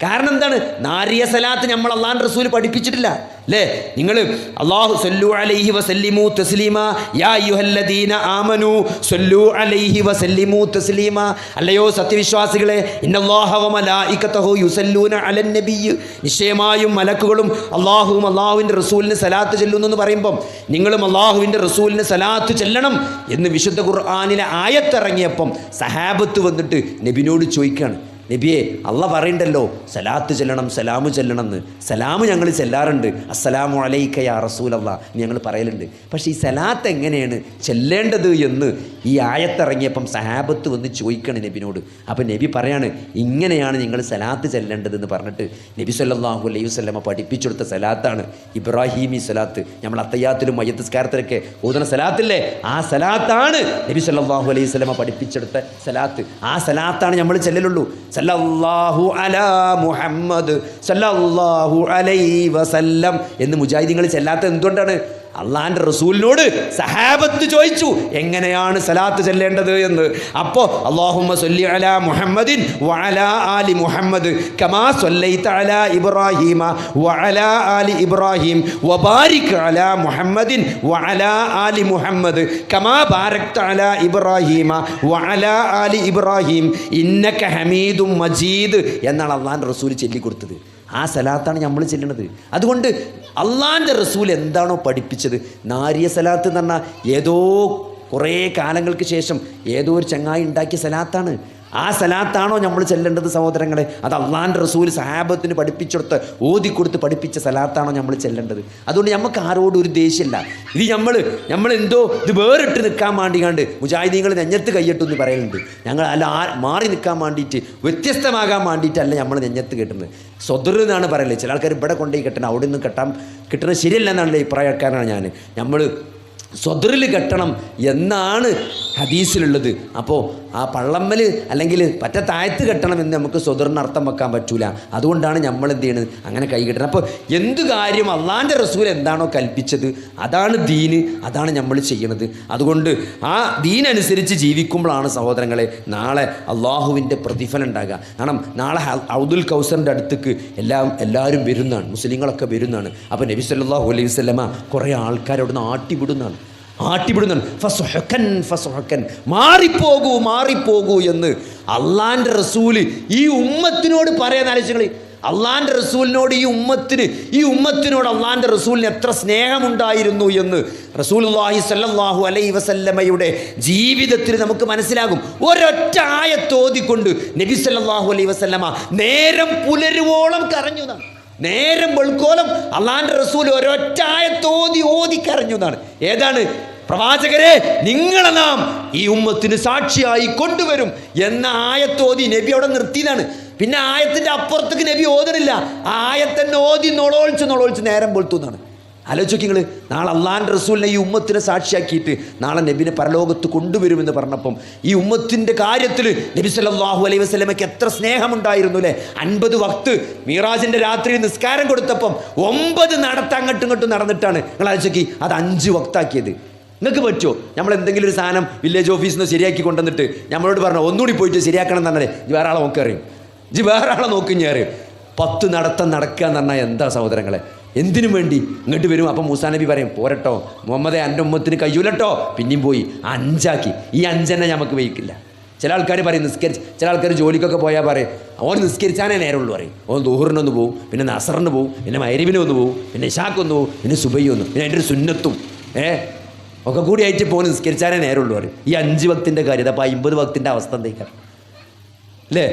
കാരണം എന്താണ്? നാരിയ സലാത്ത് നമ്മൾ അള്ളാഹുവിൻ്റെ റസൂൽ പഠിപ്പിച്ചിട്ടില്ല അല്ലേ? നിങ്ങൾ അല്ലാഹു സല്ലു അലൈഹി വസല്ലിമു തസ്ലീമ യാ അയ്യുഹല്ലദീന ആമനു സല്ലു അലൈഹി വസല്ലിമു തസ്ലീമ, അല്ലയോ സത്യവിശ്വാസികളെ, ഇന്നല്ലാഹ വ മലായികതഹു യുസല്ലൂന അലൻ നബിയ്യ്, നിശ്ചയമായും മലക്കുകളും അള്ളാഹുവും അള്ളാഹുവിൻ്റെ റസൂലിന് സലാത്ത് ചെല്ലുന്നു എന്ന് പറയുമ്പം നിങ്ങളും അള്ളാഹുവിൻ്റെ റസൂലിന് സലാത്ത് ചെല്ലണം എന്ന് വിശുദ്ധ ഖുർആനിലെ ആയത്തിറങ്ങിയപ്പം സഹാബത്ത് വന്നിട്ട് നബിനോട് ചോദിക്കുകയാണ്, നബിയെ, അള്ളാഹ് പറയണ്ടല്ലോ സലാത്ത് ചെല്ലണം, സലാമു ചെല്ലണം എന്ന്. സലാമു ഞങ്ങൾ ചെല്ലാറുണ്ട്, അസ്സലാമു അലൈക യാ റസൂലല്ലാഹ് ഞങ്ങൾ പറയലുണ്ട്. പക്ഷേ ഈ സലാത്ത് എങ്ങനെയാണ് ചെല്ലേണ്ടത് എന്ന് ഈ ആയത്തിറങ്ങിയപ്പം സഹാബത്ത് വന്ന് ചോദിക്കണം നബിനോട്. അപ്പം നബി പറയാണ്, ഇങ്ങനെയാണ് നിങ്ങൾ സലാത്ത് ചെല്ലേണ്ടതെന്ന് പറഞ്ഞിട്ട് നബി സല്ലല്ലാഹു അലൈഹി വസല്ലമ പഠിപ്പിച്ചെടുത്ത സലാത്താണ് ഇബ്രാഹീമി സലാത്ത്. നമ്മൾ അത്തയ്യാത്തിലും മയ്യത്ത് നിസ്കാരത്തിലൊക്കെ ഓതുന്ന സലാത്തില്ലേ, ആ സലാത്താണ് നബി സല്ലല്ലാഹു അലൈഹി വസല്ലമ പഠിപ്പിച്ചെടുത്ത സലാത്ത്. ആ സലാത്താണ് നമ്മൾ ചെല്ലലുള്ളൂ. സല്ലല്ലാഹു അലാ മുഹമ്മദ് സല്ലല്ലാഹു അലൈഹി വസല്ലം എന്ന് മുജാഹിദീങ്ങൾ ചെല്ലാത്ത എന്തുകൊണ്ടാണ്? അള്ളാഹിൻ്റെ റസൂലിനോട് സഹാബത്ത് ചോദിച്ചു എങ്ങനെയാണ് സലാത്ത് ചെല്ലേണ്ടത് എന്ന്. അപ്പോൾ അല്ലാഹുമ്മ സ്വല്ലി അലാ മുഹമ്മദിൻ വഅലാ ആലി മുഹമ്മദ് കമാ സ്വല്ലൈത അലാ ഇബ്രാഹീമ വഅലാ ആലി ഇബ്രാഹിം വബാരിക് അലാ മുഹമ്മദിൻ വഅലാ ആലി മുഹമ്മദ് കമാ ബാരക്ത അലാ ഇബ്രാഹീമ വഅലാ ആലി ഇബ്രാഹിം ഇന്നക ഹമീദും മജീദ് എന്നാണ് അള്ളാഹിൻ്റെ റസൂൽ ചൊല്ലിക്കൊടുത്തത്. ആ സലാത്താണ് നമ്മൾ ചെല്ലുന്നത്. അതുകൊണ്ട് അള്ളാഹിൻ്റെ റസൂൽ എന്താണോ പഠിപ്പിച്ചത്, നാരിയ സലാത്ത് എന്ന് പറഞ്ഞാൽ ഏതോ കുറേ കാലങ്ങൾക്ക് ശേഷം ഏതോ ഒരു ചങ്ങായി ഉണ്ടാക്കിയ സലാത്താണ്. ആ സലാത്താണോ നമ്മൾ ചെല്ലേണ്ടത് സഹോദരങ്ങളെ? അത് അള്ളാഹിൻ്റെ റസൂൽ സഹാബത്തിന് പഠിപ്പിച്ചെടുത്ത് ഓതിക്കൊടുത്ത് പഠിപ്പിച്ച സലാത്താണോ നമ്മൾ ചെല്ലേണ്ടത്? അതുകൊണ്ട് നമുക്ക് ആരോടും ഒരു ദേഷ്യമില്ല. ഇത് നമ്മൾ എന്തോ ഇത് വേറിട്ട് നിൽക്കാൻ വേണ്ടിക്കാണ്ട് മുജാഹിദീങ്ങൾ നെഞ്ഞത്ത് കയ്യട്ടെന്ന് പറയുന്നുണ്ട്. ഞങ്ങൾ അല്ല മാറി നിൽക്കാൻ വേണ്ടിയിട്ട് വ്യത്യസ്തമാകാൻ വേണ്ടിയിട്ടല്ല നമ്മൾ നെഞ്ഞത്ത് കെട്ടുന്നത്. സ്വദർ എന്നാണ് പറയല്ലേ. ചില ആൾക്കാർ ഇവിടെ കൊണ്ടുപോയി കെട്ടണം, അവിടെ നിന്ന് കിട്ടുന്നത് ശരിയല്ല എന്നാണല്ലേ അഭിപ്രായക്കാരനാണ് ഞാൻ. നമ്മൾ സ്വദറിൽ കെട്ടണം എന്നാണ് ഹദീസിലുള്ളത്. അപ്പോൾ ആ പള്ളമ്മൽ അല്ലെങ്കിൽ പറ്റ താഴത്ത് കെട്ടണം എന്ന് നമുക്ക് സ്വദറിന് അർത്ഥം വെക്കാൻ പറ്റൂല. അതുകൊണ്ടാണ് നമ്മൾ എന്ത് ചെയ്യണത്, അങ്ങനെ കൈ കെട്ടണം. അപ്പോൾ എന്ത് കാര്യം അള്ളാൻ്റെ റസൂൽ എന്താണോ കൽപ്പിച്ചത് അതാണ് ദീന്, അതാണ് നമ്മൾ ചെയ്യണത്. അതുകൊണ്ട് ആ ദീനനുസരിച്ച് ജീവിക്കുമ്പോഴാണ് സഹോദരങ്ങളെ നാളെ അള്ളാഹുവിൻ്റെ പ്രതിഫലം ഉണ്ടാകുക. കാരണം നാളെ ഹൗദുൽ കൗസറിൻ്റെ അടുത്തേക്ക് എല്ലാവരും വരുന്നതാണ്, മുസ്ലിങ്ങളൊക്കെ വരുന്നതാണ്. അപ്പോൾ നബി സല്ലല്ലാഹു അലൈഹി വസല്ലമ കുറേ ആൾക്കാരവിടുന്ന് ആട്ടിവിടുന്നതാണ്. ഫസ്ഹക്കൻ, മാറിപ്പോകൂ എന്ന് അള്ളാൻ്റെ റസൂല് ഈ ഉമ്മത്തിനോട് പറയാൻ ആലോചിങ്ങൾ. അള്ളാൻ്റെ റസൂലിനോട് ഈ ഉമ്മത്തിനോട് അള്ളാൻ്റെ റസൂലിന് എത്ര സ്നേഹമുണ്ടായിരുന്നു എന്ന് റസൂലുള്ളാഹി സ്വല്ലല്ലാഹു അലൈഹി വസല്ലമയുടെ ജീവിതത്തിൽ നമുക്ക് മനസ്സിലാകും. ഒരൊറ്റ ആയത്തോതിക്കൊണ്ട് നബി സല്ലല്ലാഹു അലൈഹി വസല്ലമ നേരം പുലരുവോളം കരഞ്ഞു എന്നാണ്. നേരം വെളുക്കോളം അള്ളാൻ്റെ റസൂൽ ഒരൊറ്റ ആയത്തോതി കരഞ്ഞു എന്നാണ്. ഏതാണ്? പ്രവാചകരെ, നിങ്ങളെ നാം ഈ ഉമ്മത്തിന് സാക്ഷിയായി കൊണ്ടുവരും എന്ന ആയത്തോതി നബി അവിടെ നിർത്തിയതാണ്. പിന്നെ ആയത്തിൻ്റെ അപ്പുറത്തേക്ക് നബി ഓതണില്ല. ആയത്തന്നെ ഓതി നൊളോളിച്ച് നേരം വെളുത്തു എന്നാണ്. ആലോചിച്ച് നിങ്ങൾ, നാളെ അള്ളാൻ്റെ റസൂലിനെ ഈ ഉമ്മത്തിനെ സാക്ഷിയാക്കിയിട്ട് നാളെ നബിനെ പരലോകത്ത് കൊണ്ടുവരുമെന്ന് പറഞ്ഞപ്പം ഈ ഉമ്മത്തിൻ്റെ കാര്യത്തിൽ നബി സല്ലല്ലാഹു അലൈഹി വസല്ലമയ്ക്ക് എത്ര സ്നേഹമുണ്ടായിരുന്നു അല്ലേ. 50 വക്ത് മീറാജിൻ്റെ രാത്രി നിസ്കാരം കൊടുത്തപ്പം 9 നടത്ത് അങ്ങോട്ടും ഇങ്ങോട്ടും നടന്നിട്ടാണ്. നിങ്ങൾ ആലോചിക്കി അത് 5 വക്താക്കിയത്. നിങ്ങൾക്ക് പറ്റുമോ? നമ്മൾ എന്തെങ്കിലും ഒരു സാധനം വില്ലേജ് ഓഫീസിൽ നിന്ന് ശരിയാക്കി കൊണ്ടുവന്നിട്ട് നമ്മളോട് പറഞ്ഞു ഒന്നുകൂടി പോയിട്ട് ശരിയാക്കണം എന്ന് പറഞ്ഞാൽ വേറെ ആളെ നോക്കറിയും, വേറെ ആളെ നോക്കി ഞാൻ അറിയും. 10 നടത്തം നടക്കുക എന്ന് പറഞ്ഞാൽ എന്താ സഹോദരങ്ങളെ? എന്തിനു വേണ്ടി ഇങ്ങോട്ട് വരും. അപ്പം മൂസാ നബി പറയും പോരട്ടോ മുഹമ്മദേ, എൻ്റെ ഉമ്മത്തിന് കഴിയൂലട്ടോ. പിന്നെയും പോയി 5 ആക്കി. ഈ 5 തന്നെ നമുക്ക് വഹിക്കില്ല. ചില ആൾക്കാർ പറയും ചില ആൾക്കാർ ജോലിക്കൊക്കെ പോയാൽ പറയും ഓൻ നിസ്കരിച്ചാനേ നേരമുള്ളൂ പറയും. ഓൻ ദുഹറിനൊന്ന് പോവും, പിന്നെ നസറിന് പോവും, പിന്നെ മഗ്‌രിബിനൊന്ന് പോവും, പിന്നെ ഇശാക്കൊന്ന് പോവും, പിന്നെ സുബഹിയൊന്ന്, പിന്നെ അതിൻ്റെ ഒരു സുന്നത്തും ഒക്കെ കൂടി ആയിട്ട് പോകുന്ന നിസ്കരിച്ചാനേ നേരമുള്ളൂ പറയും. ഈ 5 വക്തിൻ്റെ കാര്യം. അപ്പോൾ 50 വക്തിൻ്റെ അവസ്ഥ എന്തേക്കാരം അല്ലേ?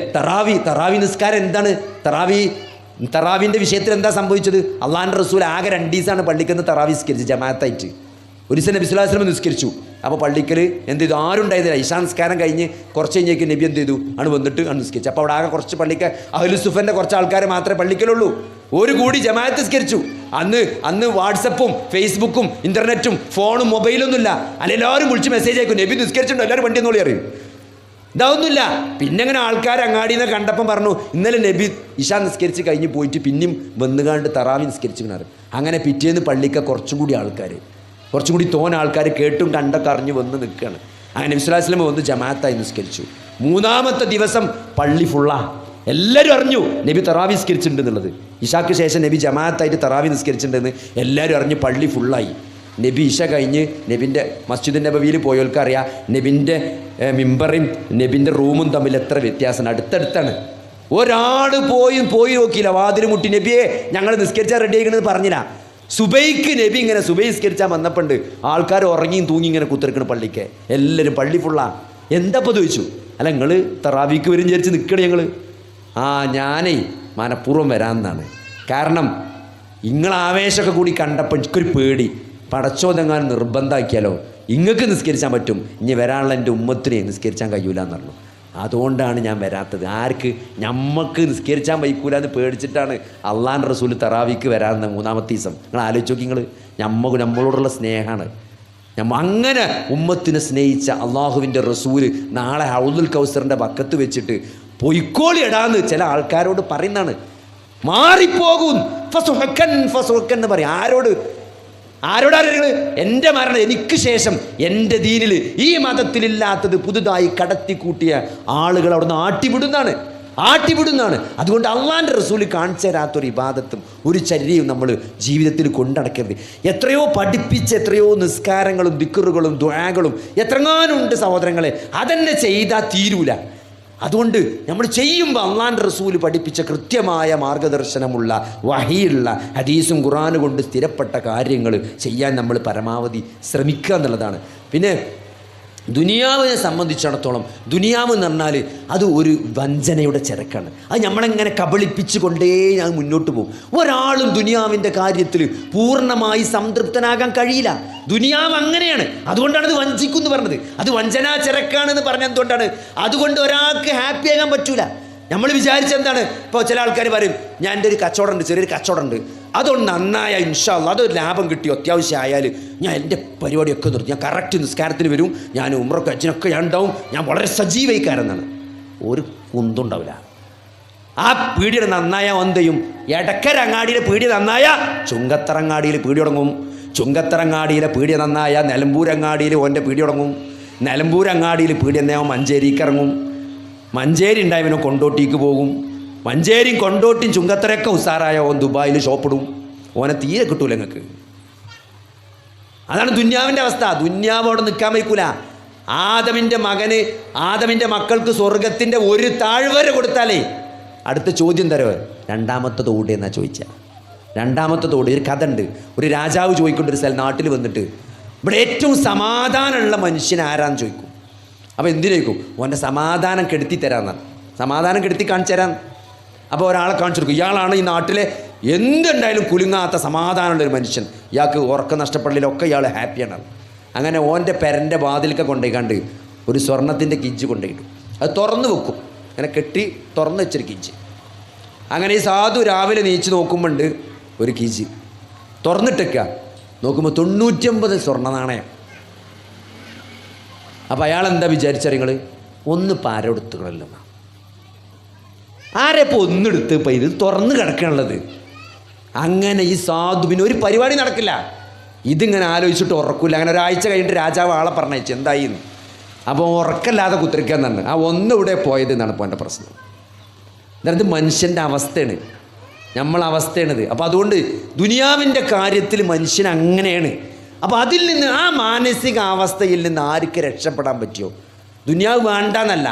തറാവി നിസ്കാരം എന്താണ്? തറാവിൻ്റെ വിഷയത്തിൽ എന്താ സംഭവിച്ചത്? അള്ളാൻ്റെ റസൂൽ ആകെ 2 ദിവസമാണ് പള്ളിക്കന്ന് തറാവി നിസ്കരിച്ചു ജമാഅത്തായിട്ട്. ഒരു ദിവസം നബി സ്വല്ലല്ലാഹു അലൈഹി വസല്ലം നിസ്കരിച്ചു. അപ്പോൾ പള്ളിക്കൽ എന്ത് ചെയ്തു? ആരും ഉണ്ടായിരുന്നില്ല. ഇശാ നിസ്കാരം കഴിഞ്ഞ് കുറച്ച് കഴിഞ്ഞേക്ക് നബി എന്ത് ചെയ്തു? വന്നിട്ട് നിസ്കരിച്ചു. അപ്പോൾ അവിടെ ആകെ കുറച്ച് പള്ളിക്ക് അഹ്ലു സുഫൻ്റെ കുറച്ച് ആൾക്കാർ മാത്രമേ പള്ളിക്കലുള്ളൂ. ഒരു കൂടി ജമാഅത്ത് നിസ്കരിച്ചു. അന്ന് വാട്സപ്പും ഫേസ്ബുക്കും ഇൻ്റർനെറ്റും ഫോണും മൊബൈലൊന്നുമില്ല. എല്ലാവരും വിളിച്ച് മെസ്സേജ് അയക്കും നബി നിസ്കരിച്ചിട്ടുണ്ടോ, എല്ലാവരും വണ്ടി എന്നോളി അറിയും. ഇതാവുന്നില്ല. പിന്നെ അങ്ങനെ ആൾക്കാർ അങ്ങാടിയിൽ നിന്ന് കണ്ടപ്പം പറഞ്ഞു ഇന്നലെ നബി ഇശാ നിസ്കരിച്ച് കഴിഞ്ഞ് പോയിട്ട് പിന്നെയും വന്നുകാണ്ട് തറാവി നിസ്കരിച്ചിരുന്നത്. അങ്ങനെ പിറ്റേന്ന് പള്ളിക്ക കുറച്ചും കൂടി തോന ആൾക്കാർ കേട്ടും കണ്ടൊക്കെ അറിഞ്ഞ് വന്ന് നിൽക്കുകയാണ്. അങ്ങനെ നബി സ്വല്ലല്ലാഹു അലൈഹി വസല്ലം വന്ന് ജമാഅത്തായി നിസ്കരിച്ചു. 3-ാമത്തെ ദിവസം പള്ളി ഫുള്ളാ. എല്ലാവരും അറിഞ്ഞു നബി തറാവി നിസ്കരിച്ചിട്ടുണ്ടെന്നുള്ളത്. ഇശാക്ക് ശേഷം നബി ജമാഅത്തായിട്ട് തറാവി നിസ്കരിച്ചിട്ടുണ്ടെന്ന് എല്ലാവരും അറിഞ്ഞ് പള്ളി ഫുള്ളായി. നബി ഇശ കഴിഞ്ഞ് നബിൻ്റെ മസ്ജിദ് നബവിയിൽ പോയവർക്കറിയാം നബിൻ്റെ മിമ്പറും നബിൻ്റെ റൂമും തമ്മിൽ എത്ര വ്യത്യാസമാണ്. അടുത്തടുത്താണ്. ഒരാൾ പോയി നോക്കിയില്ല. വാതിൽ മുട്ടി നബിയെ ഞങ്ങൾ നിസ്കരിച്ചാൽ റെഡി ആയിക്കണമെന്ന് പറഞ്ഞില്ല. സുബൈക്ക് നബി ഇങ്ങനെ സുബൈ നിസ്കരിച്ചാൽ വന്നപ്പോണ്ട് ആൾക്കാർ ഉറങ്ങിയും തൂങ്ങി ഇങ്ങനെ കുത്തിരിക്കണം പള്ളിക്ക്. എല്ലാവരും പള്ളി ഫുള്ളാ. എന്താപ്പോൾ ചോദിച്ചു? അല്ല നിങ്ങൾ തറാവിക്ക് വരും വിചാരിച്ച് നിൽക്കണം ഞങ്ങൾ. ഞാനേ മനഃപൂർവ്വം വരാമെന്നാണ്. കാരണം നിങ്ങൾ ആവേശമൊക്കെ കൂടി കണ്ടപ്പോൾ എനിക്കൊരു പേടി. പടച്ചോതെങ്ങാൻ നിർബന്ധമാക്കിയാലോ ഇങ്ങൾക്ക് നിസ്കരിച്ചാൻ പറ്റും, ഇനി വരാനുള്ള എൻ്റെ ഉമ്മത്തിനെ നിസ്കരിച്ചാൻ കഴിയൂല എന്ന് പറഞ്ഞു. അതുകൊണ്ടാണ് ഞാൻ വരാത്തത്. ആർക്ക്? ഞമ്മക്ക് നിസ്കരിച്ചാൻ വയ്ക്കൂല എന്ന് പേടിച്ചിട്ടാണ് അള്ളാൻ്റെ റസൂൽ തറാവിക്ക് വരാമെന്ന് 3-ാമത്തെ ദിവസം. നിങ്ങൾ ആലോചിച്ച് നോക്കി. നമ്മളോടുള്ള സ്നേഹമാണ്. അങ്ങനെ ഉമ്മത്തിനെ സ്നേഹിച്ച അള്ളാഹുവിൻ്റെ റസൂല് നാളെ ഹൗദുൽ കൗസറിൻ്റെ വക്കത്ത് വെച്ചിട്ട് പൊയ്ക്കോളി ഇടാന്ന് ചില ആൾക്കാരോട് പറയുന്നതാണ്. മാറിപ്പോകും ഫസ്ഹക്കൻ എന്ന് പറയും. ആരോടാണ്? എൻ്റെ മരണം എനിക്ക് ശേഷം എൻ്റെ ദീനിൽ ഈ മതത്തിലില്ലാത്തത് പുതുതായി കടത്തിക്കൂട്ടിയ ആളുകൾ അവിടുന്ന് ആട്ടിവിടുന്നതാണ്. അതുകൊണ്ട് അള്ളാൻ്റെ റസൂൽ കാണിച്ചു തരാത്തൊരു ഇബാദത്തും ഒരു ചര്യയും നമ്മൾ ജീവിതത്തിൽ കൊണ്ടടക്കരുത്. എത്രയോ പഠിപ്പിച്ച് എത്രയോ നിസ്കാരങ്ങളും ദിക്റുകളും ദുആകളും എത്രങ്ങാനുണ്ട് സഹോദരങ്ങളെ. അതന്നെ ചെയ്താൽ തീരൂല. അതുകൊണ്ട് നമ്മൾ ചെയ്യുമ്പോൾ അള്ളാൻ്റെ റസൂല് പഠിപ്പിച്ച കൃത്യമായ മാർഗദർശനമുള്ള വഹിയുള്ള ഹദീസും ഖുർആനും കൊണ്ട് സ്ഥിരപ്പെട്ട കാര്യങ്ങൾ ചെയ്യാൻ നമ്മൾ പരമാവധി ശ്രമിക്കുക എന്നുള്ളതാണ്. പിന്നെ ദുനിയാവിനെ സംബന്ധിച്ചിടത്തോളം ദുനിയാവ് എന്ന് പറഞ്ഞാൽ അത് ഒരു വഞ്ചനയുടെ ചരക്കാണ്. അത് നമ്മളെങ്ങനെ കബളിപ്പിച്ചു കൊണ്ടേ ഞാൻ മുന്നോട്ട് പോകും. ഒരാളും ദുനിയാവിൻ്റെ കാര്യത്തിൽ പൂർണ്ണമായി സംതൃപ്തനാകാൻ കഴിയില്ല. ദുനിയാവ് അങ്ങനെയാണ്. അതുകൊണ്ടാണ് അത് വഞ്ചിക്കുമെന്ന് പറഞ്ഞത്. അത് വഞ്ചനാ ചരക്കാണെന്ന് പറഞ്ഞത് എന്തുകൊണ്ടാണ്? അതുകൊണ്ട് ഒരാൾക്ക് ഹാപ്പി ആകാൻ പറ്റൂല. നമ്മൾ വിചാരിച്ചെന്താണ്? ഇപ്പോൾ ചില ആൾക്കാർ പറയും ഞാൻ എൻ്റെ ഒരു കച്ചവടമുണ്ട്, ചെറിയൊരു കച്ചവടമുണ്ട്, അതൊന്ന് നന്നായ ഇൻഷാ അല്ലാഹ് അതൊരു ലാഭം കിട്ടി അത്യാവശ്യം ആയാൽ ഞാൻ എൻ്റെ പരിപാടിയൊക്കെ നിർത്തി, ഞാൻ കറക്റ്റ് നിസ്കാരത്തിന് വരും, ഞാൻ ഉംറക്ക് ഹജ്ജിനൊക്കെ ഞാൻ ഉണ്ടാവും, ഞാൻ വളരെ സജീവയിക്കാരെന്നാണ്. ഒരു കുന്തുണ്ടാവില്ല. ആ പീടിയുടെ നന്നായ എന്ത് ചെയ്യും? എടക്കരങ്ങാടിയിലെ പീടിയ നന്നായ ചുങ്കത്തറങ്ങാടിയിൽ പീടി തുടങ്ങും, ചുങ്കത്തറങ്ങാടിയിലെ പീടിയ നന്നായ നിലമ്പൂരങ്ങാടിയിൽ ഓൻ്റെ പീടി തുടങ്ങും, നിലമ്പൂരങ്ങാടിയിൽ പീടി എന്നാവും മഞ്ചേരിക്ക് ഇറങ്ങും, മഞ്ചേരി ഉണ്ടായവനോ കൊണ്ടോട്ടിക്ക് പോകും, മഞ്ചേരിയും കൊണ്ടോട്ടിയും ചുങ്കത്തറയൊക്കെ ഉസാറായ ഓൻ ദുബായിൽ ഷോപ്പിടും. ഓനെ തീരെ കിട്ടൂല നിങ്ങൾക്ക്. അതാണ് ദുന്യാവിൻ്റെ അവസ്ഥ. ദുന്യാവോടെ നിൽക്കാൻ വയ്ക്കൂല. ആദമിൻ്റെ മക്കൾക്ക് സ്വർഗത്തിൻ്റെ ഒരു താഴ്വര കൊടുത്താലേ അടുത്ത ചോദ്യം തരവ് രണ്ടാമത്തെ തോട് എന്നാ ചോദിച്ചാൽ. രണ്ടാമത്തെ തോട് ഒരു കഥ ഉണ്ട്. ഒരു രാജാവ് ചോദിക്കൊണ്ട് ഒരു സ്ഥലം നാട്ടിൽ വന്നിട്ട് ഇവിടെ ഏറ്റവും സമാധാനമുള്ള മനുഷ്യൻ ആരാന്ന് ചോദിക്കും. അപ്പോൾ എന്തിനു ചോദിക്കും? ഓൻ്റെ സമാധാനം കെടുത്തി തരാമെന്നാണ്. സമാധാനം കെടുത്തി കാണിച്ചു തരാൻ. അപ്പോൾ ഒരാളെ കാണിച്ചു കൊടുക്കും, ഇയാളാണ് ഈ നാട്ടിലെ എന്തുണ്ടായാലും കുലുങ്ങാത്ത സമാധാനമുള്ളൊരു മനുഷ്യൻ, ഇയാൾക്ക് ഉറക്കം നഷ്ടപ്പെടലിലൊക്കെ ഇയാൾ ഹാപ്പിയാണ്. അങ്ങനെ ഓൻ്റെ പെരൻ്റെ വാതിലൊക്കെ കൊണ്ടുപോയിക്കാണ്ട് ഒരു സ്വർണത്തിൻ്റെ കിഞ്ച് കൊണ്ടുപോയിട്ടു. അത് തുറന്ന് വെക്കും, അങ്ങനെ കെട്ടി തുറന്ന് വെച്ചൊരു കിഞ്ച്. അങ്ങനെ ഈ സാധു രാവിലെ നീച്ച് നോക്കുമ്പോണ്ട് ഒരു കിഞ്ച് തുറന്നിട്ടേക്കുക. നോക്കുമ്പോൾ 99 സ്വർണ്ണ നാണയം. അപ്പോൾ അയാൾ എന്താ വിചാരിച്ചാൽ നിങ്ങൾ ഒന്ന് പാരെടുത്തുകളല്ലോ, ആരെപ്പോൾ ഒന്നെടുത്ത് ഇപ്പം ഇത് തുറന്ന് കിടക്കാനുള്ളത്. അങ്ങനെ ഈ സാധുവിന് ഒരു പരിപാടി നടക്കില്ല. ഇതിങ്ങനെ ആലോചിച്ചിട്ട് ഉറക്കില്ല. അങ്ങനെ ഒരാഴ്ച കഴിഞ്ഞിട്ട് രാജാവ് ആളെ പറഞ്ഞയച്ചു എന്തായി എന്ന്. അപ്പോൾ ഉറക്കല്ലാതെ കുത്തിരിക്കാൻ തന്നെ ആ ഒന്നിവിടെ പോയത് എന്നാണ് ഇപ്പോൾ എൻ്റെ പ്രശ്നം. അതായത് മനുഷ്യൻ്റെ അവസ്ഥയാണ്, നമ്മളെ അവസ്ഥയാണിത്. അപ്പോൾ അതുകൊണ്ട് ദുനിയാവിൻ്റെ കാര്യത്തിൽ മനുഷ്യൻ അങ്ങനെയാണ്. അപ്പോൾ അതിൽ നിന്ന് ആ മാനസികാവസ്ഥയിൽ നിന്ന് ആർക്ക് രക്ഷപ്പെടാൻ പറ്റുമോ? ദുനിയാവ് വേണ്ടെന്നല്ല,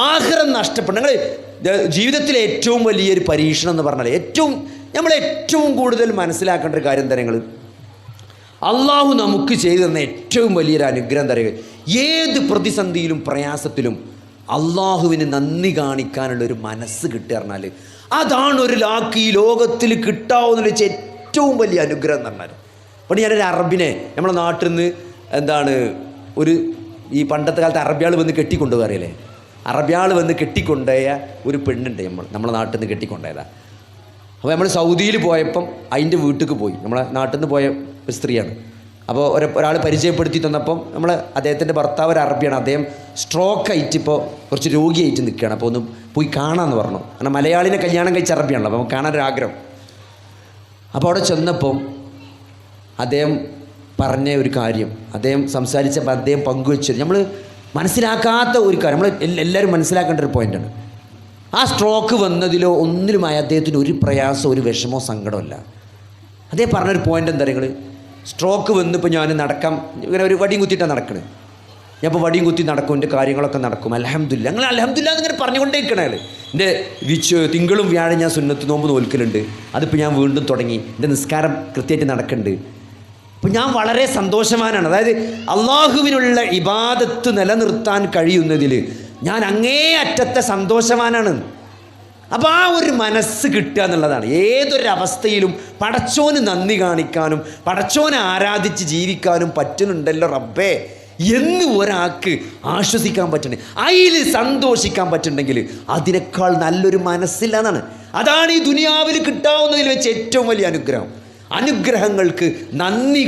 ആഖിറം നഷ്ടപ്പെടും. നിങ്ങൾ ജീവിതത്തിലെ ഏറ്റവും വലിയൊരു പരീക്ഷണം എന്ന് പറഞ്ഞാൽ നമ്മൾ ഏറ്റവും കൂടുതൽ മനസ്സിലാക്കേണ്ട ഒരു കാര്യം തന്നെ, നിങ്ങൾ അള്ളാഹു നമുക്ക് ചെയ്തു തന്ന ഏറ്റവും വലിയൊരു അനുഗ്രഹം തരിക. ഏത് പ്രതിസന്ധിയിലും പ്രയാസത്തിലും അള്ളാഹുവിന് നന്ദി കാണിക്കാനുള്ളൊരു മനസ്സ് കിട്ടുക പറഞ്ഞാൽ അതാണ് ഒരാൾക്ക് ഈ ലോകത്തിൽ കിട്ടാവുന്ന വെച്ച ഏറ്റവും വലിയ അനുഗ്രഹം എന്ന് പറഞ്ഞാൽ. അപ്പോൾ ഞാനൊരു അറബിനെ നമ്മളെ നാട്ടിൽ നിന്ന് ഈ പണ്ടത്തെ കാലത്ത് അറബിയാൾ വന്ന് കെട്ടിക്കൊണ്ടുപോകുക അറിയില്ലേ? അറബിയാൾ വന്ന് കെട്ടിക്കൊണ്ടുപോയ ഒരു പെണ്ണുണ്ട്, നമ്മളെ നാട്ടിൽ നിന്ന് കെട്ടിക്കൊണ്ടുപോയതാണ്. അപ്പോൾ നമ്മൾ സൗദിയിൽ പോയപ്പം അതിൻ്റെ വീട്ടിലേക്ക് പോയി. നമ്മളെ നാട്ടിൽ നിന്ന് പോയ ഒരു സ്ത്രീയാണ്. അപ്പോൾ ഒരാൾ പരിചയപ്പെടുത്തി തന്നപ്പം അദ്ദേഹത്തിൻ്റെ ഭർത്താവ് ഒരു അറബിയാണ്. അദ്ദേഹം സ്ട്രോക്ക് ആയിട്ട് ഇപ്പോൾ കുറച്ച് രോഗിയായിട്ട് നിൽക്കുകയാണ്. അപ്പോൾ ഒന്ന് പോയി കാണാമെന്ന് പറഞ്ഞു. കാരണം മലയാളിനെ കല്യാണം കഴിച്ച അറബിയാണല്ലോ, അപ്പോൾ കാണാനൊരാഗ്രഹം. അപ്പോൾ അവിടെ ചെന്നപ്പം അദ്ദേഹം പറഞ്ഞ ഒരു കാര്യം, അദ്ദേഹം സംസാരിച്ചപ്പോൾ അദ്ദേഹം പങ്കുവെച്ചത് നമ്മൾ മനസ്സിലാക്കാത്ത ഒരു കാര്യം, നമ്മൾ എല്ലാവരും മനസ്സിലാക്കേണ്ട ഒരു പോയിൻ്റാണ്. ആ സ്ട്രോക്ക് വന്നതിലോ ഒന്നിലുമായി അദ്ദേഹത്തിന് ഒരു പ്രയാസമോ ഒരു വിഷമോ സങ്കടമല്ല. അദ്ദേഹം പറഞ്ഞൊരു പോയിൻ്റ് എന്താ നിങ്ങൾ, സ്ട്രോക്ക് വന്നിപ്പോൾ ഞാൻ നടക്കാം, ഇങ്ങനെ ഒരു വടിയും കുത്തിയിട്ടാണ് നടക്കണത്. ഞാൻ ഇപ്പോൾ വടിയും കുത്തി നടക്കും, എൻ്റെ കാര്യങ്ങളൊക്കെ നടക്കും, അൽഹംദുലില്ലാ. ഞങ്ങൾ അൽഹംദുലില്ലാ എന്നിങ്ങനെ പറഞ്ഞുകൊണ്ടേ ഇരിക്കണേ. എൻ്റെ തിങ്കളും വ്യാഴം ഞാൻ സുന്നത്ത് നോമ്പ് നോൽക്കലുണ്ട്, അതിപ്പോൾ ഞാൻ വീണ്ടും തുടങ്ങി. എൻ്റെ നിസ്കാരം കൃത്യമായിട്ട് നടക്കുന്നുണ്ട്. അപ്പോൾ ഞാൻ വളരെ സന്തോഷവാനാണ്. അതായത് അള്ളാഹുവിനുള്ള ഇബാദത്ത് നിലനിർത്താൻ കഴിയുന്നതിൽ ഞാൻ അങ്ങേയറ്റത്തെ സന്തോഷവാനാണ്. അപ്പോൾ ആ ഒരു മനസ്സ് കിട്ടുക എന്നുള്ളതാണ്. ഏതൊരവസ്ഥയിലും പടച്ചോന് നന്ദി കാണിക്കാനും പടച്ചോനെ ആരാധിച്ച് ജീവിക്കാനും പറ്റുന്നുണ്ടല്ലോ റബ്ബേ എന്ന് ഒരാൾക്ക് ആശ്വസിക്കാൻ പറ്റുന്നുണ്ട്, അതിൽ സന്തോഷിക്കാൻ പറ്റുന്നുണ്ടെങ്കിൽ അതിനേക്കാൾ നല്ലൊരു മനസ്സില്ല എന്നാണ്. അതാണ് ഈ ദുനിയാവിൽ കിട്ടാവുന്നതിൽ വെച്ച് ഏറ്റവും വലിയ അനുഗ്രഹം. അനുഗ്രഹങ്ങൾക്ക് നന്ദി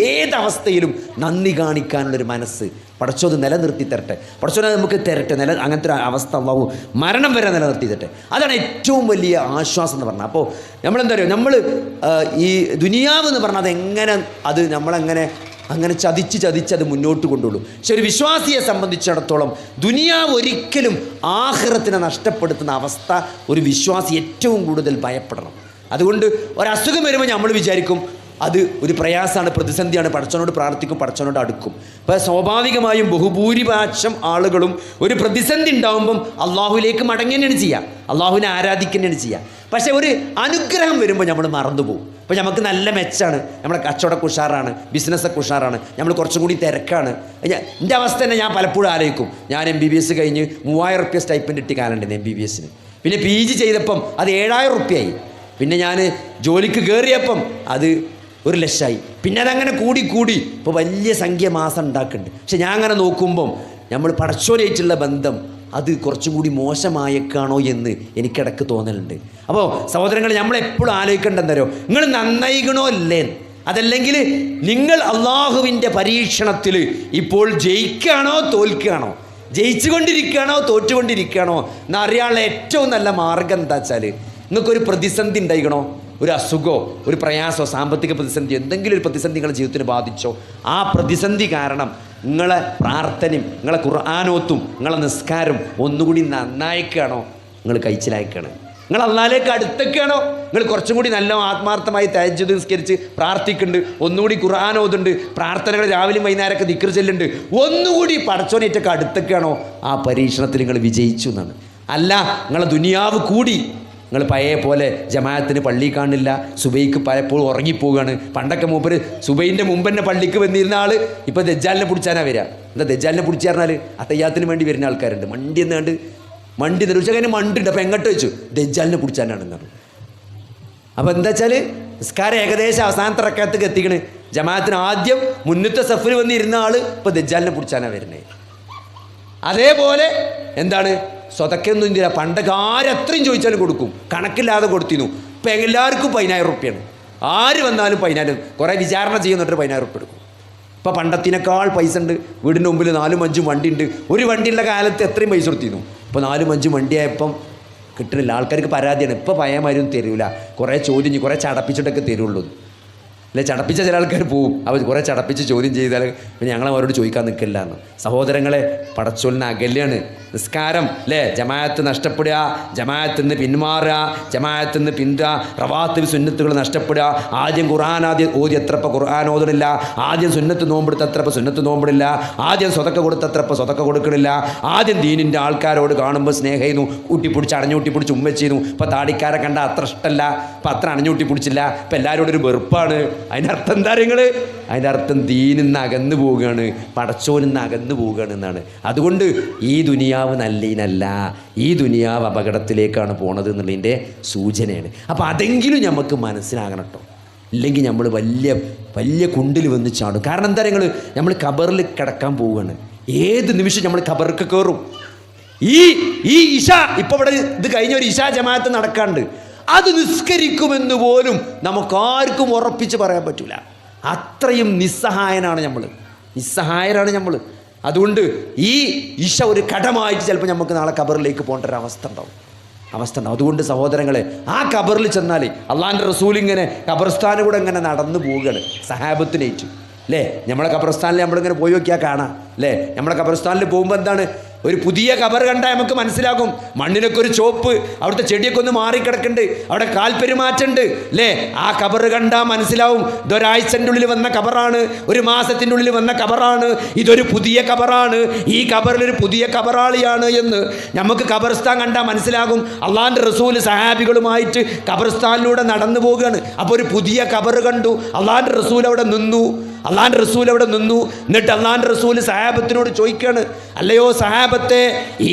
ഏതവസ്ഥയിലും നന്ദി കാണിക്കാനുള്ളൊരു മനസ്സ് പടച്ചോത് നിലനിർത്തി തരട്ടെ, പടച്ചോനെ നമുക്ക് തരട്ടെ. അങ്ങനത്തെ ഒരു അവസ്ഥ അള്ളാഹു മരണം വരെ നിലനിർത്തി തരട്ടെ. അതാണ് ഏറ്റവും വലിയ ആശ്വാസം എന്ന് പറഞ്ഞാൽ. അപ്പോൾ നമ്മളെന്താ പറയുക, നമ്മൾ ഈ ദുനിയാവ് എന്ന് പറഞ്ഞാൽ അത് അങ്ങനെ ചതിച്ച് അത് മുന്നോട്ട് കൊണ്ടുള്ളൂ. പക്ഷെ ഒരു വിശ്വാസിയെ സംബന്ധിച്ചിടത്തോളം ദുനിയാവ് ഒരിക്കലും ആഖിറത്തിനെ നഷ്ടപ്പെടുത്തുന്ന അവസ്ഥ ഒരു വിശ്വാസി ഏറ്റവും കൂടുതൽ ഭയപ്പെടണം. അതുകൊണ്ട് ഒരസുഖം വരുമ്പോൾ നമ്മൾ വിചാരിക്കും അത് ഒരു പ്രയാസമാണ്, പ്രതിസന്ധിയാണ്, പടച്ചവനോട് പ്രാർത്ഥിക്കും, പടച്ചവനോട് അടുക്കും. അപ്പോൾ സ്വാഭാവികമായും ബഹുഭൂരിപക്ഷം ആളുകളും ഒരു പ്രതിസന്ധി ഉണ്ടാകുമ്പം അള്ളാഹുലേക്ക് മടങ്ങി തന്നെയാണ് ചെയ്യുക, അള്ളാഹുവിനെ ആരാധിക്കുകയാണ് ചെയ്യുക. പക്ഷേ ഒരു അനുഗ്രഹം വരുമ്പോൾ നമ്മൾ മറന്നുപോകും. ഇപ്പോൾ നമുക്ക് നല്ല മെച്ചാണ്, നമ്മളെ കച്ചവടമൊക്കെ ഉഷാറാണ്, ബിസിനസ്സൊക്കെ ഉഷാറാണ്, നമ്മൾ കുറച്ചും കൂടി തിരക്കാണ്. എൻ്റെ അവസ്ഥ തന്നെ ഞാൻ പലപ്പോഴും ആലോചിക്കും. ഞാൻ MBBS കഴിഞ്ഞ് 3000 റുപ്യ സ്റ്റൈപ്പൻഡ് ഇട്ടി കാലുണ്ട് MBBSന്. പിന്നെ PG ചെയ്തപ്പം അത് 7000 റുപ്യയായി. പിന്നെ ഞാൻ ജോലിക്ക് കയറിയപ്പം അത് 1 ലക്ഷമായി. പിന്നെ അതങ്ങനെ കൂടി ഇപ്പോൾ വലിയ സംഖ്യ മാസം ഉണ്ടാക്കുന്നുണ്ട്. പക്ഷെ ഞാൻ അങ്ങനെ നോക്കുമ്പം നമ്മൾ പടച്ചോനായിട്ടുള്ള ബന്ധം അത് കുറച്ചും കൂടി മോശമായേക്കാണോ എന്ന് എനിക്കിടക്ക് തോന്നലുണ്ട്. അപ്പോൾ സഹോദരങ്ങൾ, നമ്മളെപ്പോഴും ആലോചിക്കേണ്ടെന്നോ, നിങ്ങൾ നന്നായിക്കണോ അല്ലേ, അതല്ലെങ്കിൽ നിങ്ങൾ അള്ളാഹുവിൻ്റെ പരീക്ഷണത്തിൽ ഇപ്പോൾ ജയിക്കുകയാണോ തോൽക്കുകയാണോ, ജയിച്ചുകൊണ്ടിരിക്കുകയാണോ തോറ്റുകൊണ്ടിരിക്കുകയാണോ എന്നറിയാനുള്ള ഏറ്റവും നല്ല മാർഗം എന്താ വെച്ചാൽ, നിങ്ങൾക്കൊരു പ്രതിസന്ധി ഉണ്ടായിക്കണോ, ഒരു അസുഖമോ ഒരു പ്രയാസമോ സാമ്പത്തിക പ്രതിസന്ധി എന്തെങ്കിലും ഒരു പ്രതിസന്ധി നിങ്ങളുടെ ജീവിതത്തിന് ബാധിച്ചോ, ആ പ്രതിസന്ധി കാരണം നിങ്ങളെ പ്രാർത്ഥനയും നിങ്ങളെ ഖുർആനോത്തും നിങ്ങളെ നിസ്കാരം ഒന്നുകൂടി നന്നായിക്കാണോ, നിങ്ങൾ കഴിച്ചിലായിക്കാണ്, നിങ്ങൾ അള്ളാഹിലേക്ക് അടുത്തൊക്കെയാണോ, നിങ്ങൾ കുറച്ചും കൂടി നല്ല ആത്മാർത്ഥമായി തഹജ്ജുദ് നിസ്കരിച്ച് പ്രാർത്ഥിക്കുന്നുണ്ട്, ഒന്നുകൂടി ഖുർആൻ ഓതുന്നുണ്ട്, പ്രാർത്ഥനകൾ രാവിലെയും വൈകുന്നേരമൊക്കെ ദിക്ർ ചൊല്ലുന്നുണ്ട്, ഒന്നുകൂടി പടച്ചോനേറ്റൊക്കെ അടുത്തൊക്കെയാണോ, ആ പരീക്ഷണത്തിൽ നിങ്ങൾ വിജയിച്ചു എന്നാണ്. അല്ല, നിങ്ങളെ ദുനിയാവ് കൂടി, നിങ്ങൾ പഴയ പോലെ ജമാഅത്തിന് പള്ളി കാണില്ല, സുബൈക്ക് പലപ്പോഴും ഉറങ്ങിപ്പോവുകയാണ്. പണ്ടൊക്കെ മൂപ്പര് സുബൈൻ്റെ മുമ്പ് തന്നെ പള്ളിക്ക് വന്നിരുന്ന ആൾ ഇപ്പോൾ ദജ്ജാലിനെ പിടിച്ചാനാ വരിക. എന്താ ദജ്ജാലിനെ പിടിച്ചു പറഞ്ഞാൽ അത്തയ്യാത്തിന് വേണ്ടി വരുന്ന ആൾക്കാരുണ്ട്. മണ്ടി എന്നാണ്ട് മണ്ടി നിർവചകന് മണ്ടുണ്ട്. അപ്പോൾ എങ്ങോട്ട് വെച്ചു, ദജ്ജാലിനെ പിടിച്ചാനാണെന്നാണ്. അപ്പോൾ എന്താ വെച്ചാൽ നിസ്കാരം ഏകദേശം അവസാനത്തെ റക്കഅത്തേക്ക് എത്തിക്കണ്, ജമാഅത്തിന് ആദ്യം മുന്നത്തെ സഫിൽ വന്നിരുന്ന ആൾ ഇപ്പോൾ ദജ്ജാലിനെ പിടിച്ചാനാണ് വരുന്നത്. അതേപോലെ എന്താണ്, സ്വതക്കൊന്നും ഇല്ല. പണ്ടൊക്കെ ആരത്രയും ചോദിച്ചാലും കൊടുക്കും, കണക്കില്ലാതെ കൊടുത്തിരുന്നു. ഇപ്പം എല്ലാവർക്കും 10,000 റുപ്യാണ്. ആര് വന്നാലും 10,000, കുറേ വിചാരണ ചെയ്യുന്നിട്ട് 10,000 റുപ്യ എടുക്കും. ഇപ്പോൾ പണ്ടത്തിനേക്കാൾ പൈസ ഉണ്ട്. വീടിൻ്റെ മുമ്പിൽ 4-5 വണ്ടി ഉണ്ട്. ഒരു വണ്ടിയുള്ള കാലത്ത് എത്രയും പൈസ കൊടുത്തിരുന്നു. ഇപ്പോൾ 4-5 വണ്ടിയായപ്പം കിട്ടണില്ല. ആൾക്കാർക്ക് പരാതിയാണ്, ഇപ്പോൾ പയ്യന്മാരും തരൂല, കുറേ ചോദ്യം ചെയ്യും, കുറേ ചടപ്പിച്ചിട്ടൊക്കെ തരുള്ളൂ. അല്ലെ, ചടപ്പിച്ച ചില ആൾക്കാർ പോവും. അവർ കുറേ ചടപ്പിച്ച് ചോദ്യം ചെയ്താൽ പിന്നെ ഞങ്ങൾ അവരോട് ചോദിക്കാൻ നിൽക്കില്ല എന്ന്. സഹോദരങ്ങളെ, പടച്ചൊല്ലിന് അകലെയാണ് നിസ്കാരം. അല്ലേ, ജമാഅത്ത് നഷ്ടപ്പെടുക, ജമാഅത്തിൽ നിന്ന് പിന്മാറുക, ജമാഅത്തിൽ നിന്ന് പിന്തുക, റവാത്തിബ് സുന്നത്തുകൾ നഷ്ടപ്പെടുക. ആദ്യം ആദ്യം ഓതി എത്രപ്പോൾ ഖുർആൻ ഓതണില്ല, ആദ്യം സുന്നത്ത് നോമ്പെടുത്ത് എത്രപ്പോൾ സുന്നത്ത് നോമ്പിടില്ല, ആദ്യം സ്വതക്ക കൊടുത്ത് എത്രപ്പോൾ സ്വതക്ക കൊടുക്കണില്ല, ആദ്യം ദീനിൻ്റെ ആൾക്കാരോട് കാണുമ്പോൾ സ്നേഹം ചെയ്യുന്നു, ഊട്ടിപ്പിടിച്ച് അണഞ്ഞൂട്ടിപ്പിടിച്ച് ഉമ്മ ചെയ്യുന്നു. ഇപ്പോൾ താടിക്കാരെ കണ്ട അത്ര ഇഷ്ടമല്ല, ഇപ്പം അത്ര അണഞ്ഞൂട്ടിപ്പിടിച്ചില്ല, ഇപ്പം എല്ലാവരോടും ഒരു വെറുപ്പാണ്. അതിൻ്റെ അർത്ഥം എന്താ നിങ്ങൾ, അതിൻ്റെ അർത്ഥം ദീനിൽ നിന്ന് അകന്നു പോവുകയാണ്, പടച്ചോനിൽ നിന്ന് അകന്നു പോവുകയാണ് എന്നാണ്. അതുകൊണ്ട് ഈ ദുനിയാവ് നല്ലീനല്ല, ഈ ദുനിയാവ് അപകടത്തിലേക്കാണ് പോണത് എന്നുള്ളതിൻ്റെ സൂചനയാണ്. അപ്പോൾ അതെങ്കിലും നമുക്ക് മനസ്സിലാകണം കേട്ടോ, ഇല്ലെങ്കിൽ നമ്മൾ വലിയ വലിയ കുണ്ടിൽ വന്ന് ചാടും. കാരണം എന്താ, നമ്മൾ ഖബറിൽ കിടക്കാൻ പോവുകയാണ്. ഏത് നിമിഷം നമ്മൾ ഖബർക്ക് കയറും. ഈ ഇശ ഇപ്പോൾ ഇവിടെ ഇത് കഴിഞ്ഞ ഒരു ഇശ ജമാഅത്ത് നടക്കാണ്ട്, അത് നിസ്കരിക്കുമെന്ന് പോലും നമുക്കാർക്കും ഉറപ്പിച്ച് പറയാൻ പറ്റില്ല. അത്രയും നിസ്സഹായനാണ് നമ്മൾ. അതുകൊണ്ട് ഈ ഇശ ഒരു കടമായിട്ട് ചിലപ്പോൾ നമുക്ക് നാളെ ഖബറിലേക്ക് പോകേണ്ട ഒരു അവസ്ഥ ഉണ്ടാവും. അതുകൊണ്ട് സഹോദരങ്ങളെ, ആ ഖബറിൽ ചെന്നാൽ അള്ളാഹിൻ്റെ റസൂൽ ഇങ്ങനെ ഖബർസ്ഥാനിൽ കൂടെ ഇങ്ങനെ നടന്നു പോവുകയാണ് സഹാബത്തിനേറ്റ്. അല്ലേ, നമ്മളെ ഖബർസ്ഥാനിൽ നമ്മളിങ്ങനെ പോയി നോക്കിയാൽ കാണാം. അല്ലേ, നമ്മളെ ഖബർസ്ഥാനിൽ പോകുമ്പോൾ എന്താണ്, ഒരു പുതിയ ഖബർ കണ്ടാൽ നമുക്ക് മനസ്സിലാകും. മണ്ണിനൊക്കെ ഒരു ചോപ്പ്, അവിടുത്തെ ചെടിയൊക്കെ ഒന്ന് മാറിക്കിടക്കുന്നുണ്ട്, അവിടെ കാൽപ്പെരുമാറ്റുണ്ട്. അല്ലേ, ആ ഖബർ കണ്ടാൽ മനസ്സിലാവും ഇതൊരാഴ്ചൻ്റെ ഉള്ളിൽ വന്ന ഖബറാണ്, ഒരു മാസത്തിൻ്റെ ഉള്ളിൽ വന്ന ഖബറാണ്, ഇതൊരു പുതിയ ഖബറാണ്, ഈ ഖബറിലൊരു പുതിയ ഖബറാളിയാണ് എന്ന് നമുക്ക് ഖബർസ്ഥാൻ കണ്ടാൽ മനസ്സിലാകും. അള്ളാഹിൻ്റെ റസൂൽ സഹാബികളുമായിട്ട് ഖബർസ്ഥാനിലൂടെ നടന്നു പോവുകയാണ്. അപ്പോൾ ഒരു പുതിയ ഖബർ കണ്ടു, അള്ളാഹിൻ്റെ റസൂൽ അവിടെ നിന്നു. എന്നിട്ട് അള്ളാഹിൻ്റെ റസൂൽ സഹാബത്തിനോട് ചോദിക്കുകയാണ്, അല്ലയോ സഹാബത്തെ,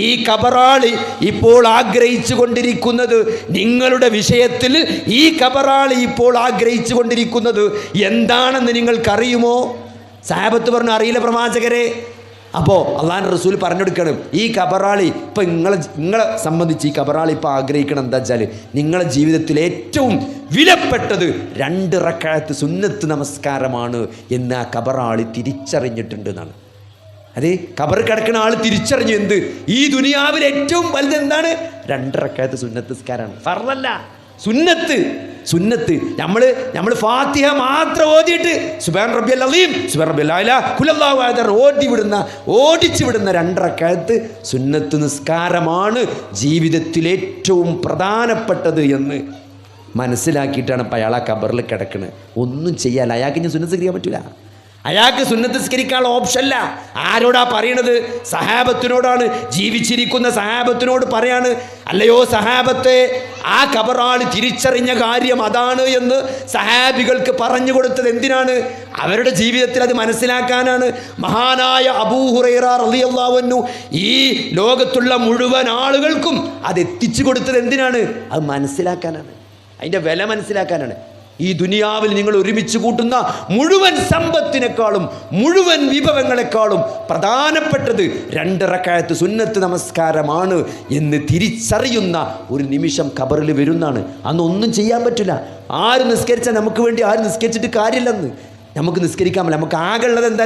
ഈ ഖബറാളി ഇപ്പോൾ ആഗ്രഹിച്ചു കൊണ്ടിരിക്കുന്നത്, നിങ്ങളുടെ വിഷയത്തിൽ ഈ ഖബറാളി ഇപ്പോൾ ആഗ്രഹിച്ചു കൊണ്ടിരിക്കുന്നത് എന്താണെന്ന് നിങ്ങൾക്കറിയുമോ? സഹാബത്ത് പറഞ്ഞു, അറിയില്ല പ്രവാചകരെ. അപ്പോൾ അള്ളാഹിൻ്റെ റസൂൽ പറഞ്ഞെടുക്കണം, ഈ ഖബറാളി ഇപ്പം നിങ്ങളെ സംബന്ധിച്ച് ഈ ഖബറാളി ഇപ്പോൾ ആഗ്രഹിക്കണം എന്താ വെച്ചാൽ, നിങ്ങളുടെ ജീവിതത്തിൽ ഏറ്റവും വിലപ്പെട്ടത് 2 റക്അത്ത് സുന്നത്ത് നമസ്കാരമാണ് എന്ന് ആ ഖബറാളി തിരിച്ചറിഞ്ഞിട്ടുണ്ട് എന്നാണ്. അത് ഖബർ കിടക്കുന്ന ആൾ തിരിച്ചറിഞ്ഞു, എന്ത്, ഈ ദുനിയാവിൽ ഏറ്റവും വലുത് എന്താണ്, 2 റക്അത്ത് സുന്നത്ത് നിസ്കാരമാണ്. ഫർളല്ല, സുന്നത്ത്. നമ്മൾ ഫാത്തിഹ മാത്രം ഓതിയിട്ട് സുബ്ഹാൻ റബ്ബിയൽ അലീം, സുബ്ഹാൻ റബ്ബിൽ അഅ്ലാ, ഖുലല്ലാഹു അഹദ് ഓടിച്ചു വിടുന്ന 2 റക്അത്ത് സുന്നത്ത് നിസ്കാരമാണ് ജീവിതത്തിൽ ഏറ്റവും പ്രധാനപ്പെട്ടത് എന്ന് മനസ്സിലാക്കിയിട്ടാണ് ഇപ്പോൾ അയാൾ ആ ഖബറിൽ കിടക്കുന്നത്. ഒന്നും ചെയ്യാൻ അയാൾക്ക് ഇനി സുന്നത്ത് നിസ്കരിക്കാൻ പറ്റില്ല. അയാൾക്ക് സുന്നത്ത് നിസ്കരിക്കാനുള്ള ഓപ്ഷനല്ല. ആരോടാ പറയണത്? സഹാബത്തിനോടാണ്. ജീവിച്ചിരിക്കുന്ന സഹാബത്തിനോട് പറയാണ്, അല്ലയോ സഹാബത്തെ, ആ ഖബറാളി തിരിച്ചറിഞ്ഞ കാര്യം അതാണ് എന്ന് സഹാബികൾക്ക് പറഞ്ഞു കൊടുത്തത് എന്തിനാണ്? അവരുടെ ജീവിതത്തിൽ അത് മനസ്സിലാക്കാനാണ്. മഹാനായ അബൂ ഹുറൈറ റളിയല്ലാഹു അൻഹു ഈ ലോകത്തുള്ള മുഴുവൻ ആളുകൾക്കും അത് എത്തിച്ചു കൊടുത്തത് എന്തിനാണ്? അത് മനസ്സിലാക്കാനാണ്, അതിൻ്റെ വില മനസ്സിലാക്കാനാണ്. ഈ ദുനിയാവിൽ നിങ്ങൾ ഒരുമിച്ച് കൂട്ടുന്ന മുഴുവൻ സമ്പത്തിനേക്കാളും മുഴുവൻ വിഭവങ്ങളെക്കാളും പ്രധാനപ്പെട്ടത് 2 റക്അത്ത് സുന്നത്ത് നമസ്കാരമാണ് എന്ന് തിരിച്ചറിയുന്ന ഒരു നിമിഷം ഖബറിൽ വരുന്നതാണ്. അന്നൊന്നും ചെയ്യാൻ പറ്റില്ല. ആര് നിസ്കരിച്ചാൽ നമുക്ക് വേണ്ടി ആര് നിസ്കരിച്ചിട്ട് കാര്യമില്ലെന്ന്. നമുക്ക് നിസ്കരിക്കാൻ പറ്റില്ല. നമുക്ക് ആകെയുള്ളത് എന്താ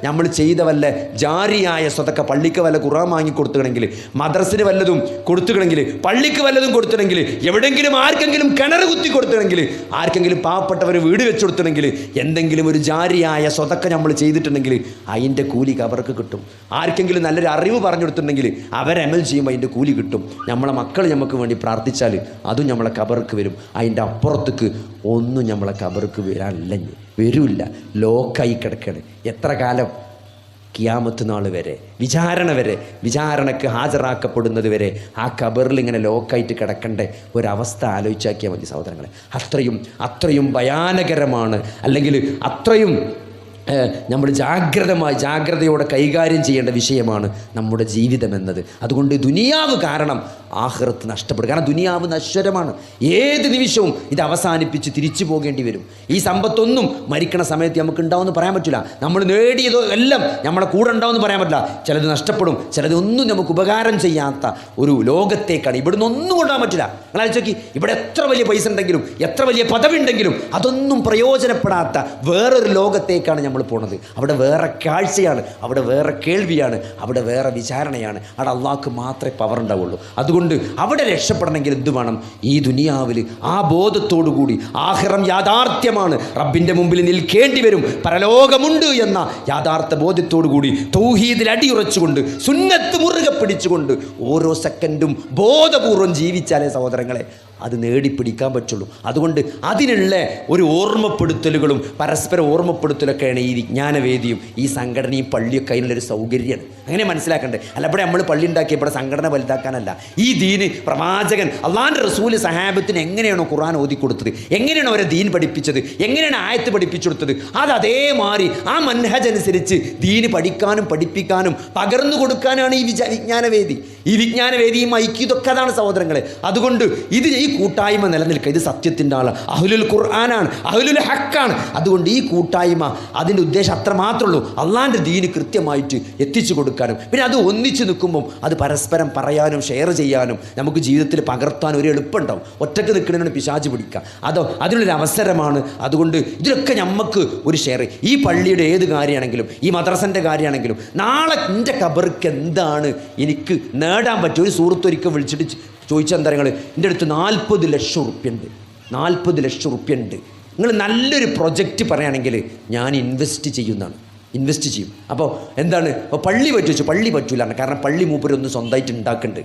ഞങ്ങൾ ചെയ്ത വല്ല ജാരിയായ സ്വതക്ക, പള്ളിക്ക് വല്ല ഖുർആൻ വാങ്ങി കൊടുത്തുകണമെങ്കിൽ, മദ്രസിന് വല്ലതും കൊടുത്തുകണമെങ്കിൽ, പള്ളിക്ക് വല്ലതും കൊടുത്തുകണമെങ്കിൽ, എവിടെയെങ്കിലും ആർക്കെങ്കിലും കിണർ കുത്തി കൊടുത്തുകണമെങ്കിൽ, ആർക്കെങ്കിലും പാവപ്പെട്ടവർ വീട് വെച്ച് കൊടുത്തുകണമെങ്കിൽ, എന്തെങ്കിലും ഒരു ജാരിയായ സ്വതക്ക നമ്മൾ ചെയ്തിട്ടുണ്ടെങ്കിൽ അതിൻ്റെ കൂലി ഖബർക്ക് കിട്ടും. ആർക്കെങ്കിലും നല്ലൊരു അറിവ് പറഞ്ഞു കൊടുത്തിട്ടുണ്ടെങ്കിൽ അവരമൽ ചെയ്യുമ്പോൾ അതിൻ്റെ കൂലി കിട്ടും. നമ്മളെ മക്കൾ നമുക്ക് വേണ്ടി പ്രാർത്ഥിച്ചാൽ അതും നമ്മളെ ഖബർക്ക് വരും. അതിൻ്റെ അപ്പുറത്തേക്ക് ഒന്നും നമ്മളെ ഖബർക്ക് വരാനില്ലെങ്കിൽ വരില്ല. ലോക്കായി കിടക്കുകയാണ്. എത്ര കാലം? കിയാമത്ത് നാൾ വരെ, വിചാരണ വരെ, വിചാരണക്ക് ഹാജരാക്കപ്പെടുന്നത് വരെ ആ ഖബറിൽ ഇങ്ങനെ ലോക്കായിട്ട് കിടക്കേണ്ട ഒരവസ്ഥ ആലോചിച്ചാക്കിയാൽ മതി സഹോദരങ്ങളെ. അത്രയും ഭയാനകരമാണ്. അല്ലെങ്കിൽ അത്രയും നമ്മൾ ജാഗ്രതയോടെ കൈകാര്യം ചെയ്യേണ്ട വിഷയമാണ് നമ്മുടെ ജീവിതം എന്നത്. അതുകൊണ്ട് ദുനിയാവ് കാരണം ആഖിറത്ത് നഷ്ടപ്പെടും. കാരണം ദുനിയാവ് നശ്വരമാണ്. ഏത് നിമിഷവും ഇത് അവസാനിപ്പിച്ച് തിരിച്ചു പോകേണ്ടി വരും. ഈ സമ്പത്തൊന്നും മരിക്കണ സമയത്ത് നമുക്ക് ഉണ്ടാവുമെന്ന് പറയാൻ പറ്റില്ല. നമ്മൾ നേടിയതോ എല്ലാം നമ്മളെ കൂടെ ഉണ്ടാവുമെന്ന് പറയാൻ പറ്റില്ല. ചിലത് നഷ്ടപ്പെടും, ചിലതൊന്നും നമുക്ക് ഉപകാരം ചെയ്യാത്ത ഒരു ലോകത്തേക്കാണ്. ഇവിടുന്ന് ഒന്നും കൊണ്ടുപോകാൻ പറ്റില്ല. നിങ്ങൾ ആലോചിച്ച് നോക്കി, ഇവിടെ എത്ര വലിയ പൈസ ഉണ്ടെങ്കിലും എത്ര വലിയ പദവി ഉണ്ടെങ്കിലും അതൊന്നും പ്രയോജനപ്പെടാത്ത വേറൊരു ലോകത്തേക്കാണ് നമ്മൾ പോണത്. അവിടെ വേറെ കാഴ്ചയാണ്, അവിടെ വേറെ കേൾവിയാണ്, അവിടെ വേറെ വിചാരണയാണ്. അവിടെ അള്ളാഹ്ക്ക് മാത്രമേ പവർ ഉണ്ടാവുള്ളൂ. അതുകൊണ്ട് അവിടെ രക്ഷപ്പെടണമെങ്കിൽ എന്ത് വേണം? ഈ ദുനിയാവിൽ ആ ബോധത്തോടു കൂടി ആഖിറം യാഥാർത്ഥ്യമാണ്, റബ്ബിൻ്റെ മുമ്പിൽ നിൽക്കേണ്ടി വരും, പരലോകമുണ്ട് എന്ന യാഥാർത്ഥ്യ ബോധത്തോടു കൂടി തൗഹീദിൽ അടിയുറച്ചുകൊണ്ട് സുന്നത്ത് മുറുകെ പിടിച്ചുകൊണ്ട് ഓരോ സെക്കൻഡും ബോധപൂർവം ജീവിച്ചാലേ സഹോദരങ്ങളെ അത് നേടിപ്പിടിക്കാൻ പറ്റുള്ളൂ. അതുകൊണ്ട് അതിനുള്ള ഒരു ഓർമ്മപ്പെടുത്തലുകളും പരസ്പര ഓർമ്മപ്പെടുത്തലൊക്കെയാണ് ഈ വിജ്ഞാനവേദിയും ഈ സംഘടനയും പള്ളിയൊക്കെ അതിനുള്ളൊരു സൗകര്യമാണ്. അങ്ങനെ മനസ്സിലാക്കണ്ടേ? അല്ല ഇവിടെ നമ്മൾ പള്ളി ഉണ്ടാക്കി ഇവിടെ സംഘടന വലുതാക്കാനല്ല. ഈ ദീന് പ്രവാചകൻ അള്ളാൻ്റെ റസൂല് സഹാബത്തിന് എങ്ങനെയാണോ ഖുർആൻ ഓതിക്കൊടുത്തത്, എങ്ങനെയാണോ അവരെ ദീൻ പഠിപ്പിച്ചത്, എങ്ങനെയാണ് ആയത്ത് പഠിപ്പിച്ചു കൊടുത്തത്, അത് അതേമാതിരി ആ മൻഹജ് അനുസരിച്ച് ദീന് പഠിക്കാനും പഠിപ്പിക്കാനും പകർന്നു കൊടുക്കാനാണ് ഈ വിജ്ഞാനവേദി. ഈ വിജ്ഞാനവേദിയും ഐക്യം ഇതൊക്കെ അതാണ് സഹോദരങ്ങളെ. അതുകൊണ്ട് ഇത് ഈ കൂട്ടായ്മ നിലനിൽക്കുക. ഇത് സത്യത്തിൻ്റെ ആളാണ്, അഹ്ലുൽ ഖുർആനാണ്, അഹ്ലുൽ ഹക്കാണ്. അതുകൊണ്ട് ഈ കൂട്ടായ്മ അതിൻ്റെ ഉദ്ദേശം അത്ര മാത്രമേ ഉള്ളൂ, അള്ളാൻ്റെ ദീന് കൃത്യമായിട്ട് എത്തിച്ചു കൊടുക്കാനും പിന്നെ അത് ഒന്നിച്ച് നിൽക്കുമ്പം അത് പരസ്പരം പറയാനും ഷെയർ ചെയ്യാനും നമുക്ക് ജീവിതത്തിൽ പകർത്താനും ഒരു എളുപ്പമുണ്ടാവും. ഒറ്റയ്ക്ക് നിൽക്കണമെന്ന് പിശാച് പിടിക്കുക, അതിനുള്ളൊരു അവസരമാണ്. അതുകൊണ്ട് ഇതിലൊക്കെ നമുക്ക് ഒരു ഷെയർ. ഈ പള്ളിയുടെ ഏത് കാര്യമാണെങ്കിലും ഈ മദ്രസൻ്റെ കാര്യമാണെങ്കിലും നാളെ എൻ്റെ ഖബർക്ക് എന്താണ് എനിക്ക് നേടാൻ പറ്റും? ഒരു സുഹൃത്തൊരിക്കൽ വിളിച്ചിട്ട് ചോദിച്ചാൽ നിങ്ങൾ എൻ്റെ അടുത്ത് 40 ലക്ഷം ഉറുപ്പ്യുണ്ട്, 40 ലക്ഷം ഉറുപ്പ്യുണ്ട്, നിങ്ങൾ നല്ലൊരു പ്രൊജക്റ്റ് പറയുകയാണെങ്കിൽ ഞാൻ ഇൻവെസ്റ്റ് ചെയ്യും. അപ്പോൾ എന്താണ്? അപ്പോൾ പള്ളി പറ്റുവെച്ചു, പള്ളി പറ്റൂല. കാരണം പള്ളി മൂപ്പരൊന്നും സ്വന്തമായിട്ട് ഉണ്ടാക്കുന്നുണ്ട്.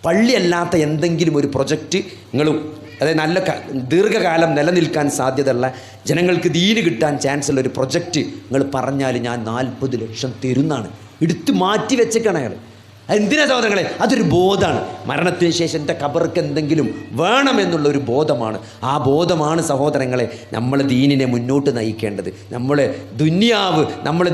പള്ളി അല്ലാത്ത എന്തെങ്കിലും ഒരു പ്രൊജക്റ്റ് നിങ്ങൾ, അതായത് നല്ല ദീർഘകാലം നിലനിൽക്കാൻ സാധ്യതയുള്ള ജനങ്ങൾക്ക് ദീന് കിട്ടാൻ ചാൻസ് ഉള്ള ഒരു പ്രൊജക്റ്റ് നിങ്ങൾ പറഞ്ഞാൽ ഞാൻ 40 ലക്ഷം തരുന്നതാണ്. എടുത്ത് മാറ്റി വെച്ചേക്കാണ് അയാൾ. എന്തിനാ സഹോദരങ്ങളെ? അതൊരു ബോധമാണ്. മരണത്തിന് ശേഷം എൻ്റെ ഖബർക്ക് എന്തെങ്കിലും വേണമെന്നുള്ളൊരു ബോധമാണ്. ആ ബോധമാണ് സഹോദരങ്ങളെ നമ്മൾ ദീനിനെ മുന്നോട്ട് നയിക്കേണ്ടത്. നമ്മളെ ദുനിയാവ്, നമ്മളെ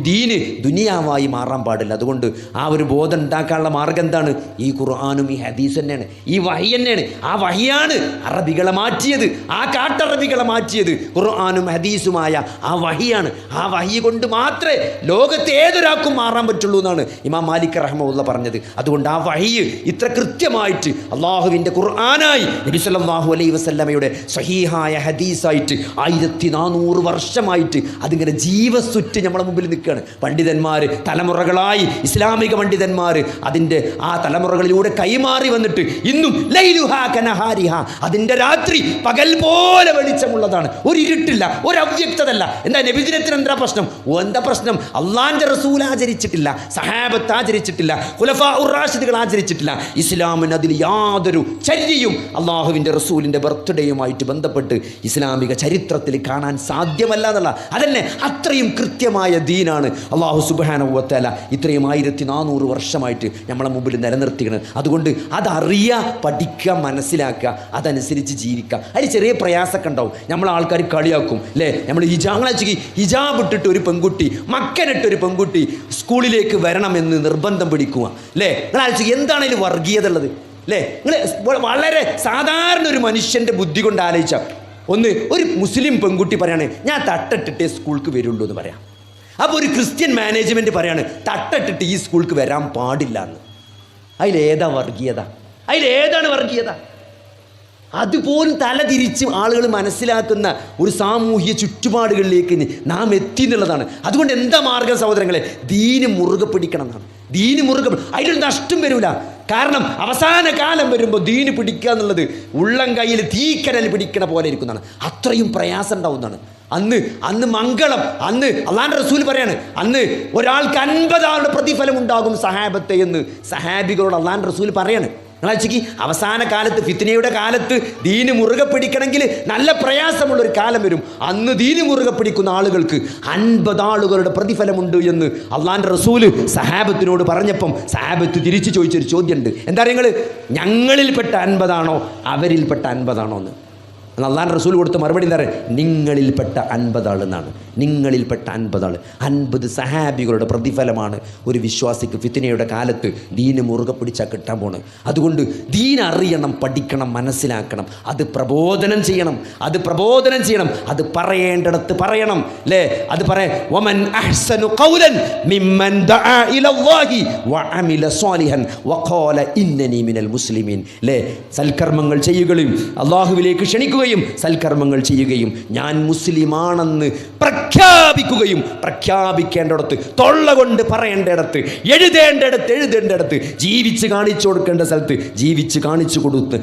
ദീന് ദുനിയാവായി മാറാൻ പാടില്ല. അതുകൊണ്ട് ആ ഒരു ബോധം ഉണ്ടാക്കാനുള്ള മാർഗം എന്താണ്? ഈ ഖുർആനും ഈ ഹദീസ് തന്നെയാണ്, ഈ വഹി തന്നെയാണ്. ആ വഹിയാണ് അറബികളെ മാറ്റിയത്, ആ കാട്ടറബികളെ മാറ്റിയത് ഖുർആനും ഹദീസുമായ ആ വഹിയാണ്. ആ വഹി കൊണ്ട് മാത്രമേ ലോകത്തെ ഏതൊരാൾക്കും മാറാൻ പറ്റുള്ളൂ എന്നാണ് ഇമാം മാലിക് റഹ്മത്തുള്ളാഹി പറഞ്ഞത്. അതുകൊണ്ട് ആ വഹി ഇത്ര കൃത്യമായിട്ട് അള്ളാഹുവിൻ്റെ ഖുർആനായി നബി സല്ലല്ലാഹു അലൈഹി വസല്ലമയുടെ സ്വഹീഹായ ഹദീസായിട്ട് 1400 വർഷമായിട്ട് അതിങ്ങനെ ജീവസുറ്റ് നമ്മളെ മുമ്പിൽ നിൽക്കുകയാണ്. പണ്ഡിതന്മാർ തലമുറകളായി, ഇസ്ലാമിക പണ്ഡിതന്മാർ അതിൻ്റെ ആ തലമുറകളിലൂടെ കൈമാറി വന്നിട്ട് ഇന്നും ലൈലുഹാ കനഹാരിഹാ, അതിൻ്റെ രാത്രി പകൽ പോലെ വെളിച്ചമുള്ളതാണ്, ഒരു ഇരുട്ടില്ല, ഒരു അവ്യക്തതല്ല. എന്താ നബിദിനത്തിന് എന്താ പ്രശ്നം? എന്താ പ്രശ്നം? അള്ളാൻ്റെ റസൂൽ ആചരിച്ചിട്ടില്ല, സഹാബത്ത് ആചരിച്ചിട്ടില്ല, ഖുലഫാ ഉർ റാഷിദുകൾ ആചരിച്ചിട്ടില്ല. ഇസ്ലാമിന് അതിൽ യാതൊരു ചര്യയും അള്ളാഹുവിൻ്റെ റസൂലിൻ്റെ ബർത്ത്ഡേയുമായിട്ട് ബന്ധപ്പെട്ട് ഇസ്ലാമിക ചരിത്രത്തിൽ കാണാൻ സാധ്യമല്ല എന്നുള്ള അതന്നെ അത്രയും കൃത്യമായ ദീനാണ് അള്ളാഹു സുബ്ഹാനഹു വ തആല ഇത്രയും 1400 വർഷമായിട്ട് നമ്മളെ മുമ്പിൽ നിലനിർത്തിക്കുന്നത്. അതുകൊണ്ട് അതറിയുക, പഠിക്കുക, മനസ്സിലാക്കുക, അതനുസരിച്ച് ജീവിക്കുക. അതിൽ ചെറിയ പ്രയാസമൊക്കെ ഉണ്ടാവും. നമ്മളെ ആൾക്കാർ കളിയാക്കും അല്ലേ? നമ്മൾ ഹിജാബ് ഇട്ടിട്ട് ഒരു പെൺകുട്ടി, മക്കനിട്ടൊരു പെൺകുട്ടി സ്കൂളിലേക്ക് വരണമെന്ന് നിർബന്ധം പിടിക്കുക അല്ലേ? നിങ്ങൾ ആലോചിക്കുക, എന്താണ് ഇതിൽ വർഗീയത ഉള്ളത് അല്ലേ? നിങ്ങൾ വളരെ സാധാരണ ഒരു മനുഷ്യൻ്റെ ബുദ്ധി കൊണ്ട് ആലോചിച്ചാൽ ഒന്ന് ഒരു മുസ്ലിം പെൺകുട്ടി പറയാണ് ഞാൻ തട്ടിട്ടിട്ടേ സ്കൂൾക്ക് വരുള്ളൂ എന്ന് പറയാം. അപ്പോൾ ഒരു ക്രിസ്ത്യൻ മാനേജ്മെൻറ്റ് പറയാണ് തട്ടിട്ടിട്ട് ഈ സ്കൂൾക്ക് വരാൻ പാടില്ല എന്ന്. അതിലേതാ വർഗീയത? അതിലേതാണ് വർഗീയത? അതുപോലും തലതിരിച്ച് ആളുകൾ മനസ്സിലാക്കുന്ന ഒരു സാമൂഹ്യ ചുറ്റുപാടുകളിലേക്ക് നാം എത്തി എന്നുള്ളതാണ്. അതുകൊണ്ട് എന്താ മാർഗം സഹോദരങ്ങളെ? ദീന് മുറുകെ പിടിക്കണം എന്നാണ്. ദീന് മുറുകെ, അതിലൊരു നഷ്ടം വരില്ല. കാരണം അവസാന കാലം വരുമ്പോൾ ദീന് പിടിക്കുക എന്നുള്ളത് ഉള്ളം കയ്യിൽ തീക്കനൽ പിടിക്കണ പോലെ ഇരിക്കുന്നതാണ്. അത്രയും പ്രയാസം ഉണ്ടാവുന്നതാണ്. അന്ന് മംഗളം, അന്ന് അള്ളാഹുവിന്റെ റസൂൽ പറയാണ്, അന്ന് ഒരാൾക്ക് 50 ആളുടെ പ്രതിഫലം ഉണ്ടാകും സഹാബത്തെ എന്ന് സഹാബികളോട് അള്ളാഹുവിന്റെ റസൂൽ പറയാണ്. നിങ്ങളാഴ്ചക്ക് അവസാന കാലത്ത്, ഫിത്നയുടെ കാലത്ത് ദീന് മുറുകെ പിടിക്കണമെങ്കിൽ നല്ല പ്രയാസമുള്ളൊരു കാലം വരും. അന്ന് ദീന് മുറുകെ പിടിക്കുന്ന ആളുകൾക്ക് 50 ആളുകളുടെ പ്രതിഫലമുണ്ട് എന്ന് അള്ളാഹുവിന്റെ റസൂല് സഹാബത്തിനോട് പറഞ്ഞപ്പം സഹാബത്ത് തിരിച്ചു ചോദിച്ചൊരു ചോദ്യമുണ്ട്. എന്താ നിങ്ങൾ ഞങ്ങളിൽപ്പെട്ട 50 ആണോ അവരിൽപ്പെട്ട 50 ആണോ എന്ന്? അള്ളാഹുവിന്റെ റസൂൽ കൊടുത്ത മറുപടി എന്താ പറയുക? നിങ്ങളിൽപ്പെട്ട 50 ആൾ എന്നാണ്. നിങ്ങളിൽപ്പെട്ട 50 ആൾ. 50 സഹാബികളുടെ പ്രതിഫലമാണ് ഒരു വിശ്വാസിക്ക് ഫിത്നയുടെ കാലത്ത് ദീന് മുറുകെ പിടിച്ചാൽ കിട്ടാൻ പോണ്. അതുകൊണ്ട് ദീൻ അറിയണം, പഠിക്കണം, മനസ്സിലാക്കണം, അത് പ്രബോധനം ചെയ്യണം. അത് പറയേണ്ടിടത്ത് പറയണം. അല്ലേ? അത് പറയാം, വമൻ അഹ്സനു ഖൗലൻ മിമ്മൻ ദഅ ഇലല്ലാഹി വഅമില സ്വാലിഹൻ വഖാല ഇന്നനി മിനൽ മുസ്ലിമീൻ. അല്ലേ? സൽക്കർമ്മങ്ങൾ ചെയ്യുകയും അല്ലാഹുവിലേക്ക് ക്ഷണിക്കുകയും സൽക്കർമ്മങ്ങൾ ചെയ്യുകയും ഞാൻ മുസ്ലിമാണെന്ന് പ്രഖ്യാപിക്കുകയും, പ്രഖ്യാപിക്കേണ്ടിടത്ത് തൊള്ള കൊണ്ട് പറയേണ്ടിടത്ത്, എഴുതേണ്ടിടത്ത് ജീവിച്ച് കാണിച്ചു കൊടുക്കേണ്ട സ്ഥലത്ത് ജീവിച്ച് കാണിച്ചു കൊടുത്ത്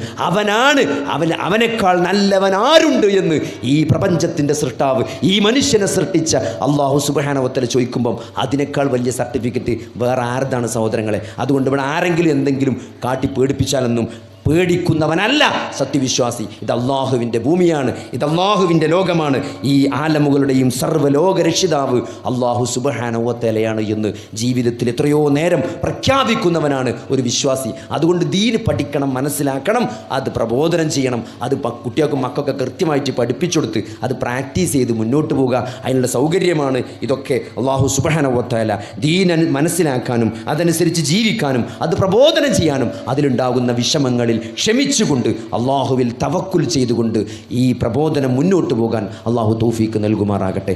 അവനേക്കാൾ നല്ലവൻ ആരുണ്ട് എന്ന് ഈ പ്രപഞ്ചത്തിൻ്റെ സൃഷ്ടാവ്, ഈ മനുഷ്യനെ സൃഷ്ടിച്ച അല്ലാഹു സുബ്ഹാനഹു വ തആല ചോദിക്കുമ്പം അതിനേക്കാൾ വലിയ സർട്ടിഫിക്കറ്റ് വേറെ ആരുതാണ് സഹോദരങ്ങളെ? അതുകൊണ്ട് ഇവിടെ ആരെങ്കിലും എന്തെങ്കിലും കാട്ടി പേടിപ്പിച്ചാലൊന്നും പേടിക്കുന്നവനല്ല സത്യവിശ്വാസി. ഇത് അള്ളാഹുവിൻ്റെ ഭൂമിയാണ്, ഇത് അള്ളാഹുവിൻ്റെ ലോകമാണ്. ഈ ആലമുകളുടെയും സർവ്വലോക രക്ഷിതാവ് അള്ളാഹു സുബ്ഹാനഹു വ തആലയാണ് എന്ന് ജീവിതത്തിൽ എത്രയോ നേരം പ്രഖ്യാപിക്കുന്നവനാണ് ഒരു വിശ്വാസി. അതുകൊണ്ട് ദീന് പഠിക്കണം, മനസ്സിലാക്കണം, അത് പ്രബോധനം ചെയ്യണം. അത് കുട്ടികൾക്കും മക്കൾക്ക് കൃത്യമായിട്ട് പഠിപ്പിച്ചു കൊടുത്ത് അത് പ്രാക്ടീസ് ചെയ്ത് മുന്നോട്ട് പോവുക. അതിനുള്ള സൗകര്യമാണ് ഇതൊക്കെ. അള്ളാഹു സുബ്ഹാനഹു വ തആല ദീൻ മനസ്സിലാക്കാനും അതനുസരിച്ച് ജീവിക്കാനും അത് പ്രബോധനം ചെയ്യാനും അതിലുണ്ടാകുന്ന വിഷമങ്ങളിൽ ക്ഷമിച്ചുകൊണ്ട് അള്ളാഹുവിൽ തവക്കുൽ ചെയ്തുകൊണ്ട് ഈ പ്രബോധനം മുന്നോട്ട് പോകാൻ അള്ളാഹു തൗഫീക്ക് നൽകുമാറാകട്ടെ.